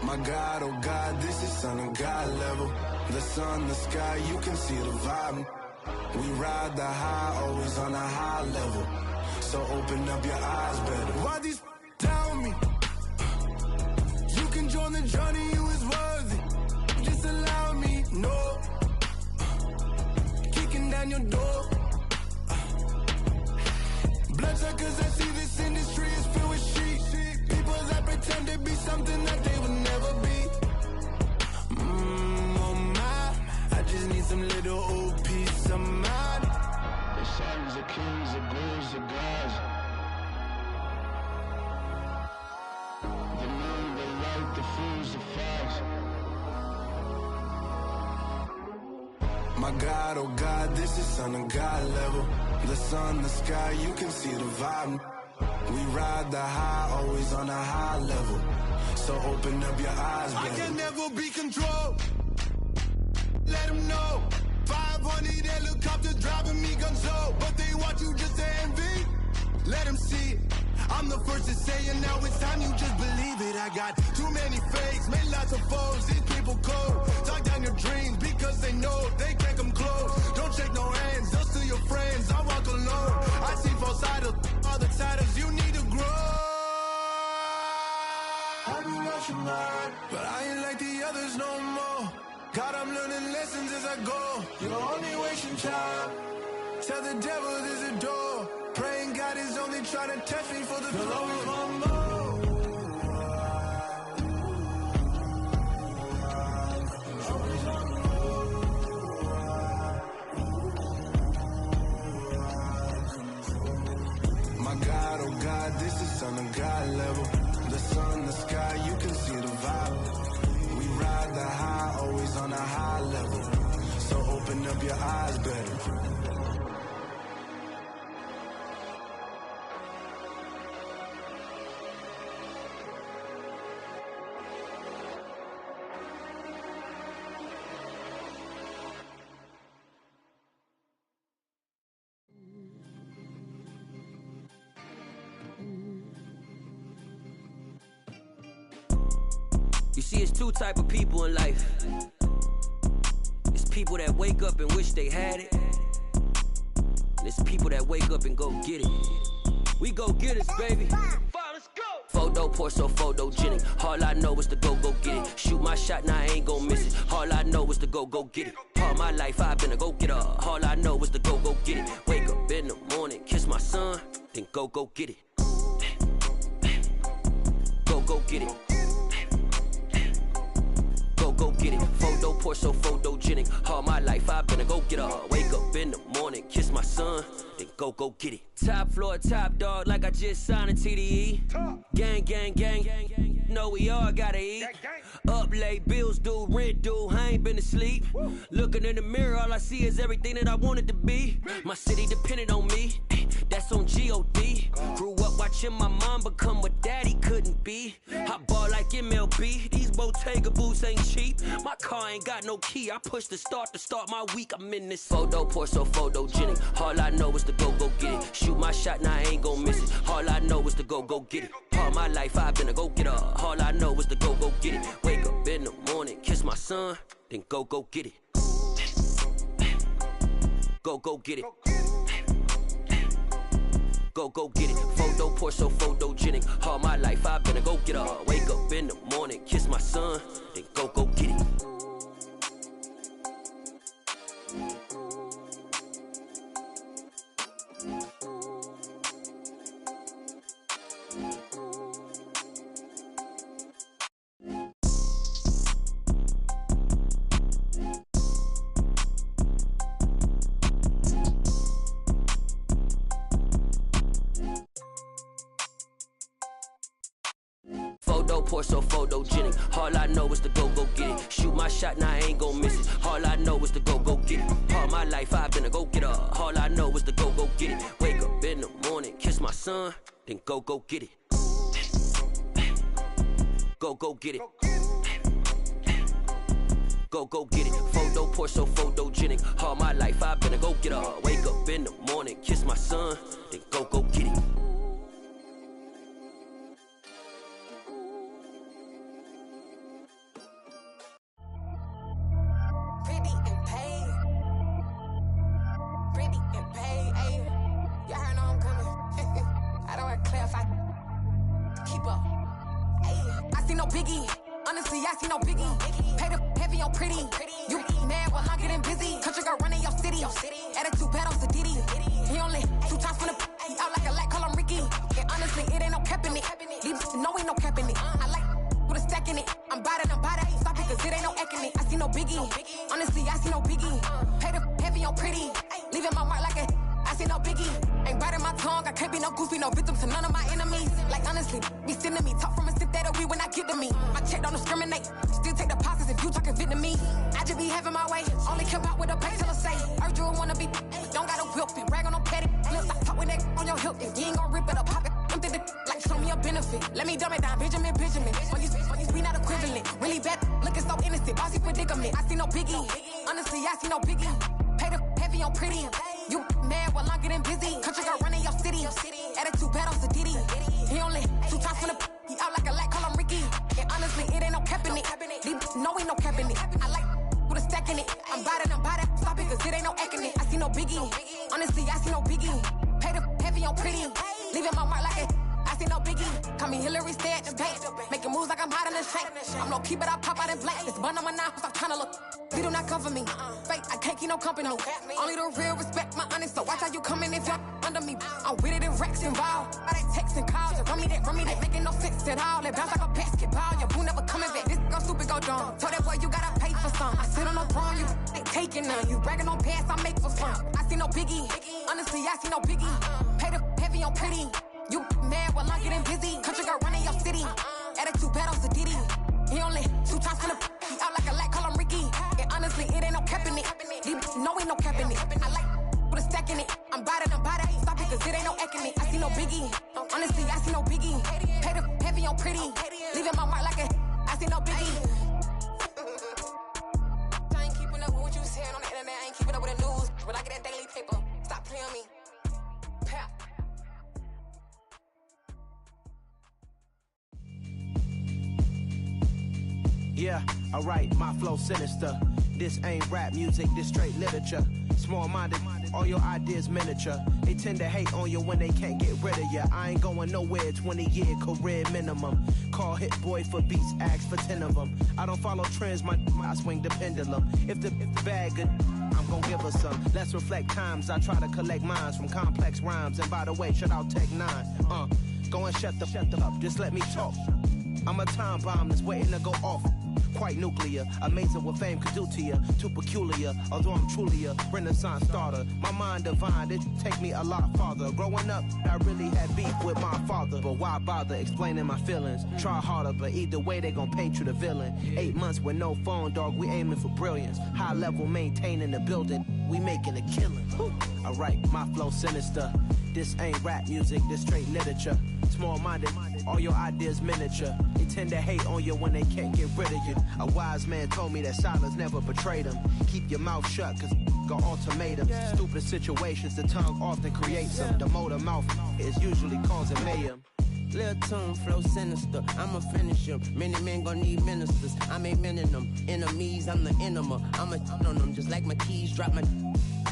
My God, oh God, this is son of God level. The sun, the sky, you can see the vibe. We ride the high, always on a high level. So open up your eyes better. Why these tell me? You can join the journey, you is worthy. Just allow me, no. Kicking down your door. Bloodsuckers, I see this industry is filled with sheep. People that pretend to be something that they would never be. Oh my, I just need some little old peace of mind. The sons of kings, the ghouls, the gods. The moon, the light, the fools, the facts. My God, oh God, this is son of God level. The sun, the sky, you can see the vibe. We ride the high, always on a high level. So open up your eyes, baby. I can never be controlled. Let them know. 500 helicopters driving me gonzo. But they want you just to envy. Let them see it. I'm the first to say it, now it's time you just believe it. I got too many fakes, made lots of foes. These people cold. Talk down your dreams because they know they can't come close. Don't shake no hands, those to your friends. I walk alone. I see false idols, all the titles you need to grow. I be rushing hard, but I ain't like the others no more. God, I'm learning lessons as I go. You're only wasting time. Tell the devil there's a door. Praying God is only trying to test me for the glory. My God, oh God, this is son of God level. The sun, the sky, you can see the vibe. We ride the high, always on a high level. So open up your eyes better. see, it's two type of people in life. It's people that wake up and wish they had it. And it's people that wake up and go get it. We go get it, baby. Photo pour so photogenic. All I know is to go get it. Shoot my shot, now I ain't gon' miss it. All I know is to go get it. All my life I've been a go getter. All I know is to go get it. Wake up in the morning, kiss my son, then go get it. Go get it. Go get it. Photo pour so photogenic. All my life I've been a go getter. Wake up in the morning, kiss my son, then go get it. Top floor, top dog, like I just signed a TDE. Gang. Know we all gotta eat. Up late, bills due, rent due, I ain't been asleep. Looking in the mirror, all I see is everything that I wanted to be. My city depended on me, that's on G.O.D. Grew up watching my mom become what daddy couldn't be. I ball like MLB, these Bottega boots ain't cheap. My car ain't got no key, I push the start to start my week. I'm in this photo pour so photogenic. All I know is to go get it. Shoot my shot, now I ain't gon' miss it. All I know is to go get it. All my life I've been a go getter. All I know is to go get it. Wake up in the morning, kiss my son, then go get it. Go get it. Go get it. Photo pour so photogenic. All my life I've been a go getter. Wake up in the morning, kiss my son, then go get it. Photo pour so photogenic. All I know is to go get it. Shoot my shot, now I ain't gon' miss it. All I know is to go get it. All my life I've been a go getter. All I know is to go get it. Wake up in the morning, kiss my son, then go get it. Go get it. Go get it. Photo pour so photogenic. All my life I've been a go getter. Wake up in the morning, kiss my son, then go get it. I see no biggie. Pay the heavy on pretty. You mad while I'm getting busy. Country girl running your city. Attitude bad on Sadidi. He only 2 times from the he out like a light, call him Ricky. And honestly, it ain't no cap in it. These no ain't no cap in it. I like with a stack in it. I'm about it. Stop it, cause it ain't no eck in it. I see no biggie. Honestly, I see no biggie. Pay the heavy on pretty. Leaving my mark like a I see no biggie. Ain't biting my tongue. I can't be no goofy, no victim to none of my enemies. Like honestly, be sending me talk from a sip that we when I get to me. My check don't discriminate. Still take deposits if you talking Vietnamese. I just be having my way. Only care about what the pay teller say. Urge you wanna be, don't gotta whip it. Rag on no petty. Flip, I talk with that on your hip. If you ain't gon' rip it or pop it, empty the like show me a benefit. Let me dumb it down, Benjamin. When you be not equivalent. Really bad, looking so innocent. Bossy predicament. I see no biggie. Honestly, I see no biggie. Pay the heavy on pretty. You mad while I'm getting busy. Country girl running your city. Attitude bad on Sadidi. He only 2 times from the he out like a light, call him Ricky. And honestly, it ain't no cap in it. These no ain't no cap in it. I like with a stack in it. I'm about it. Stop it, cause it ain't no eck in it. I see no biggie. Honestly, I see no biggie. Pay the heavy on pretty. Leaving my mark like it. I see no biggie. Call me Hillary, stay at the bank. Making moves like I'm hot in the shank. I'm low key, but I pop out in blank. This bun on my knife, stop trying to look. They do not come for me. Fake, I can't keep no company. Only the real respect my honest. So watch how you coming if you're under me. I'm with it in racks involved. I they text and calls. Run me that. Making no sense at all. They bounce like a basketball. Your boo never coming back. This go stupid, go dumb. Told that boy you gotta pay for some. I sit on no throne, you ain't taking none. You bragging on past, I make for fun. I see no biggie. Honestly, I see no biggie. Pay the heavy on pretty. You mad while I'm getting busy. Country girl running your city. Attitude bad on Sadidi. He only 2 times from the he out like a light, call him Ricky. And honestly, it ain't no cap in it. These no ain't no cap in it. I like with a stack in it. I'm about it. Stop it, cause it ain't no eck in it. I see no biggie. Honestly, I see no biggie. Pay the heavy on pretty. Leaving my mark like a I see no biggie. I ain't keeping up with what you saying on the internet. I ain't keeping up with the news. When I get that daily paper, stop playing me. Pap. Yeah, alright, my flow sinister. This ain't rap music, this straight literature. Small-minded, all your ideas miniature. They tend to hate on you when they can't get rid of you. I ain't going nowhere, 20-year career minimum. Call Hit Boy for beats, ask for 10 of them. I don't follow trends, I swing the pendulum. If the bag good, I'm gon' give her some. Let's reflect times, I try to collect minds from complex rhymes. And by the way, shout out Tech 9. Go and shut the up, just let me talk. I'm a time bomb that's waiting to go off. Quite nuclear, amazing what fame could do to you. Too peculiar, although I'm truly a Renaissance starter. My mind divine, it take me a lot farther. Growing up, I really had beef with my father. But why bother explaining my feelings? Try harder, but either way they gon' paint you the villain. 8 months with no phone, dog, we aiming for brilliance. High level maintaining the building, we making a killing. Alright, my flow sinister. This ain't rap music, this straight literature. Small-minded, all your ideas miniature. They tend to hate on you when they can't get rid of you. A wise man told me that silence never betrayed him. Keep your mouth shut, cause got ultimatums. Stupid situations, the tongue often creates them. The motor mouth is usually causing mayhem. Lil' tune, flow sinister, I'ma finish him. Many men gon' need ministers, I'm a men in them. Enemies, I'm the enema, I'm on them. Just like my keys, drop my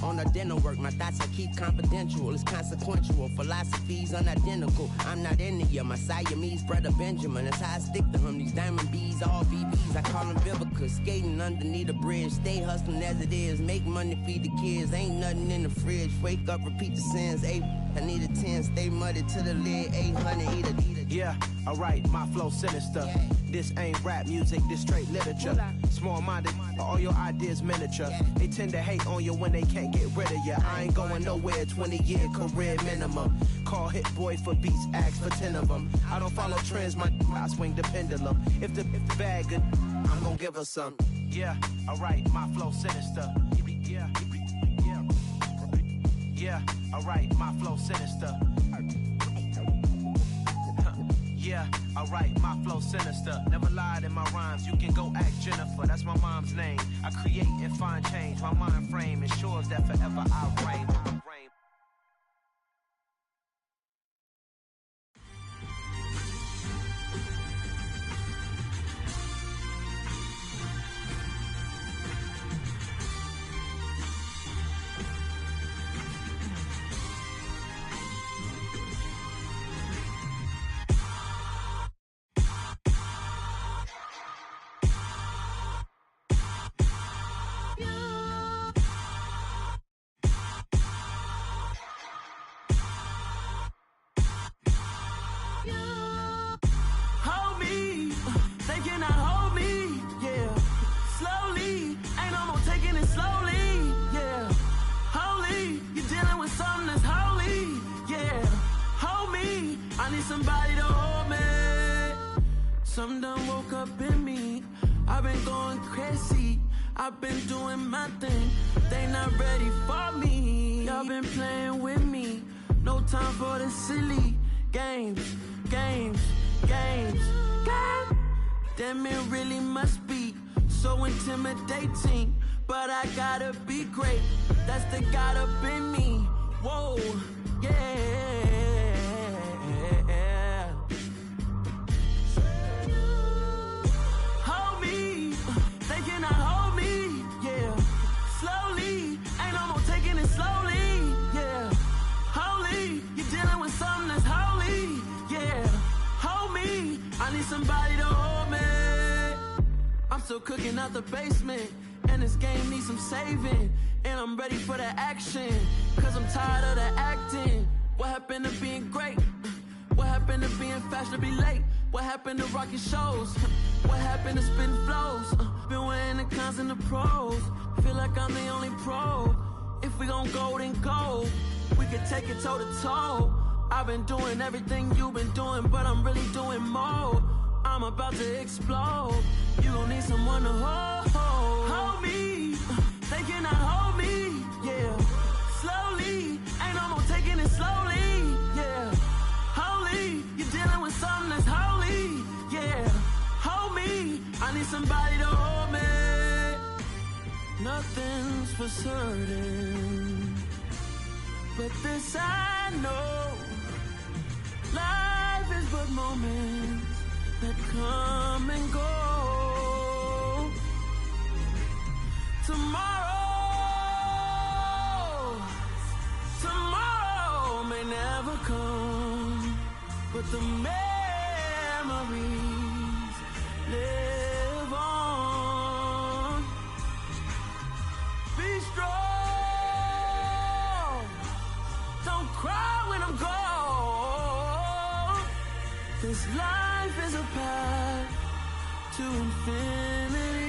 on the dinner work. My thoughts I keep confidential, it's consequential. Philosophies unidentical, I'm not into you. My Siamese brother Benjamin, that's how I stick to him. These diamond bees, all BBs, I call them Vivica. Skating underneath the bridge, stay hustling as it is. Make money, feed the kids, ain't nothing in the fridge. Wake up, repeat the sins, I need a 10, stay muddy to the lid, 800, eat a. Yeah, alright, my flow sinister. This ain't rap music, this straight literature. Small-minded, all your ideas miniature. They tend to hate on you when they can't get rid of you. I ain't going nowhere, 20-year career minimum. Call Hit Boy for beats, ask for 10 of them. I don't follow trends, I swing the pendulum. If the bag good, I'm gon' give her some. Yeah, alright, my flow sinister. Yeah, alright, my flow sinister. Yeah, alright, my flow sinister. Never lied in my rhymes, you can go ask Jennifer. That's my mom's name. I create and find change. My mind frame ensures that forever I reign. Somebody to hold me. Some done woke up in me. I've been going crazy. I've been doing my thing. They not ready for me. Y'all been playing with me. No time for the silly games. Damn, it really must be so intimidating. But I gotta be great. That's the God up in me. Whoa, yeah. Somebody to hold me. I'm still cooking out the basement, and this game needs some saving. And I'm ready for the action, cause I'm tired of the acting. What happened to being great? What happened to being fashionably late? What happened to rocking shows? What happened to spitting flows? Been wearing the cons and the pros. Feel like I'm the only pro. If we gon' go, then go. We could take it toe to toe. I've been doing everything you've been doing, but I'm really doing more. I'm about to explode. You gon' need someone to hold me. They cannot hold me, yeah. Slowly, ain't no more taking it slowly, yeah. Holy, you're dealing with something that's holy, yeah. Hold me, I need somebody to hold me. Nothing's for certain, but this I know. Life is but moments that come and go. Tomorrow may never come, but the memories live on. Be strong, don't cry when I'm gone, 'cause life is a path to infinity.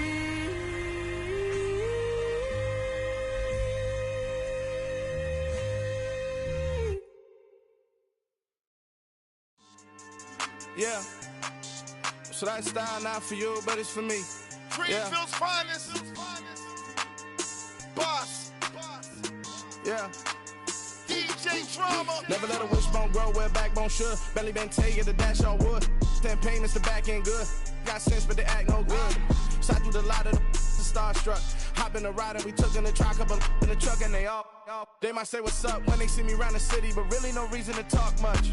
Yeah. So that style not for you, but it's for me. Greenfield's finest. Boss. Yeah. DJ Drama. Never let a wishbone grow where backbone should. Belly been taking the dash all wood. Then pain is the back end good. Got sense, but they act no good. Shot through the lot of the starstruck. Hop in the ride and we took in the truck, couple in the truck, and they all. They might say what's up when they see me around the city, but really no reason to talk much.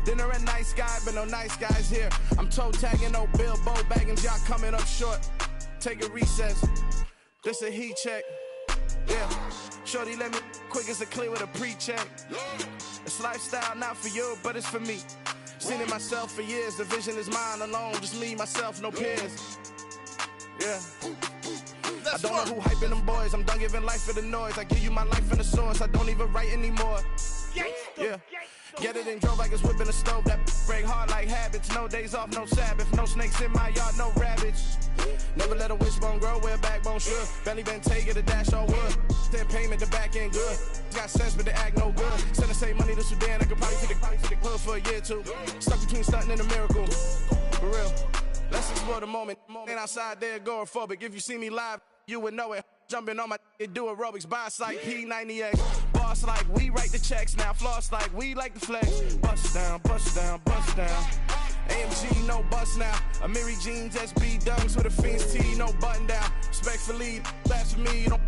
Dinner at Nice Guy, but no nice guys here. I'm toe tagging, no Bilbo baggins, y'all coming up short. Take a recess. This a heat check. Yeah. Shorty let me quick as a clear with a pre-check. It's lifestyle not for you, but it's for me. Seen it myself for years. The vision is mine alone. Just me, myself, no peers. Yeah. I don't know who hyping them boys. I'm done giving life for the noise. I give you my life in the source. I don't even write anymore. Yeah. Get it and drove like it's whipping a stove. That break hard like habits. No days off, no Sabbath. No snakes in my yard, no rabbits. Never let a wishbone grow where backbone should. Belly been taking the dash all wood. Then payment, the back end good. Got sense, but they act no good. Send the same money to Sudan. I could probably take the hood for a year or two. Stuck between stunting and a miracle. For real. Let's explore the moment. Ain't outside there agoraphobic. If you see me live, you would know it. Jumping on my do aerobics. Boss like P90X. Boss like we write the checks now. Floss like we like the flex. Bust down, bust down, bust down. AMG, no bust now. Amiri jeans, SB dunks with a Fiends T, no button down. Respectfully, that's for me, you don't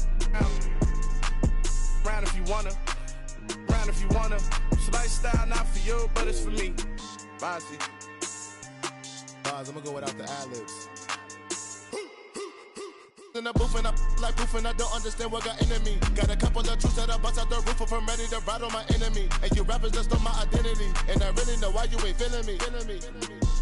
round if you wanna. Round if you wanna. It's lifestyle not for you, but it's for me. Bossy. Bars, I'm gonna go without the ad-libs. In the booth and I like proof and I don't understand what got into me. Got a couple of truths that I bust out the roof if I'm ready to ride on my enemy. And you rappers just stole my identity, and I really know why you ain't feeling me.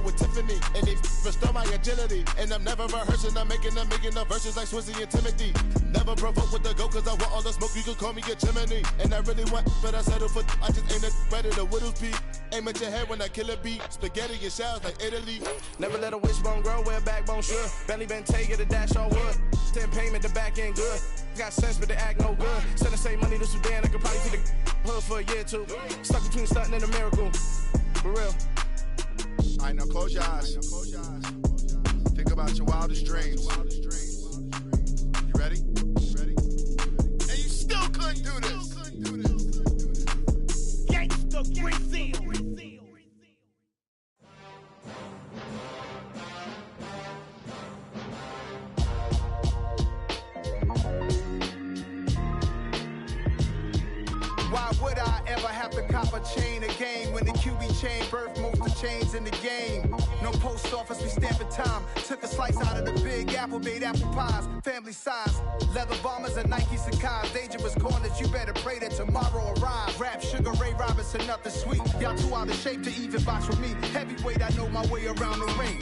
With Tiffany, and they restore my agility. And I'm never rehearsing, I'm making a million of verses like Swizzy and Timothy. Never provoke with the go, cause I want all the smoke, you can call me a chimney. And I really want, but I settle for, I just ain't ready to whittles peak. Aim at your head when I kill a beat. Spaghetti and shells like Italy. Never let a wishbone grow where backbone should. Belly been taking the dash all wood. Then payment, the back end good. Got sense, but they act no good. Send the same money to Sudan, I could probably take the hood for a year or two. Stuck between stunting and a miracle. For real. Alright, now close your eyes. Think about your wildest dreams. You ready? And you still couldn't do this. Gangsta Brazil. Why would I ever have to cop a chain again when the QB chain birthed most of the chains in the game? No post office, we stamping time. Took a slice out of the big apple, made apple pies, family size. Leather bombers and Nike Sacai's. Dangerous corners, you better pray that tomorrow arrives. Rap, Sugar Ray Robinson, nothing sweet. Y'all too out of shape to even box with me. Heavyweight, I know my way around the ring.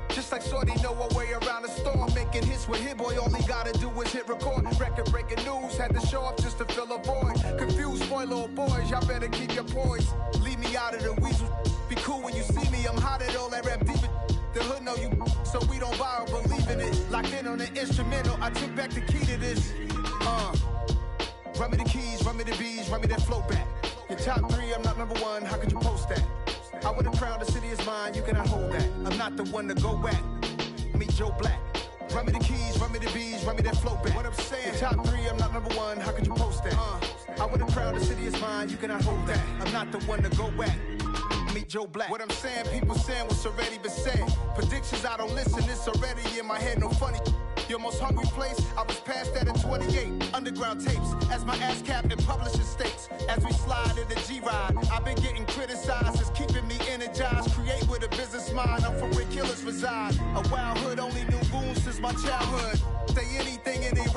Just like Shorty know her way around the storm. Making hits with Hit Boy, all he gotta do is hit record. Record breaking news, had to show up just to fill a void. Confused, spoiled little boys, y'all better keep your poise. Leave me out of the weasel. Be cool when you see me, I'm hot at all that rap deep. The hood know you, so we don't borrow, believe in it. Locked in on the instrumental, I took back the key to this. Run me the keys, run me the bees, run me that flow back. Your top three, I'm not number one, how could you post that? I would have crowned the city is mine, you cannot hold that. I'm not the one to go back. Meet Joe Black. Run me the keys, run me the bees, run me that flow back. What I'm saying, your top three, I'm not number one, how could you post that? I would have crowned the city is mine, you cannot hold that. I'm not the one to go back. Meet Joe Black. What I'm saying, people saying what's already been said. Predictions, I don't listen, it's already in my head, no funny. Your most hungry place, I was past that at 28. Underground tapes, as my ass cap in publishing states. As we slide in the G-Ride, I've been getting criticized, it's keeping me energized. Create with a business mind, I'm from where killers reside. A wild hood, only knew goons since my childhood. Say anything and they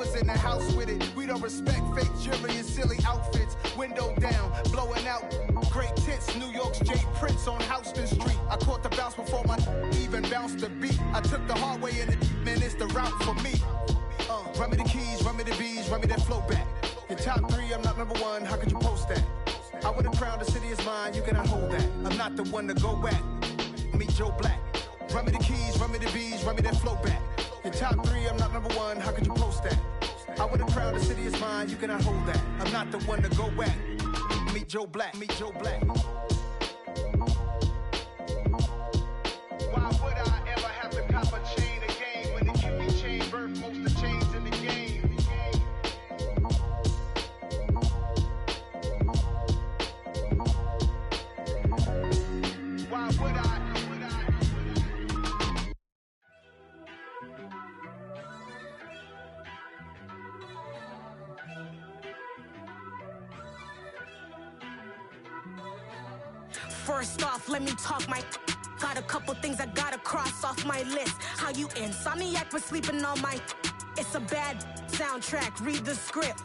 was in the house with it. We don't respect fake jewelry and silly outfits. Window down, blowing out great tits. New York's J. Prince on Houston Street. I caught the bounce before my even bounced the beat. I took the hard way in it, man, it's the route for me. Run me the keys, run me the bees, run me that flow back. Your top 3, I'm not number 1, how could you post that? I would have crowned the city is mine, you cannot hold that. I'm not the one to go back. Meet Joe Black. Run me the keys, run me the bees, run me that flow back. Your top 3, I'm not number 1, how could you post that? I would have crowned the city is mine, you cannot hold that. I'm not the one to go back. Meet Joe Black, meet Joe Black. Why would I ever have to cop a chain again when the QB chain birthed most of the chains in the game? Why would I? First off, let me talk my. Got a couple things I gotta cross off my list. How you insomniac for sleeping on my. It's a bad soundtrack, read the script.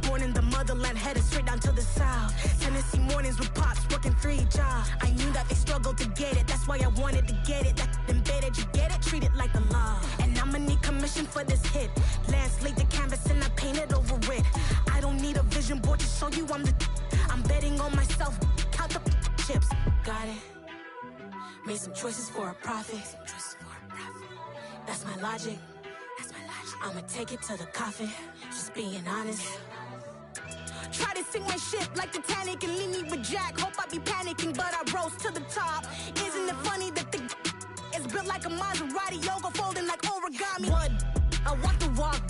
Born in the motherland, headed straight down to the south. Tennessee mornings with pops, working 3 jobs. I knew that they struggled to get it, that's why I wanted to get it. That embedded, you get it, treat it like the law. And I'ma need commission for this hit. Lance laid the canvas and I painted over it. I don't need a vision board to show you I'm the. I'm betting on myself, count the chips. Got it. Made some choices for a profit. That's my logic. I'ma take it to the coffin. Just being honest. Try to sink my ship like Titanic and leave me with Jack. Hope I be panicking, but I rose to the top. Isn't it funny that the is built like a Maserati, yoga folding like origami? What? I walk the walk,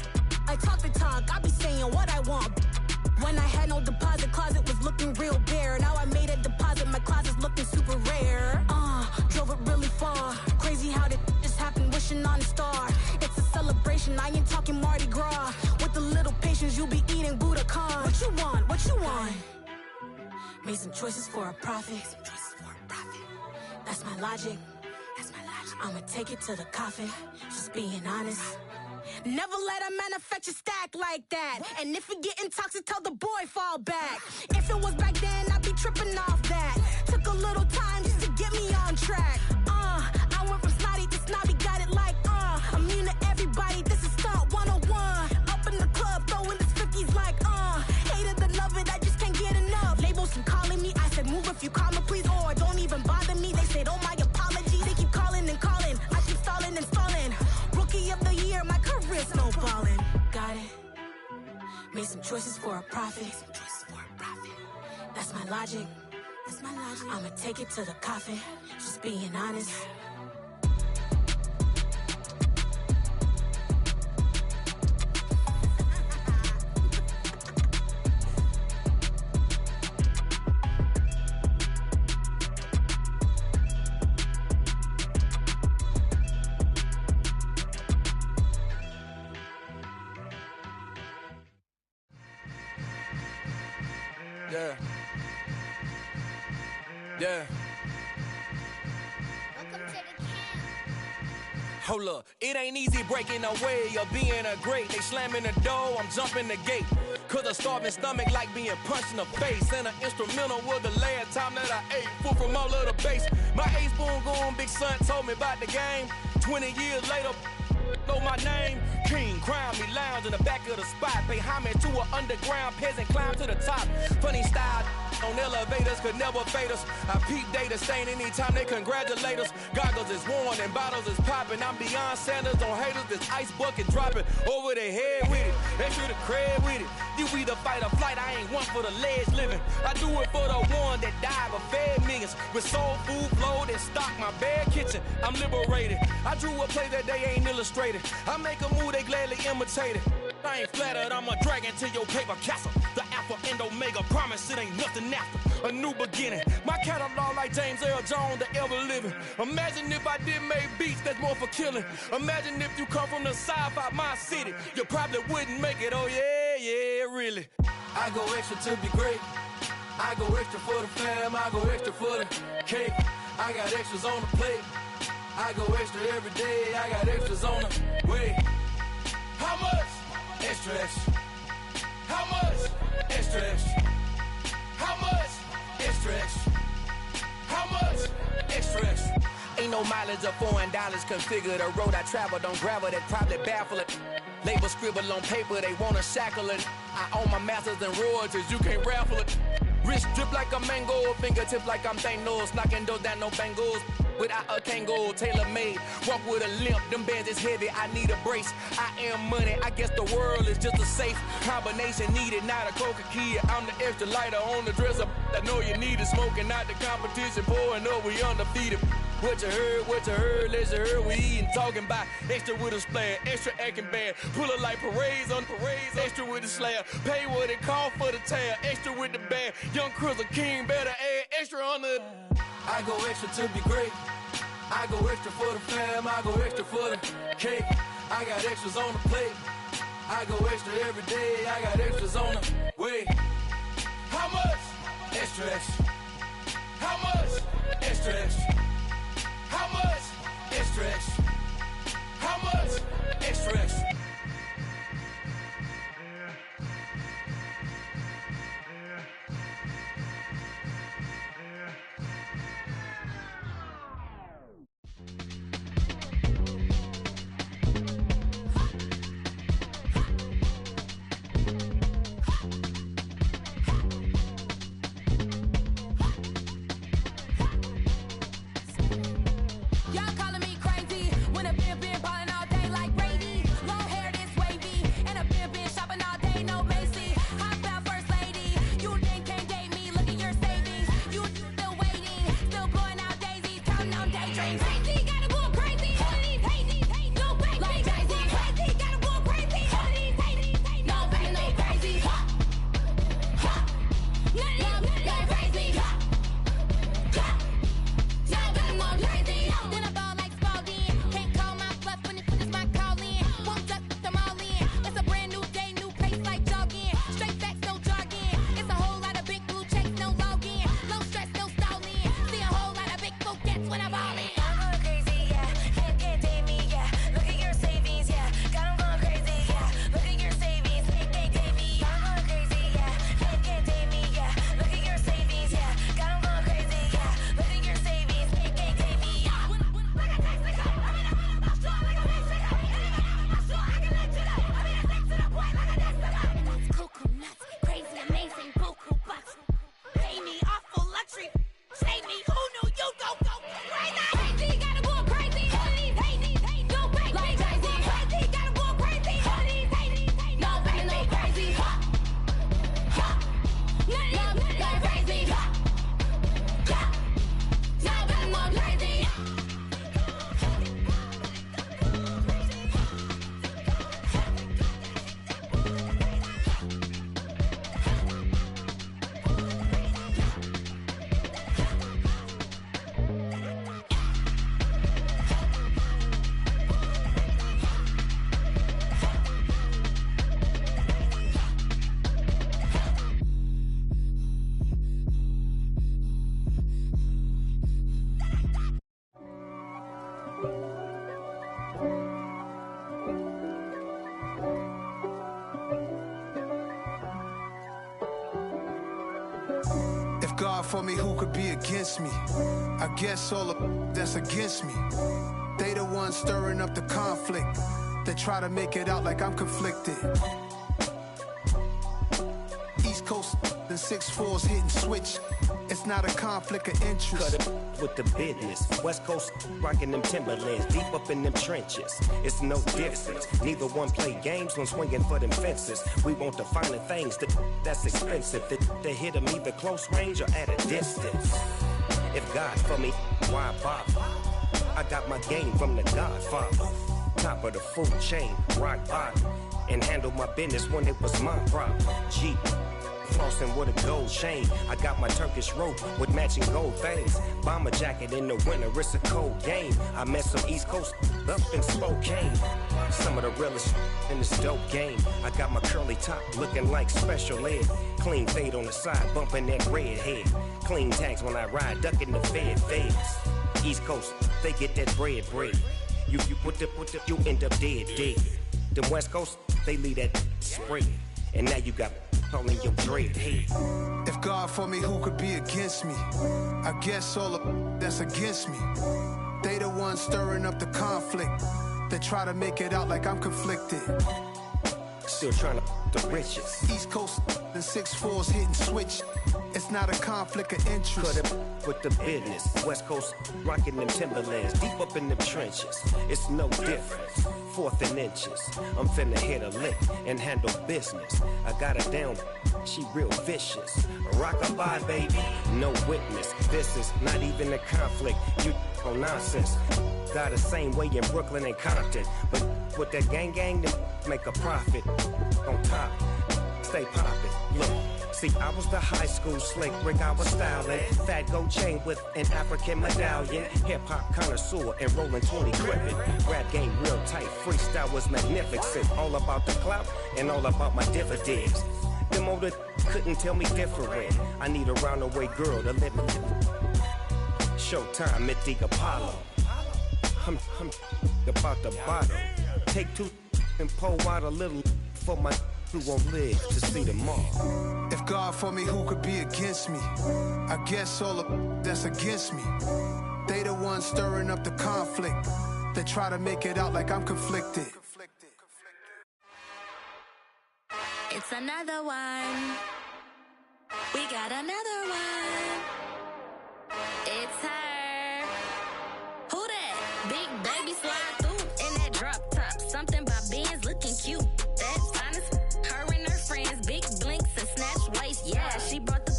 I talk the talk. I be saying what I want. When I had no deposit, closet was looking real bare. Now I made a deposit, my closet's looking super rare. Drove it really far. Crazy how did this happen, wishing on a star. It's a celebration, I ain't talking Mardi Gras. With a little patience, you'll be eating Budokan. What you want? What you want? Made some choices for a profit. That's my logic. I'ma take it to the coffin. Just being honest. Never let a manufacture stack like that. And if it getting toxic, tell the boy fall back. If it was back then, I'd be tripping off that. Took a little time just to get me on track. I went from snotty to snobby, got it like, immune to everybody, this is stunt 101. Up in the club, throwing this 50s like, hate it and love it, I just can't get enough. Labels keep calling me, I said move if you call me please, or don't even bother me. They said, oh my apology, they keep calling and calling. I keep stalling and stalling. Rookie of the year, my career snowballing. Got it. Made some choices for a profit. That's my logic. I'ma take it to the coffin. Just being honest. Yeah. Hold up, it ain't easy breaking away or being a great. They slamming the door, I'm jumping the gate. Cause a starving stomach like being punched in the face. And an instrumental was the last time that I ate food from all of the bass. My A-spoon going, big son told me about the game. 20 years later, know my name. King, crown me, lounge in the back of the spot. Pay homage to an underground peasant, climb to the top. Funny style on elevators could never fade us. I peep data stain anytime they congratulate us. Goggles is worn and bottles is popping. I'm beyond Sanders on haters, this ice bucket dropping over their head with it. Extra the cred with it. You either fight or flight, I ain't one for the ledge living. I do it for the one that died but fed millions. With soul food flowed and stocked my bare kitchen. I'm liberated. I drew a play that they ain't illustrated. I make a move, they gladly imitate it. I ain't flattered, I'm a dragon to your paper castle. The Alpha and Omega, promise it ain't nothing after. A new beginning. My catalog like James Earl Jones, the ever living. Imagine if I did make beats that's more for killing. Imagine if you come from the south out my city. You probably wouldn't make it, oh yeah, really. I go extra to be great. I go extra for the fam, I go extra for the cake. I got extras on the plate. I go extra every day, I got extras on the way. How much? extra, extra? How much? Extra, extra. How much? Extra, extra. How much? Extra, extra. Ain't no mileage of $4 configure the road I travel. Don't gravel that probably baffle it. Label scribble on paper, they wanna shackle it. I own my masters and royalties, you can't raffle it. Wrist drip like a mango, fingertips like I'm Thanos, knocking those down no bangles. Without a Kango, tailor-made, walk with a limp, them bands is heavy, I need a brace. I am money, I guess the world is just a safe combination needed, not a coca key. I'm the extra lighter on the dresser, I know you need it, smoking out the competition, pouring up, we undefeated. What you heard, let's hear we eatin', talking about extra with a splash, extra acting bad, pull it like parades on parades, extra with the slab, pay what it cost for the tab, extra with the bag, young Chris a king, better add extra on the. I go extra to be great. I go extra for the fam, I go extra for the cake. I got extras on the plate. I go extra every day, I got extras on the way. How much? Extra, extra. How much? Extra, extra. How much? Extra, extra. How much? Extra, extra. Y'all calling me crazy when a been ballin' all day like Brady. Long hair this wavy, and a been shopping all day, no Macy. Hop out first lady, you think can't date me, look at your savings. You still waiting, still blowing out daisies, counting on daydreams. Crazy, gotta go crazy, all of these hating, no way. Like crazy, crazy, gotta go crazy, all of these hating, no way, no crazy. None of these like crazy. Y'all better go crazy. Then I ball like Spalding. Can't call my bluff when it's my calling. Won't duck them all in. It's a brand new day, new pace like jogging. Straight facts, no jargon. It's a whole lot of big blue checks, no login. Low stress, no stalling. See a whole lot of big folk gets when I ball in. I'm going crazy, yeah. Can't date me, yeah. Look at your savings, yeah. Got 'em going crazy, yeah. Look at your savings, can't date me. I'm going crazy, yeah. Can't date me, yeah. Look at your savings, yeah. Got 'em going crazy, yeah. Look at your savings, can't date me. Cuckoo nuts, crazy, amazing, buku bucks. Pay me awful luxury, save me. Who knew you go crazy? Crazy, gotta go crazy. All of these hating, no way. Like crazy, crazy, gotta go crazy. All of these hating, no way, no crazy. None of these like crazy. Y'all better go crazy. If God for me, who could be against me? I guess all of that's against me. They the ones stirring up the conflict. They try to make it out like I'm conflicted. East Coast and 6'4s hitting switch. It's not a conflict of interest. Cut it with the business. West Coast rocking them Timberlands, deep up in them trenches. It's no difference. Neither one play games when swinging for them fences. We want the finer things that's expensive. They hit them either close range or at a distance. If God for me, why bother? I got my game from the Godfather. Top of the food chain, rock bottom. And handle my business when it was my problem. Jeep. Flossing with a gold chain. I got my Turkish rope with matching gold things. Bomber jacket in the winter, it's a cold game. I met some East Coast up in Spokane. Some of the realest in this dope game. I got my curly top looking like special ed. Clean fade on the side, bumping that red head. Clean tags when I ride, ducking the feds. East Coast, they get that bread. You put the, you end up dead. Them West Coast, they leave that spread. And now you got all in your dread head. If God for me, who could be against me? I guess all of that's against me. They the ones stirring up the conflict. They try to make it out like I'm conflicted. Still trying to the riches. East Coast and 6'4s hitting switch. It's not a conflict of interest. Cut it with the business. West Coast rocking them Timberlands. Deep up in them trenches. It's no difference. 4th and inches. I'm finna hit a lick and handle business. I got her down. She real vicious. Rockabye, baby. No witness. This is not even a conflict. You on nonsense. Got the same way in Brooklyn and Compton. But with that gang, then make a profit. On top, stay poppin'. Look, see, I was the high school slick Rick, I was styling. Fat gold chain with an African medallion. Hip-hop connoisseur and rolling 20 gripping. Rap game real tight, freestyle was magnificent. All about the clout and all about my dividends. Them older couldn't tell me different. I need a roundaway girl to let me. Showtime at the Apollo. I'm about the bottom. Take 2 and pour out a little for my who won't live to see tomorrow. If God for me, who could be against me? I guess all of that's against me. They the ones stirring up the conflict. They try to make it out like I'm conflicted. It's another one. We got another one. It's her. Who that? Big baby slide through in that drop top. Something about Benz looking cute. That's honest. Her and her friends, big blinks and snatch waist. Yeah, she brought the.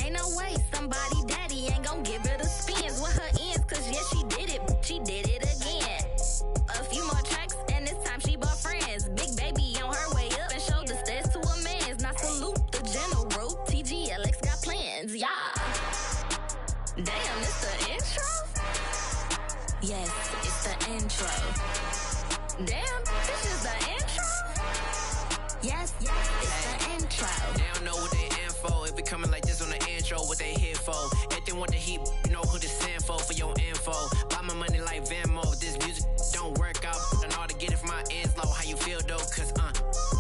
Ain't no way somebody daddy ain't gon' give her the spins with her ends. Cause yeah, she did it. She did it again. A few more tracks and this time she bought friends. Big baby on her way up and showed the stairs to a man's. Now salute the general. TGLX got plans, yeah. Damn, it's the intro? Yes, it's the intro. Damn, this is the intro? Yes, it's the intro. They don't know what they in for. If it coming like this on the intro, what they here for? If they want the heat, you know who to send for your info. Buy my money like Venmo. This music don't work out. And all to get it from my ends low. How you feel though? Cause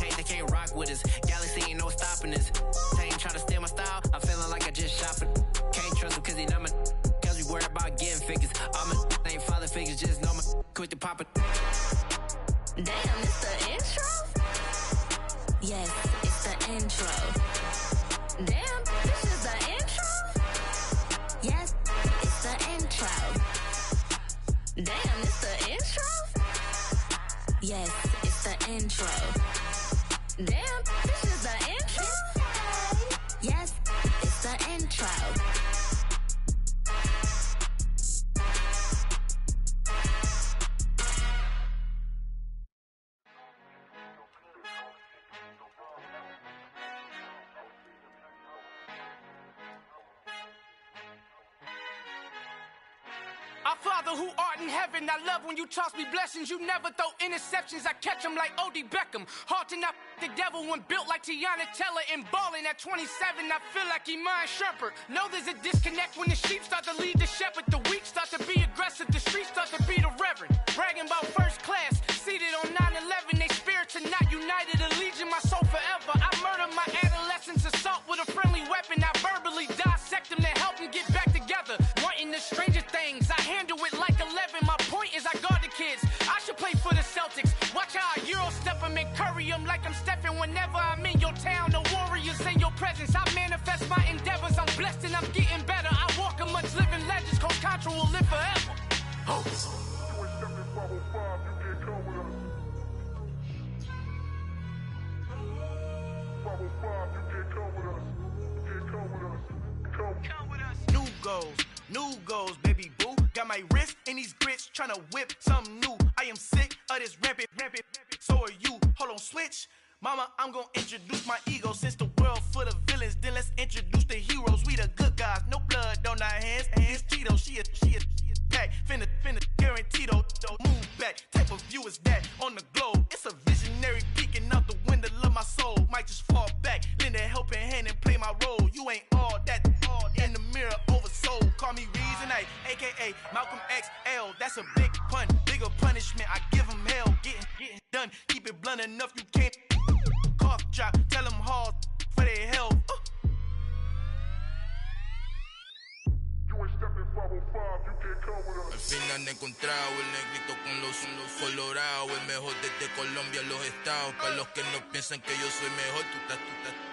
hey, they can't rock with us. Galaxy ain't no stopping us. They ain't try to steal my style. I'm feeling like I just shot for. Can't trust him cause he not my. Cause we worried about getting figures. All my ain't father figures. Just know my quick to pop it. Damn, it's the intro? Yes, it's the intro. Damn, this is the intro? Yes, it's the intro. Damn, it's the intro? Yes, it's the intro. Damn, this is the intro? Yes, it's the intro. Our Father who art in heaven, I love when you toss me blessings. You never throw interceptions, I catch them like O.D. Beckham. Hard to not the devil when built like Tiana Teller and balling at 27, I feel like Iman Shumpert. Know there's a disconnect when the sheep start to lead the shepherd. The weak start to be aggressive, the streets start to be the reverend. Bragging about first class, seated on 9/11. They spirits are not united, a legion, my soul forever. I murder my adolescence, assault with a friendly weapon. I verbally dissect them to help them get back together. Wanting the stranger things, I handle it like 11. My point is I guard the kids. I should play for the Celtics. Watch how I Euro step them and curry them like I'm stepping. Whenever I'm in your town, the warriors in your presence. I manifest my endeavors. I'm blessed and I'm getting better. I walk amongst living legends. Coach Contra will live forever. Oh. New goals, baby boo. Got my wrist in these grits, tryna whip something new. I am sick of this rampant. So are you. Hold on, switch. Mama, I'm gonna introduce my ego. Since the world full of villains, then let's introduce the heroes. We the good guys, no blood on our hands. It's Tito, she a pack. Finna guarantee though. Move back. Type of view is that on the globe? It's a visionary peeking out the window of my soul. Might just fall back, lend a helping hand and play my role. You ain't all that in the mirror oversold. Call me Reason A, aka Malcolm XL. That's a big pun, bigger punishment. I give him hell, getting done. Keep it blunt, a han encontrado el negrito con los colorados, el mejor desde Colombia, los estados. Para los que no piensan que yo soy mejor,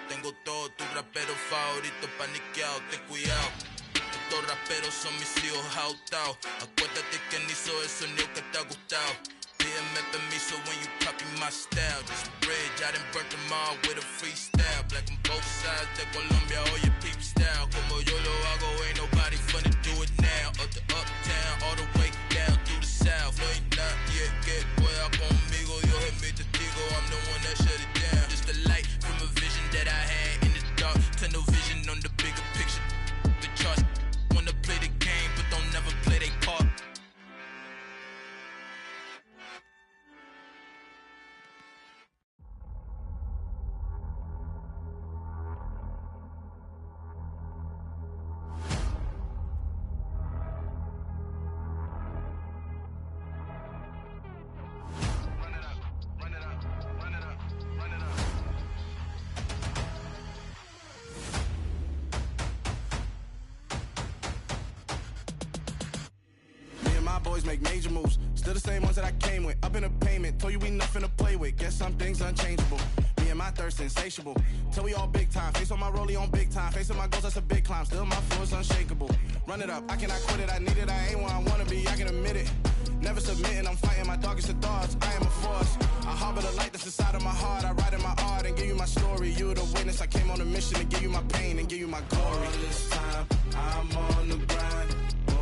tengo todos tus raperos favoritos paniqueados, ten cuidado. Estos raperos son mis hijos jautados. Acuérdate que ni hizo el sonido que te ha gustado. Pídeme permiso when you copy my style. This bridge, I done burnt them all with a freestyle. Black on both sides de Colombia, oye peep style. Como yo lo hago, ain't nobody finna do it now. Up to uptown, all the way down through the south. No hay nadie que pueda conmigo, Dios es mi testigo. I'm the one that shut it down. Just the light from a vision that I had in the dark. Tunnel vision on the bigger picture. The charts wanna play the game, but don't never play their part. Boys make major moves, still the same ones that I came with. Up in a payment, told you we nothing to play with. Guess some things unchangeable. Me and my thirst insatiable. Till we all big time. Face on my rollie on big time. Face on my goals, that's a big climb. Still my flow is unshakable. Run it up, I cannot quit it. I need it, I ain't where I wanna be. I can admit it. Never submitting, I'm fighting my darkest of thoughts. I am a force. I harbor the light that's inside of my heart. I write in my art and give you my story. You the witness. I came on a mission to give you my pain and give you my glory. All this time, I'm on the grind.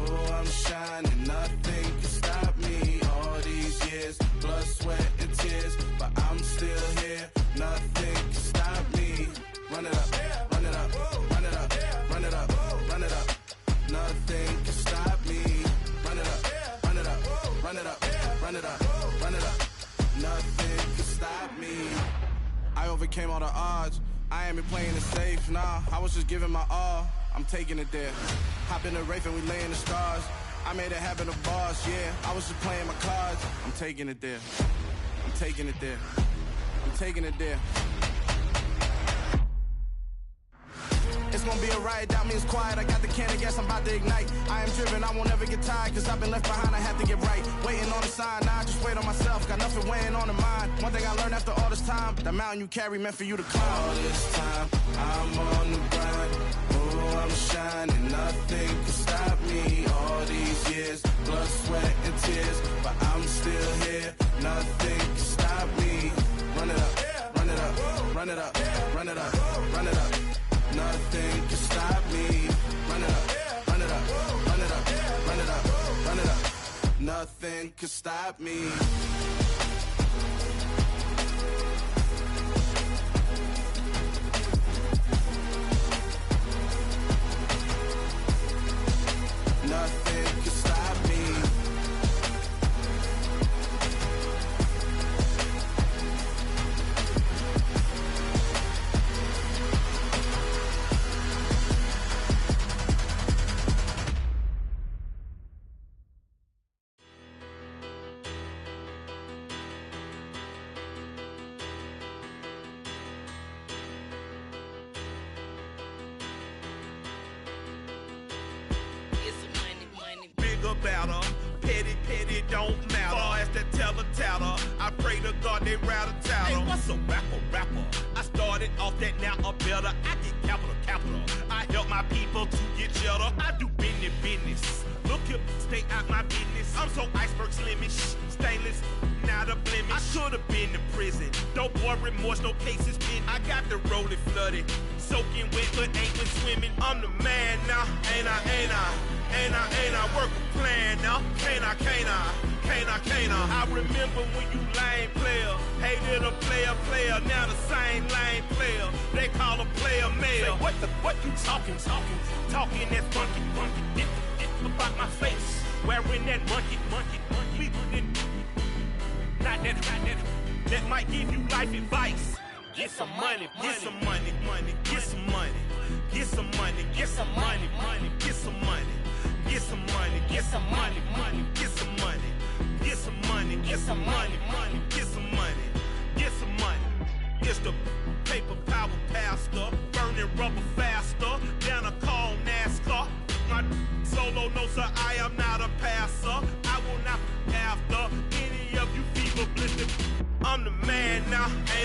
Oh, I'm shining, nothing can stop me. All these years, blood, sweat, and tears, but I'm still here. Nothing can stop me. Run it up, run it up, run it up, run it up, run it up. Nothing can stop me. Run it up, run it up, run it up, run it up, run it up. Nothing can stop me. I overcame all the odds. I ain't been playing it safe, nah. I was just giving my all. I'm taking it there. Hop in the Wraith and we lay in the stars. I made it happen, the boss, yeah. I was just playing my cards. I'm taking it there. I'm taking it there. I'm taking it there. It's gonna be a riot, that means quiet. I got the can of gas, I'm about to ignite. I am driven, I won't ever get tired, cause I've been left behind, I have to get right. Waiting on the sign, now I just wait on myself. Got nothing weighing on the mind. One thing I learned after all this time, the mountain you carry meant for you to climb. All this time, I'm on the grind. Oh, I'm shining, nothing can stop me. All these years, blood, sweat, and tears, but I'm still here. Nothing can stop me. Run it up, run it up, run it up, run it up, run it up. Nothing can stop me. Run it up, run it up, run it up, run it up, run it up. Nothing can stop me. Nothing can stop me. Petty don't matter. Far as that teller, I pray to God they rattle tattle. Hey, what's a rapper? I started off that, now I'm better. I get capital. I help my people to get cheddar. I do business. Look here, stay out my business. I'm so iceberg slimish, stainless, not a blemish. I should've been in prison. No boy remorse, no cases pinned. I got the rolling flooded, soaking wet, but ain't been swimming. I'm the man now, ain't I? Work a plan now, can't I? I remember when you lame player, hated a player, now the same lame player. They call a player male. Say, what you talking that's funky. Get about my face, wearing that monkey. We not that might give you life advice. Get some money. It's the paper power pastor, burning rubber faster, down a cold NASCAR. My solo, no sir, I am not a passer. I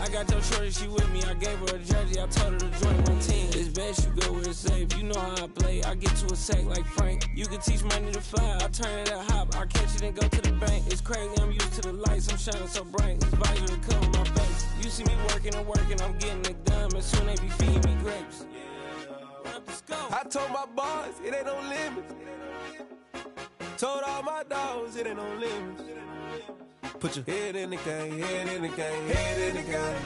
I got your shorty, she with me. I gave her a jersey, I told her to join my team. It's best you go where it's safe. You know how I play. I get to a sack like Frank. You can teach money to fly. I turn it at hop. I catch it and go to the bank. It's crazy, I'm used to the lights. I'm shining so bright. This visor to cover my face. You see me working and working. I'm getting it done. And soon they be feeding me grapes. I told my boys, it ain't no limits. Told all my dogs, it ain't no limits. Put your head in the game, head in the game, head in the game.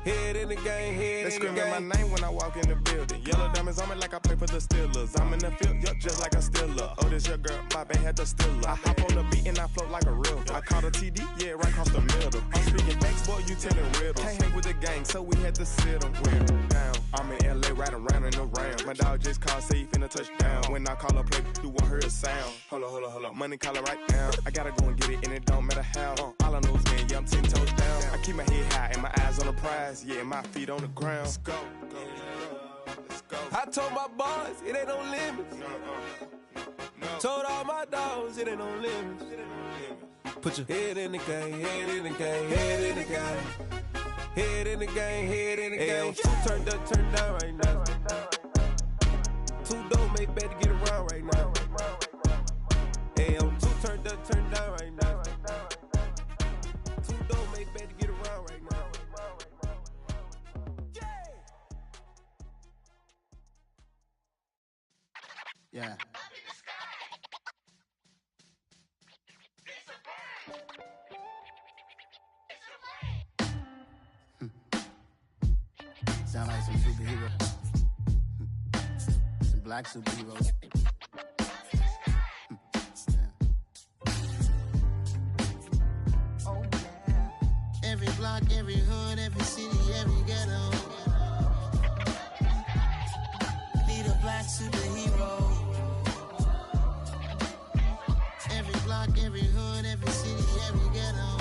Head in the game, head in the game. They screaming my name when I walk in the building. Yellow diamonds on me like I play for the Steelers. I'm in the field, yup, just like a Steeler. Oh, this your girl, my band had the Steeler. I hop on the beat and I float like a real. I caught a TD, yeah, right across the middle. I'm speaking facts, boy, you telling riddles. Can't hang with the gang, so we had to sit them down. I'm in LA, riding around in the round. My dog just called, say he finna touch down. When I call a play, you won't hear a sound. Hold up, money caller right now. I gotta go and get it, and it don't matter how. All I know is, man, yeah, I'm 10 toes down. I keep my head high and my eyes on the prize. Yeah, my feet on the ground. Let's go. I told my boys, it ain't no limits. Told all my dogs, it ain't no limits. Put your head in the game, head in the game, head in the game. Head in the game, head in the game. Two turned up, turned down right now. Two dope make better get around right now. Hey, I'm two turned up, turned down right now. Two dope make better get around right now. Yeah. Sound like some superheroes. Some black superheroes. Oh, yeah. Every block, every hood, every city, every ghetto. Need a black superhero. Every block, every hood, every city, every ghetto.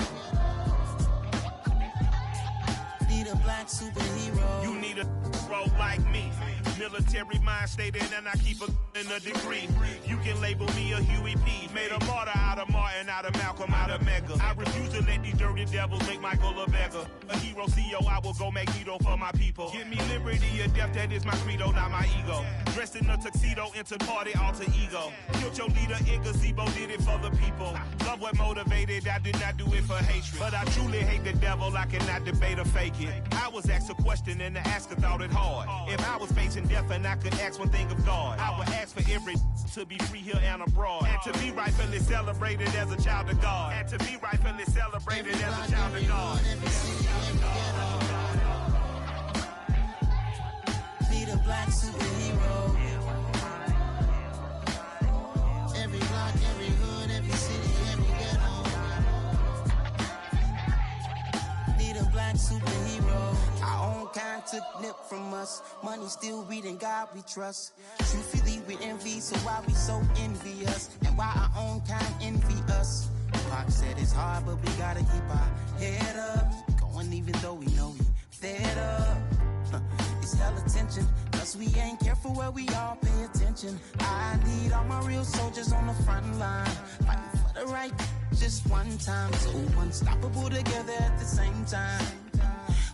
Need a black superhero. You need a role like me. Military mind stated, and I keep in a degree. You can label me a Huey P. Made a martyr out of Martin, out of Malcolm, out of Mega. I refuse to let these dirty devils make Michael a beggar. A hero CEO, I will go Magneto for my people. Give me liberty or death, that is my credo, not my ego. Dressed in a tuxedo, into party, alter ego. Killed your leader in gazebo, did it for the people. Love what motivated, I did not do it for hatred. But I truly hate the devil, I cannot debate or fake it. I was asked a question and the asker thought it hard. If I was facing death and I could ask one thing of God, I would ask for every to be free here and abroad, and to be rightfully celebrated as a child of God, and to be rightfully celebrated as a child of God. Need a black superhero. Every block, every hood, every city, every ghetto. Need a black superhero. Our own kind took nip from us. Money still reading God we trust. Truthfully we envy, so why we so envious? And why our own kind envy us? Pac said it's hard, but we gotta keep our head up. Going even though we know we fed up. It's hella tension, cause we ain't careful where we all pay attention. I need all my real soldiers on the front line, fighting for the right just one time. So unstoppable together at the same time,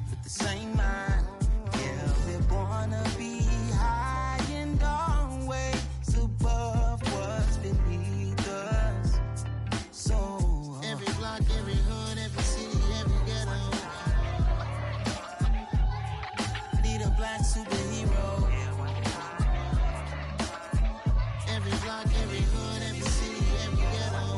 with the same mind. Yeah, we're gonna be high and always above what's beneath us. So every block, every hood, every city, every ghetto. Need a black superhero. Every block, every hood, every city, every ghetto.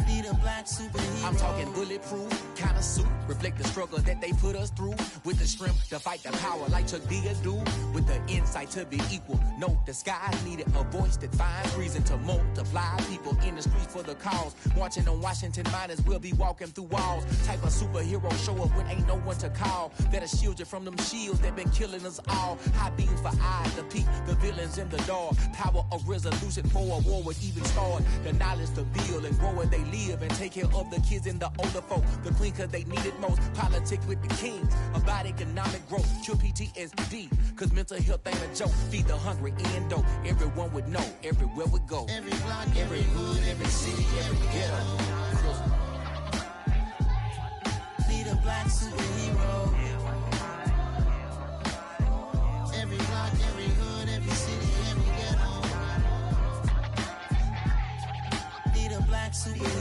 Need a black superhero. I'm talking bulletproof kind of suit, reflect the struggle that they put us through, with the strength to fight the power like Chuck D do, with the insight to be equal. No disguise needed, a voice that finds reason to multiply people in the streets for the cause. Marching on Washington, might as well be walking through walls. Type of superhero show up when ain't no one to call. That'll shield you from them shields that been killing us all. High beams for eyes to peek the villains in the dark. Power of resolution for a war would even start. The knowledge to build and grow where they live and take care of the kids and the older folk. The clean cause they need it most. Politic with the kings about economic growth. Cure PTSD cause mental health ain't a joke. Feed the hungry and dope. Everyone would know everywhere we go. Every block, every hood, every city, every ghetto. superhero. Every block, every hood, every city, every ghetto. Need a black superhero.